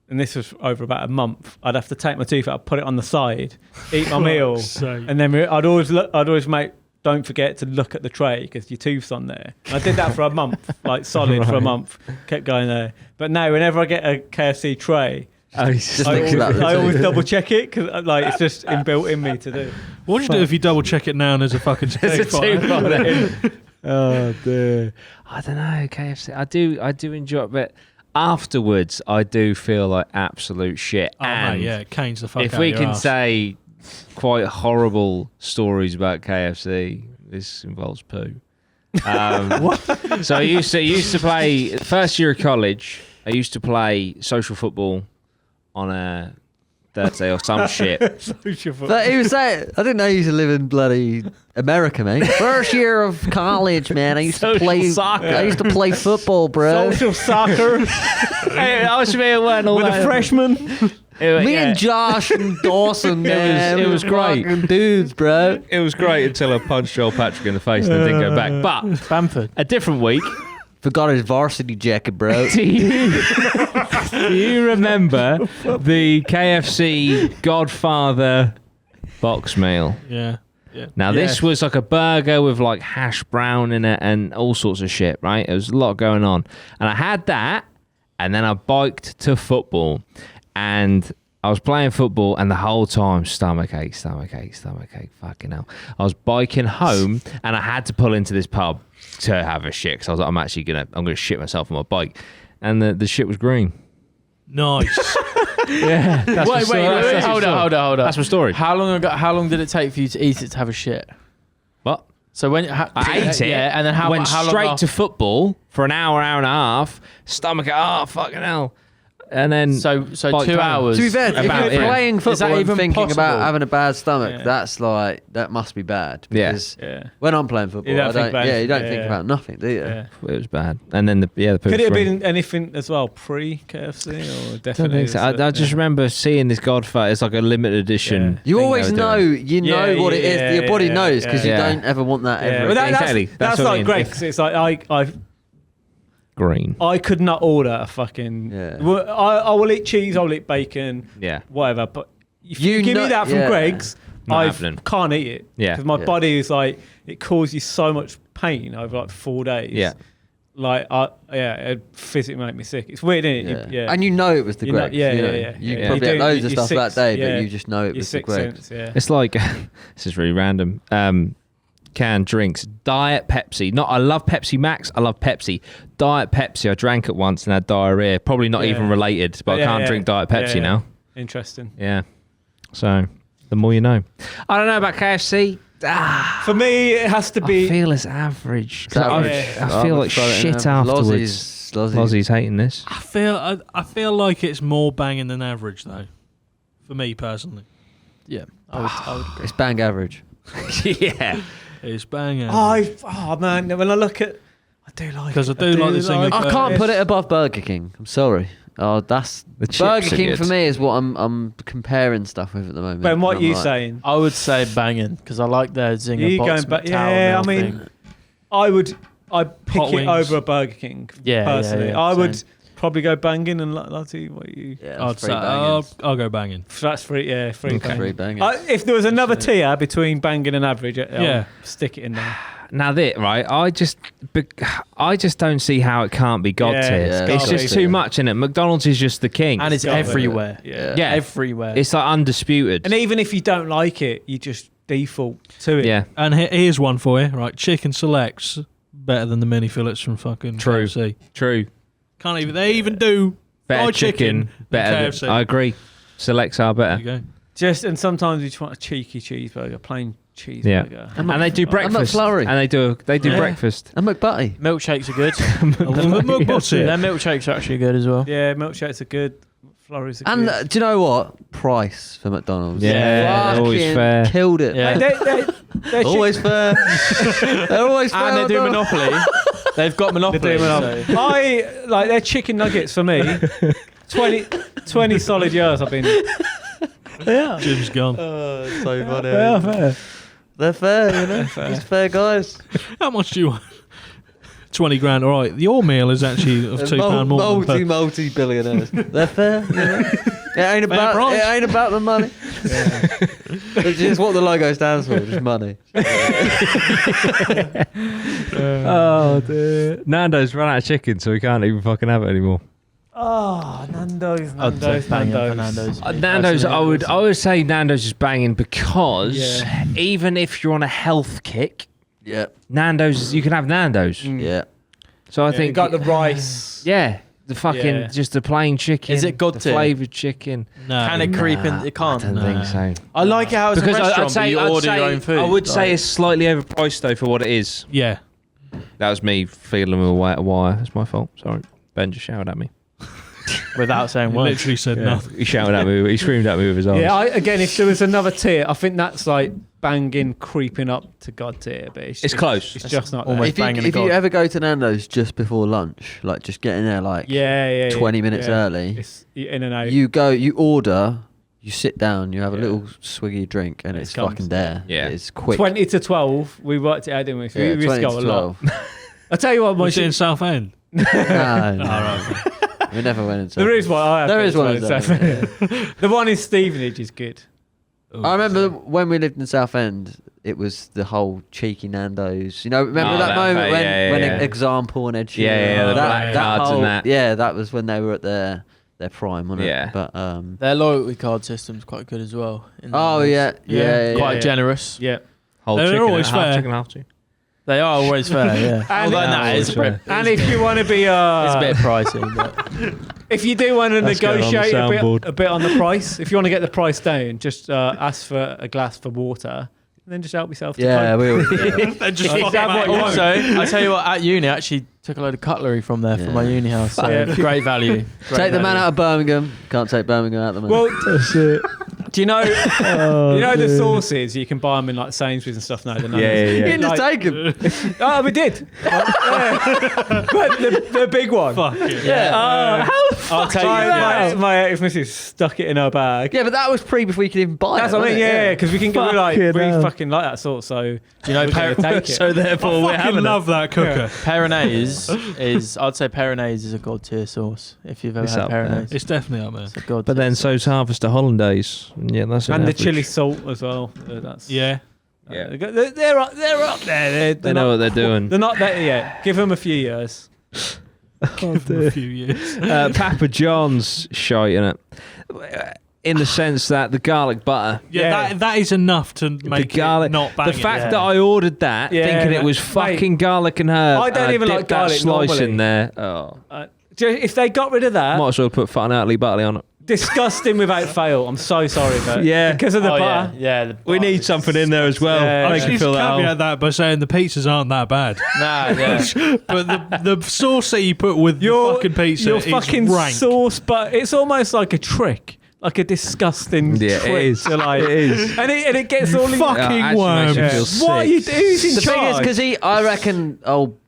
and this was over about a month, I'd have to take my tooth out, put it on the side, eat my meal, and then I'd always make. Don't forget to look at the tray because your tooth's on there. And I did that for a month, like solid for a month. Kept going there. But now, whenever I get a KFC tray, Just thinks about the I always tooth. double check it because like it's just inbuilt in me to do. What would you do if you double check it now and there's a fucking There's a tooth on it. Oh dear. I don't know, KFC. I do enjoy it, but afterwards I do feel like absolute shit. Oh, and mate, yeah, it canes the fuck if out we your can arse. say quite horrible stories about KFC, this involves poo. So I used to play first year of college. I used to play social football on a Thursday or some shit. But he was saying, I didn't know you used to live in bloody America, mate. First year of college, man. I used to play soccer. I used to play football, bro. Social soccer Hey, I was wearing all with that. a freshman. Me and Josh and Dawson, man. it was we were great. fucking dudes, bro. It was great until I punched Joel Patrick in the face and then didn't go back. But Bamford. a different week. Forgot his varsity jacket, bro. Do you remember the KFC Godfather box meal? Yeah. Now, this was like a burger with like hash brown in it and all sorts of shit, right? There was a lot going on. And I had that, and then I biked to football. And I was playing football, and the whole time, stomachache, fucking hell. I was biking home, and I had to pull into this pub to have a shit, because I was like, I'm gonna shit myself on my bike. And the shit was green. Nice. Yeah. Wait, hold on. That's my story. How long did it take for you to eat it to have a shit? What? So when I ate it, yeah, and then went how long straight after? to football for an hour and a half, stomach, fucking hell. And then So bike 2 home. hours. To be fair, if About, you're yeah. playing Is that football and even thinking possible? about having a bad stomach, Yeah. that's like, that must be bad. Yeah. Because Yeah. when I'm playing football, You don't I think don't, about you don't anything. think Yeah. about nothing, do you? Yeah. It was bad. And then the poop Could it have was green. been anything as well pre-KFC or I don't definitely? think so. I just remember seeing this Godfather. It's like a limited edition. You thing always they were know, doing. you know Yeah, what it is. yeah, Your body yeah, knows because yeah. you don't ever want that Yeah, ever. but again. Exactly. that's That's what I like mean. Greg's. It's like Green. I could not order a fucking. Yeah. Well, I will eat cheese. I'll eat bacon. Yeah. Whatever. But if You you give know- me that from yeah. Greg's, Not I happening. can't eat it. Yeah. Because my Yeah. body is like it causes you so much pain over like 4 days. Yeah. Like it physically make me sick. It's weird, isn't it? Yeah. And you know it was the You know- Greg's. yeah, you know. yeah. You Yeah. probably You had do- loads of your stuff that sixth- day, yeah. but you just know it Your was the sixth Greg's. sense, yeah. It's like this is really random. Canned drinks, Diet Pepsi. I love Pepsi Max. I love Pepsi. Diet Pepsi. I drank it once and had diarrhea. Probably not Yeah. even related, but I can't drink Diet Pepsi Yeah. now. Interesting. Yeah. So the more you know. I don't know about KFC. For me, it has to be. I feel it's average. It's average. I feel like shit afterwards. Lozzie's hating this. I feel like it's more banging than average though. For me personally, Yeah, I would agree. It's bang average. Yeah. it's banging. Oh man, when I look at, I do like Because I do like the thing of- I can't put it above Burger King. I'm sorry. Oh, that's The chips Burger are King good. for me is what I'm comparing stuff with at the moment. Ben, what I'm you like, saying? I would say banging because I like their Zinger You box going back? McTower Yeah, I meal mean, thing. I'd pick Hot it wings. over a Burger King. Yeah, personally, yeah, I would same. probably go banging and Lottie, what you? Yeah, I'd that's say free bangers. I'll go banging. That's free. Yeah, free. Okay. Free Banging. bangers. If there was another tier between banging and average, I'll Yeah. stick it in there. Now right, I just don't see how it can't be God Yeah, tier. yeah, It's gotta just be. too much in it. McDonald's is just the king. And it's Got it. everywhere. Yeah. yeah, Everywhere. it's like undisputed. And even if you don't like it, you just default to it. Yeah, And here's one for you, right? Chicken selects better than the mini fillets from fucking True. KFC. true. Can't even. They even do Better fried chicken better. than Than, KFC. I agree. Selects are There better. you go. And sometimes you just want a cheeky cheeseburger, plain cheeseburger. Yeah. And they do breakfast. McFlurry. And they do Yeah. breakfast. And McButty. Milkshakes are good. McButty. Their milkshakes are actually good as well. Yeah, milkshakes are good. Flurries are And good. do you know what? Price for McDonald's. Yeah, always Fucking fair. Killed it. Yeah. They're Always fair. They're always fair. And they do McDonald's. Monopoly. They've got Monopoly. chicken. I like their chicken nuggets for me. 20 solid years I've been. Yeah. Jim's gone. Oh, it's so funny. fair. They're fair, you know. These fair guys. How much do you want? 20 grand. All right. Your meal is actually of They're £2 more. than multi billionaires. They're fair, you know. It ain't about the money. It's just what the logo stands for, just money. Oh dear. Nando's run out of chicken, so we can't even fucking have it anymore. Oh, Nando's. I'd say banging for Nando's. Nando's, I would say Nando's is banging because Yeah. even if you're on a health kick, Yeah, Nando's, you can have Nando's. yeah. So I You think got the rice. yeah, the fucking Yeah. just the plain chicken. Is it God the tier? flavoured chicken? No. Can it creep in? It can't. I don't No. think so. I like it how it's Because a restaurant, I'd say, but you I'd order say, your own food. I would say Like, it's slightly overpriced though for what it is. Yeah. That was me feeling with a wire. That's my fault. Sorry, Ben just shouted at me. without saying He words. literally said nothing. He shouted at me. He screamed at me with his arms. Yeah, again, if there was another tier, I think that's like banging, creeping up to God tier. But It's close. It's just not almost there. banging If the you God. ever go to Nando's just before lunch, like just get in there like 20 minutes early, It's in and out. you order, you sit down, you have a Yeah. little swiggy drink, and It it's comes. fucking there. Yeah. It's quick. 20 to 12, we worked it out, didn't we? So Yeah, we 20 risk to a lot. 12. I'll tell you what, my Was it in Southend? No, Oh, no. right. We never went into there is one. I have There been is one to in Southend, The one in Stevenage is good. I remember when we lived in Southend, it was the whole cheeky Nando's. You know, remember that moment when Example and Ed Sheeran? Yeah, the black cards and that. Yeah, that was when they were at their prime, wasn't Yeah. it? But Their loyalty card system's quite good as well. in oh Nando's. yeah, Quite generous. Yeah. Whole They're chicken, always half fair. chicken, half chicken. They are always fair, yeah. And Although it- that is Always fair. And if you want to be it's a bit pricey, but if you do want to That's going on the negotiate soundboard. a bit on the price, if you want to get the price down, just ask for a glass for water, and then just help yourself to yeah. coke. We were, They just Exactly fucking what you out. want. also, I tell you what, at uni, I actually took a load of cutlery from there from my Yeah. uni house. So Yeah. great value. take the man out of Birmingham. Can't take Birmingham out of the man. Well, do you know? You know the sauces you can buy them in like Sainsbury's and stuff now. The Yeah, yeah, you yeah. can just Like- take him. Oh, we did. But the big one. Fuck it. Yeah. I'll tell you. that? My ex-missus stuck it in her bag. Yeah, but that was before you could even buy That's it. what I mean. wasn't it? Yeah, because we can get like Fucking we hell. fucking like that sort. So Do you know we're gonna take it. So therefore, I we're fucking having love that cooker. Peronaise is, I'd say Peronaise is a god tier sauce. If you've ever It's had up there. Peronaise, It's definitely up there. it's a god But tier then sauce. so's Harvester Hollandaise. Yeah, that's an And the average. chili salt as well. That's Yeah. Yeah. They're up there. They know what they're doing. They're not there yet. Give them a few years. Give them a few years. Papa John's shite in it. In the sense that the garlic butter. Yeah, that is enough to make garlic- it not bang The fact yeah. that I ordered that, Yeah, thinking it was mate, fucking garlic and herb, I don't and even like dipped that garlic slice normally. in there. Oh, If they got rid of that, might as well put fat and Hartley Batley on it. disgusting without fail. I'm so sorry, but Yeah. because of the Oh, butter. yeah. The We need something in there as well. Yeah, I Make just you feel that caveat hole. that by saying the pizzas aren't that bad. Nah, yeah. But the sauce that you put with your fucking pizza your is fucking rank. sauce, but it's almost like a trick. Like a disgusting Yeah, trick. it is. To like, It is. and it gets all in. fucking actually makes you worms. feel sick. What are you doing? He's in The thing is, charge. because I reckon,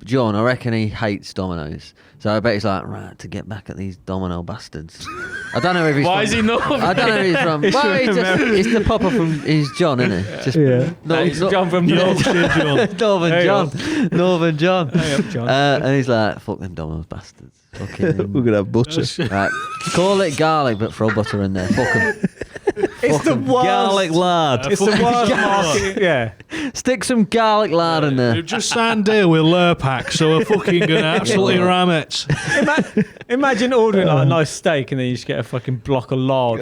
John, I reckon he hates Domino's. So I bet he's like, right, to get back at these Domino bastards. I don't know if he's Why from, is he not? I don't know if he's from. He's Well, from he's, just, he's the popper from. He's John, isn't he? Just He's John from Yorkshire John. Northern Hey, John. Northern John. Hey up, John. And he's like, fuck them Domino's bastards. Fucking. We're gonna have butter. Right. Call it garlic, but throw butter in there. Fuck 'em. It's the worst. Garlic lard. It's the worst market. Yeah. Stick some garlic lard in there. Just signed deal with Lurpak, so we're fucking gonna absolutely ram it. Imagine ordering like a nice steak and then you just get a fucking block of lard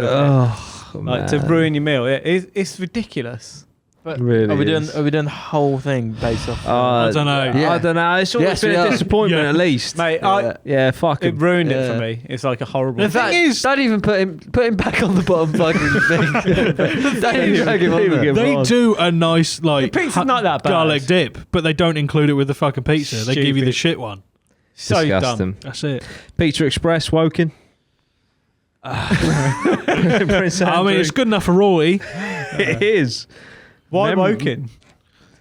like to ruin your meal. It's ridiculous. But Really are we doing? is. Are we doing the whole thing based off? I don't know. Yeah. I don't know. It's always Yes, been we a are. disappointment, Yeah. at least. Mate, Yeah, fuck it it. ruined it Yeah. for me. It's like a horrible. The thing is, Don't even put him back on the bottom fucking thing. Don't even drag him on there. they do a nice like The pizza's not that bad. garlic dip, but they don't include it with the fucking pizza. They give you the Stupid. shit one. so dumb. Disgusting. That's it. Pizza Express, Woking. Prince I mean, Andrew. it's good enough for Roy. It is. Why Mem- Woking?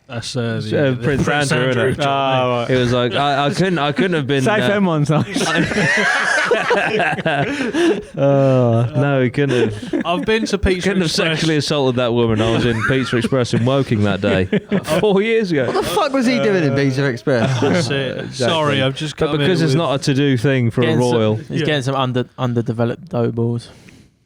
That's Prince Andrew, innit? Oh, right. It was like I couldn't have been. Safe M one's nice. No, he couldn't have. I've been to Pizza Couldn't have Express. sexually assaulted that woman. I was in Pizza Express in Woking that day, 4 years ago. What the fuck was he doing in Pizza Express? That's it. Sorry, I've just But come because in it's with- not a to-do thing for a royal. He's Yeah. getting some underdeveloped dough balls.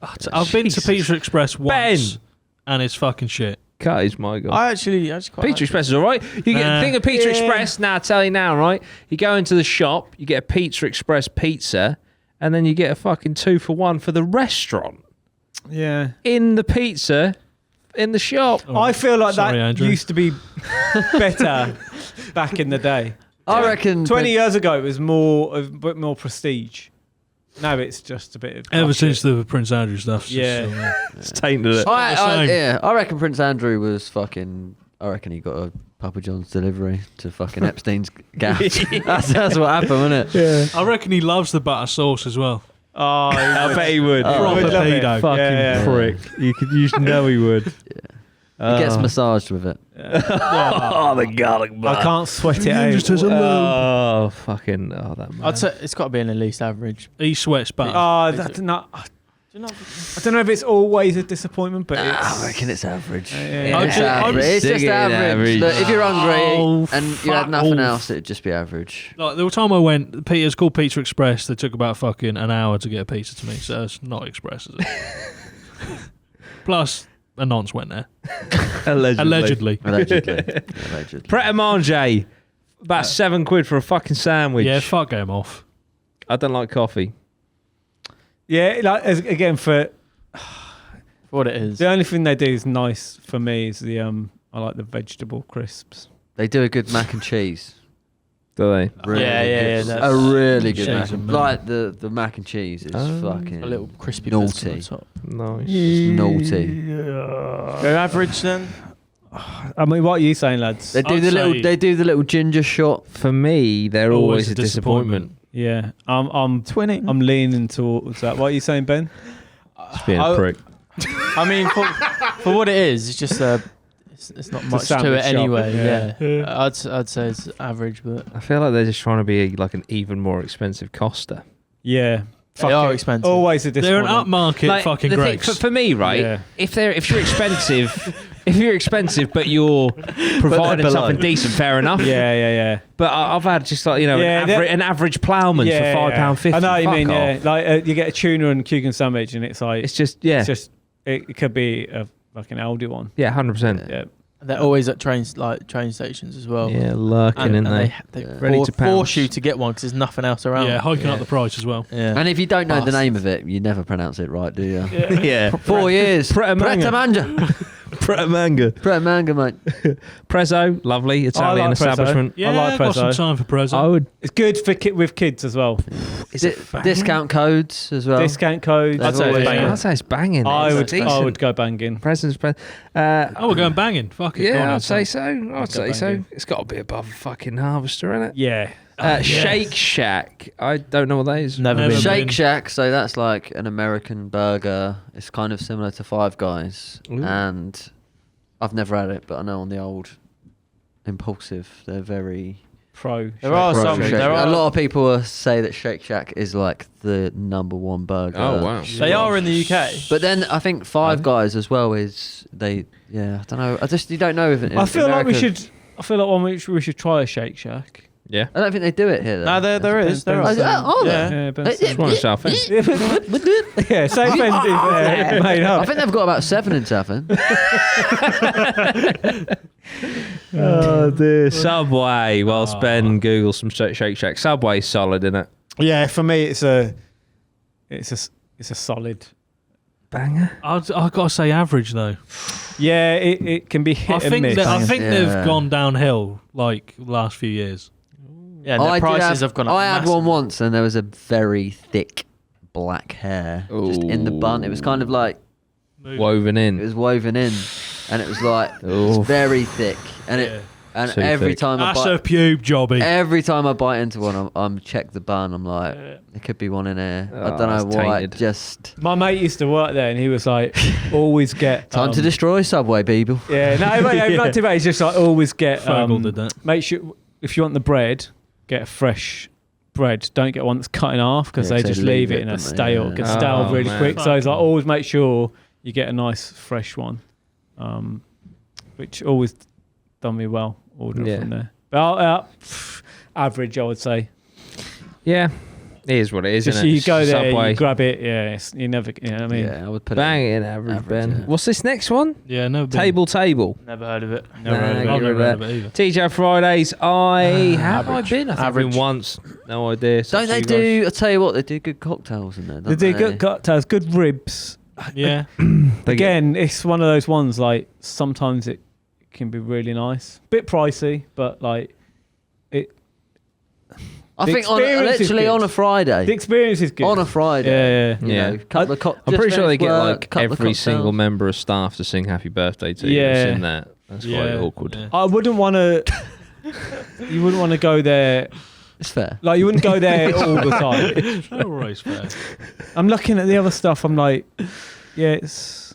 I've been to Jesus. Pizza Express once, Ben! and it's fucking shit. Cut is my god. I actually quite Pizza Express is all right. You get think of Pizza Yeah. Express now. I tell you now, right? You go into the shop, you get a Pizza Express pizza, and then you get a fucking 2-for-1 for the restaurant Yeah. in the pizza in the shop. I feel like Sorry, that Andrew. used to be better back in the day. I reckon 20 years ago, it was a bit more prestige. Now it's just a bit of. Ever fuck since it. the Prince Andrew stuff. Yeah. It's tainted it. I reckon Prince Andrew was fucking. I reckon he got a Papa John's delivery to fucking Epstein's gaff. That's what happened, wasn't it? Yeah. I reckon he loves the butter sauce as well. Oh, I bet he would. Proper pedo. Fucking prick. You should know he would. He gets massaged with it. Oh, the garlic butter. I can't sweat it out. Just as a lube. Oh, fucking. Oh, that man. I'd say it's got to be an at least average. He sweats butter. Oh, that's not. I don't know if it's always a disappointment, but I reckon it's average. I'd It's ju- average. I'd It's just dig it average. average. Look, if you're hungry and you fuck had nothing off. else, it'd just be average. Like the time I went, Peter's called Pizza Express. They took about fucking an hour to get a pizza to me, so it's not Express, is it? Plus, a nonce went there. Allegedly. Allegedly. Pret a manger. About £7 for a fucking sandwich. Yeah, fuck them off. I don't like coffee. yeah, like again for What it is. the only thing they do is nice for me is the I like the vegetable crisps. They do a good mac and cheese. Do they? Really Yeah, good. that's- A really good Cheese mac and and milk. like the mac and cheese is fucking A little crispy naughty. bits on the top. Nice. It's naughty. Go average then. I mean, what are you saying, lads? They do I'd the little. say- They do the little ginger shot. For me, they're always a disappointment. Yeah, I'm Twinning. I'm leaning towards that. What are you saying, Ben? Just being a prick. I mean, for what it is, it's just it's not much to sandwich it shop, anyway. yeah. Yeah, I'd say it's average, but I feel like they're just trying to be like an even more expensive Costa. Yeah, they are expensive. Always a They're an disappointment. upmarket fucking the thing- Greggs. for me, right? Yeah. If you're expensive, but you're providing below. something decent, fair enough. Yeah. But I've had just like Yeah, an average ploughman for £5.50. I know what you Fuck mean. Yeah, off. like you get a tuna and cucumber sandwich, and it's like It's just it could be a fucking Aldi one. yeah, 100%. Yeah, They're always at train stations as well. Yeah, lurking in and there. they Yeah. Ready to pounce. force you to get one because there's nothing else around. Yeah, hiking up the price as well. Yeah. And if you don't know the Bastard. name of it, you never pronounce it right, do you? Yeah. 4 years. Pretamanga. Pretamanga. Pretamanga, mate. Prezzo, lovely Italian like Prezzo. establishment. Yeah, I like got some Prezzo. time for Prezzo. I would. it's good for with kids as well. Discount codes as well. Discount codes. I'd say always it's banging. good. I'd say it's banging. I It's would decent. go banging. Presents. Oh, we're going banging. Fuck it. Go on, Yeah, I'd Ed. say so. I'd say so. banging. It's got to be above a fucking Harvester, innit? Yeah. Shake Shack. I don't know what that is. Never Never been. been. Shake Shack, so that's like an American burger. It's kind of similar to Five Guys. Ooh. And I've never had it, but I know on the old Impulsive, they're very... Pro. There are pro some. Shake There Shack. are. A lot of people say that Shake Shack is like the #1 burger. Oh, wow. They are in the UK. But then I think Five Guys as well is... I don't know. You don't know if it... I feel like we America- should. I feel like we should try a Shake Shack. Yeah. I don't think they do it here. No, there is. There Oh, is. are Yeah. there? Yeah, Ben Yeah, said. Just want to South End. Yeah, South End is made I up. think they've got about 7 in Southend. Oh, dear. Subway. Whilst Ben Googles some Shake Shack. Subway's solid, innit? Yeah, for me, it's a solid. Banger. I've got to say average, though. Yeah, it can be hit I think, and miss. I think Yeah. they've gone downhill, like, the last few years. Yeah, and the prices have gone up. I had one massively. once and there was a very thick black hair just in the bun. It was kind of like Woven it in. was woven in, and it was like it was Oof. very thick. And Yeah. and Too every thick. time I That's a bite, pube jobby. every time I bite into one, I'm check the bun. I'm like, there could be one in here. I Oh, don't know that's why. tainted. Just My mate used to work there, and he was like, always get time to destroy Subway, people. Yeah, no, not too bad. He's just like always get. Fergal did that. Make sure if you want the bread, get a fresh bread. Don't get one that's cut in half because Yeah, they 'cause just they leave leave it it, in a don't they? stale. Yeah. Gets stale Oh, really man. quick. So he's like, always make sure you get a nice fresh one, which always done me well. Order Yeah. from there. But average, I would say. Yeah. It is what it is, Just isn't it? you go there, Subway. you grab it. Yeah, you never. You know what I mean? Yeah, I would put Bang it. in average, Average, Ben. yeah. What's this next one? Yeah, no. Table. Never heard of it. Never heard of it. Nah, I've get never rid heard of of it either. TJ Fridays. Have I Average. been? I think I've been Average. once. No idea. Don't they do? I tell you what, they do good cocktails in there. They do good cocktails, good ribs. Yeah. Again, it's one of those ones like sometimes it can be really nice, bit pricey, but like it. I The think experience is literally good. on a Friday. The experience is good. On a Friday. Yeah, You Yeah. know, couple of I'm pretty sure they get work, like couple of every single cocktails. member of staff to sing happy birthday to you. Yeah. It's in that. That's quite awkward. Yeah. I wouldn't want to. You wouldn't want to go there It's fair. Like you wouldn't go there all the time. Not always fair. I'm looking at the other stuff. I'm like, yeah, it's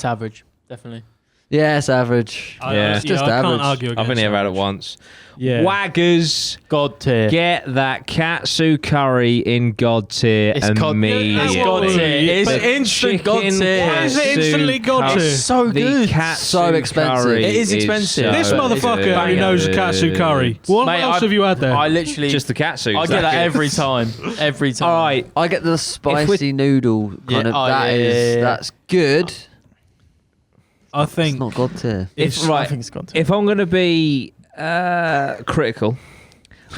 average, definitely. Yeah, it's average. Yeah. It's just I average. can't argue against I've only ever had it average. once. yeah. Waggers, God tier. get that katsu curry in God tier It's God- immediately. it's God tier. It's The instant God chicken tier. Why is it katsu instantly God curry- tier? It's so the good. katsu So expensive. curry It is expensive. so This But motherfucker only good. knows katsu curry. What Mate, else have you had there? I literally, Just the katsu. I get that every time. Every time. All right. I get the spicy noodle kind Yeah, of. oh, That's yeah. good. I It's think not God tier. I think it's God tier. If I'm going to be critical,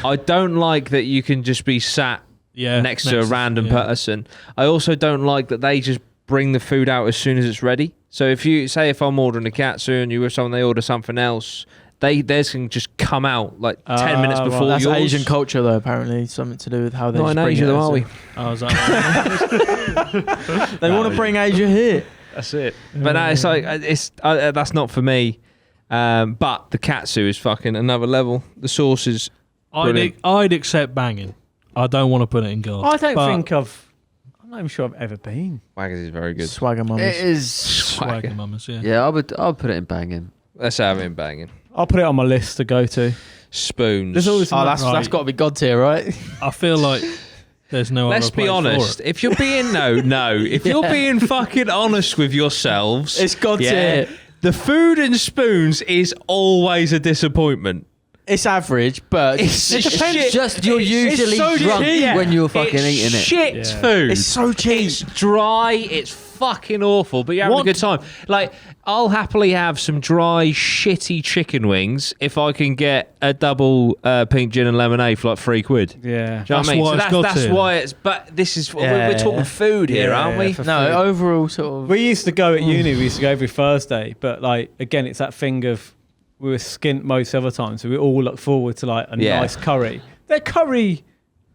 I don't like that you can just be sat next to a random person. I also don't like that they just bring the food out as soon as it's ready. So if I'm ordering a katsu and you with someone, they order something else, theirs can just come out like 10 minutes before That's yours. Asian culture, though. Apparently, something to do with how they. Not in just bring Asia, it, though, are we? I was like, They want to bring Asia here. That's it. But no, it's like that's not for me. But the katsu is fucking another level. The sauce is brilliant. I'd accept banging. I don't want to put it in God. I don't but think I'm not even sure I've ever been. Waggers is very good. Swagger It mums. is. Swagger mamas, yeah. Yeah, I would put it in banging. Let's have him banging. I'll put it on my list to go to. Spoons. There's always Oh, that's Right. got to be God tier, right? I feel like there's no Let's other be place honest. for it. If you're being if you're being fucking honest with yourselves, It's God tier. the food and spoons is always a disappointment. It's average, but It's It depends. shit. Just you're usually so drunk cheap. when you're fucking It's eating it. shit Yeah. food. it's so cheap. It's dry. It's fucking awful. But you're having What? a good time. Like I'll happily have some dry, shitty chicken wings if I can get a double pink gin and lemonade for like £3. Yeah. Do you know what That's I mean? why So it's got that's to. why it's. But this is we're Yeah. talking food here, Yeah, aren't we? for No, food. overall sort of. We used to go at uni. We used to go every Thursday, but like again, it's that thing of we were skint most other times, so we all look forward to like a Yeah. nice curry. Their curry,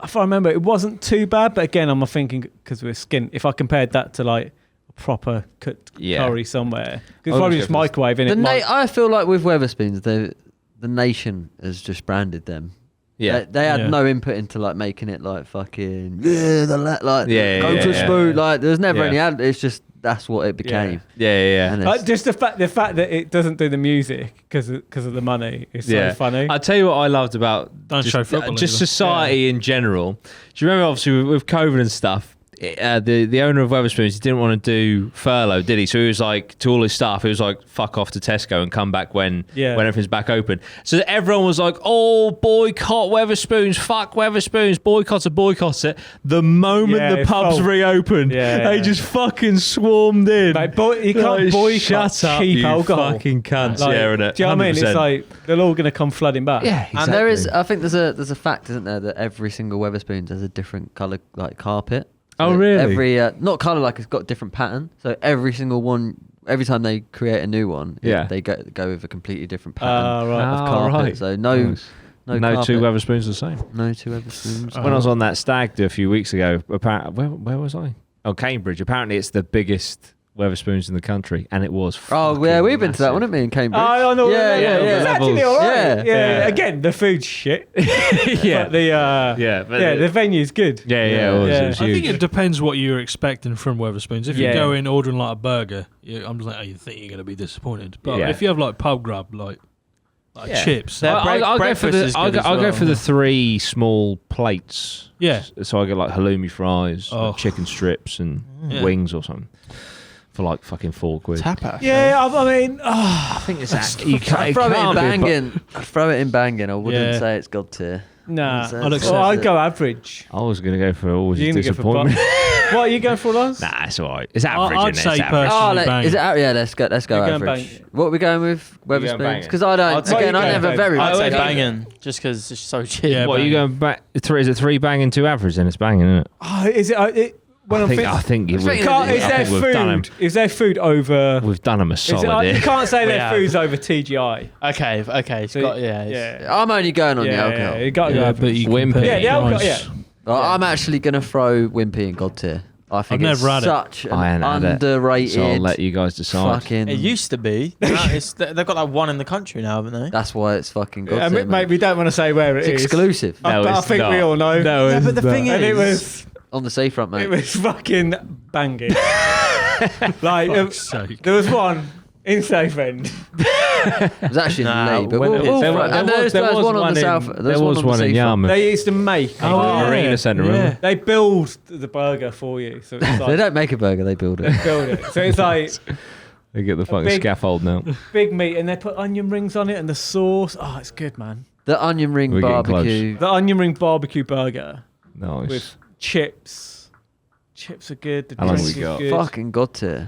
if I remember, it wasn't too bad, but again, I'm thinking because we were skint. If I compared that to like a proper cooked Yeah. curry somewhere, I because probably would just go for microwave in The it. I feel like with Weatherspoons, the nation has just branded them. Yeah. They had Yeah. no input into like making it like fucking like Yeah, go yeah, to a yeah. spoon. Like there's never Yeah. any ad. It's just that's what it became. Yeah. And it's, Just the fact that it doesn't do the music because of the money is so funny. I'll tell you what I loved about Don't just, show football just either. society in general. Do you remember, obviously, with COVID and stuff, the owner of Weatherspoons, he didn't want to do furlough, did he? So he was like, to all his staff, he was like, fuck off to Tesco and come back when everything's back open. So everyone was like, oh, boycott Weatherspoons, fuck Weatherspoons, boycott it. The moment Yeah, the it pubs felt- reopened, they just fucking swarmed in. Like, you can't Like, boycott shut up, cheap you alcohol. fucking cunts. Like, Yeah, innit? do you know what I mean? 100%. It's like they're all going to come flooding back. Yeah, exactly. and there is, I think there's a fact, isn't there, that every single Weatherspoons has a different colour like carpet. Oh, that really? Every not colour, like it's got a different pattern. So every single one, every time they create a new one, they go with a completely different pattern Right. of carpet. right. So no No carpet. two Weatherspoons the same. No two Weatherspoons. When I was on that stag do a few weeks ago, where was I? Oh, Cambridge. Apparently, it's the biggest Weatherspoons in the country, and it was. Oh yeah, we've been to that, massive. haven't we, in Cambridge? I know. Yeah. It's actually all right. Yeah. Again, the food's shit. Yeah, But the venue's good. yeah, it was. Yeah. It was I think huge. it depends what you're expecting from Weatherspoons. If you go in ordering like a burger, I'm just like, oh, you think you're going to be disappointed. But Yeah. if you have like pub grub, like chips, Their I'll go for breakfast the. is I'll good as go well. for the 3 small plates. yeah, So I get like halloumi fries, Oh. chicken strips, and Yeah. wings or something for like fucking £4. Tapas. Yeah, I mean, I think it's actually you I'd can't, throw it in can't be a bu- banging. I'd throw it in banging. I wouldn't Yeah. say it's God tier. nah. I'd accept Well, I'd it. go average. I was gonna go for always You're gonna go for disappointment. What are you going for, Lars? Nah, it's alright. It's average. I'd innit? say It's average. personally- Is it out? Yeah, let's go You're going average. banging. What are we going with? going Weatherspoons? banging? Because I don't. I'd say Again, you I go never banging. very. I'd say okay. banging, just because it's so cheap. Yeah, What are you banging. going back? Is it 3 banging, 2 average? Then it's banging, isn't it? Oh, is it? When I'm I think it I would. think Can't- is I their we've done 'em. food? Is their food over? We've done them a Is it, solid you here. can't say We their have. food's over TGI. Okay. It's So got it's- I'm only going on the Yeah, alcohol. yeah, you got to go yeah, average. but you Wimpy. compare Yeah, the alcohol, price. yeah. I'm actually going to throw Wimpy in God tier. I think I've it's never had it. such I an ain't had it, underrated. so I'll let you guys decide. Fucking. It used to be. They've got that one in the country now, haven't they? That's why it's fucking good. I mean, mate, we don't want to say where it It's is. exclusive I it's think not. we all know. No, Yeah, it's but the not. thing And is, it was on the seafront, mate. it was fucking banging. Like Fuck's sake. there was one in Southend. It was actually Nah, in Lee, but when- we'll there find- was- and there's one on the south. There was one in Yarmouth. They used to make. Arena Centre, remember? They build the burger for you, so it's They like don't make a burger; they build it. build it. So it's like They get the fucking big- scaffold now. big meat, and they put onion rings on it and the sauce. Oh, it's good, man. The onion ring We're getting barbecue. The onion ring barbecue burger Nice. with chips. Chips are good. The How long drinks we is got? good. Fucking got to.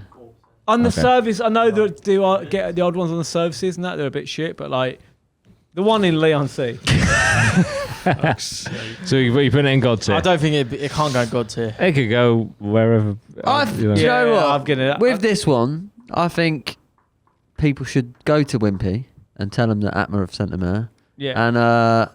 On the Okay. service, I know that get the odd ones on the services and that they're a bit shit, but like the one in Leon C. So you put it in God's I tier. don't think it can't go God tier. It could go wherever. Do you know what? I'm gonna. With this one, I think people should go to Wimpy and tell them that APMA have sent them there. yeah. And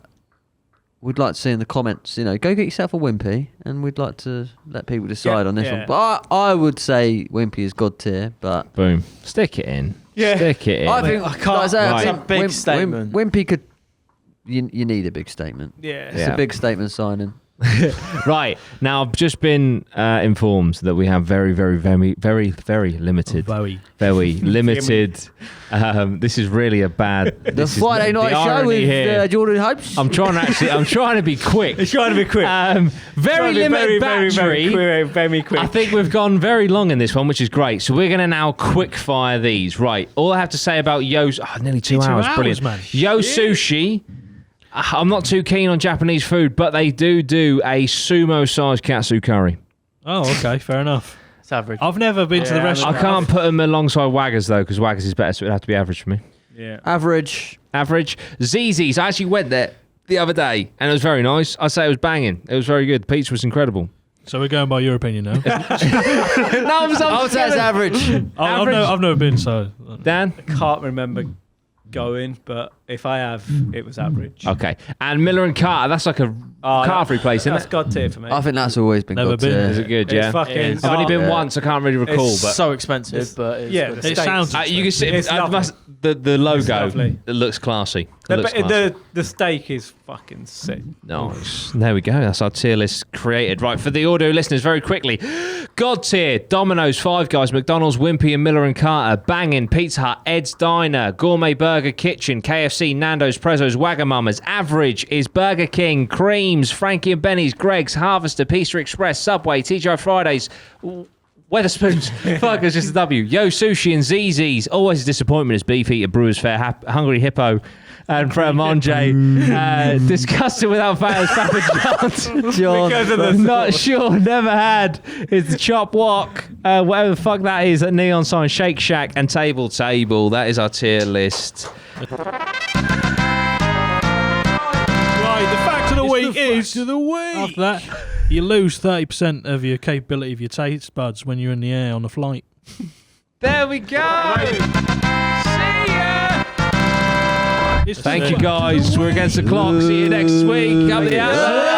we'd like to see in the comments, go get yourself a Wimpy, and we'd like to let people decide Yeah, on this yeah. one. But I would say Wimpy is God tier, but Boom. Stick it in. Yeah. Stick it in. I think I can't- like I say, I Right. think It's a big statement. Wimpy could. You need a big statement. Yeah. It's Yeah. a big statement signing. Right. Now, I've just been informed that we have very, very, very, very, very limited. Bowie. Very limited. This is really a bad. The this is Friday the night show irony with here. Jordan Hopes. I'm trying to be quick. It's trying to be quick. Very limited battery. Very quick. I think we've gone very long in this one, which is great. So we're going to now quick fire these. Right. All I have to say about Yo's... nearly 2 hours. Brilliant. man. Yo Sushi. I'm not too keen on Japanese food, but they do a sumo-sized katsu curry. Oh, okay, fair enough. It's average. I've never been to the Yeah, restaurant. I can't put them alongside Waggers, though, because Waggers is better, so it'd have to be average for me. Yeah. Average. Average. ZZ's. I actually went there the other day, and it was very nice. I'd say it was banging. It was very good. The pizza was incredible. So we're going by your opinion now. No, I would say it's average. I've never been, so. Dan? Can't remember going, but if I have, it was average. Okay. And Miller and Carter, that's like a car-free place, isn't That's it? God tier for me. I think that's always been Never God been. tier. Is it good, It's yeah? fucking. It is. I've only been Yeah. once, I can't really recall, It's but... So expensive, but it's yeah, good. the It steaks- sounds. you can see It's lovely. the logo. lovely. It looks classy. The, It looks classy. the steak is fucking sick. Nice. There we go. That's our tier list created. Right, for the audio listeners, very quickly. God tier, Domino's, Five Guys, McDonald's, Wimpy and Miller and Carter, Bangin', Pizza Hut, Ed's Diner, Gourmet Burger Kitchen, KFC, Nando's, Prezzo's, Wagamama's. Average is Burger King, Creams, Frankie and Benny's, Greg's, Harvester, Pizza Express, Subway, TGI Fridays, Weatherspoons. Fuck, it's just a W. Yo Sushi and ZZ's. Always a disappointment is Beefeater, Brewers Fair, Hungry Hippo, and Fred Monjay. Disgusted without fail is Papa John's. John. Because of the Not sure, never had. It's the Chop Wok, whatever the fuck that is, at Neon Sign, Shake Shack, and Table. That is our tier list. Right, the fact of the week is. of the week. After that, you lose 30% of your capability of your taste buds when you're in the air on a flight. There we go. See ya. Thank you guys. We're against the clock. See you next week. Up the ass.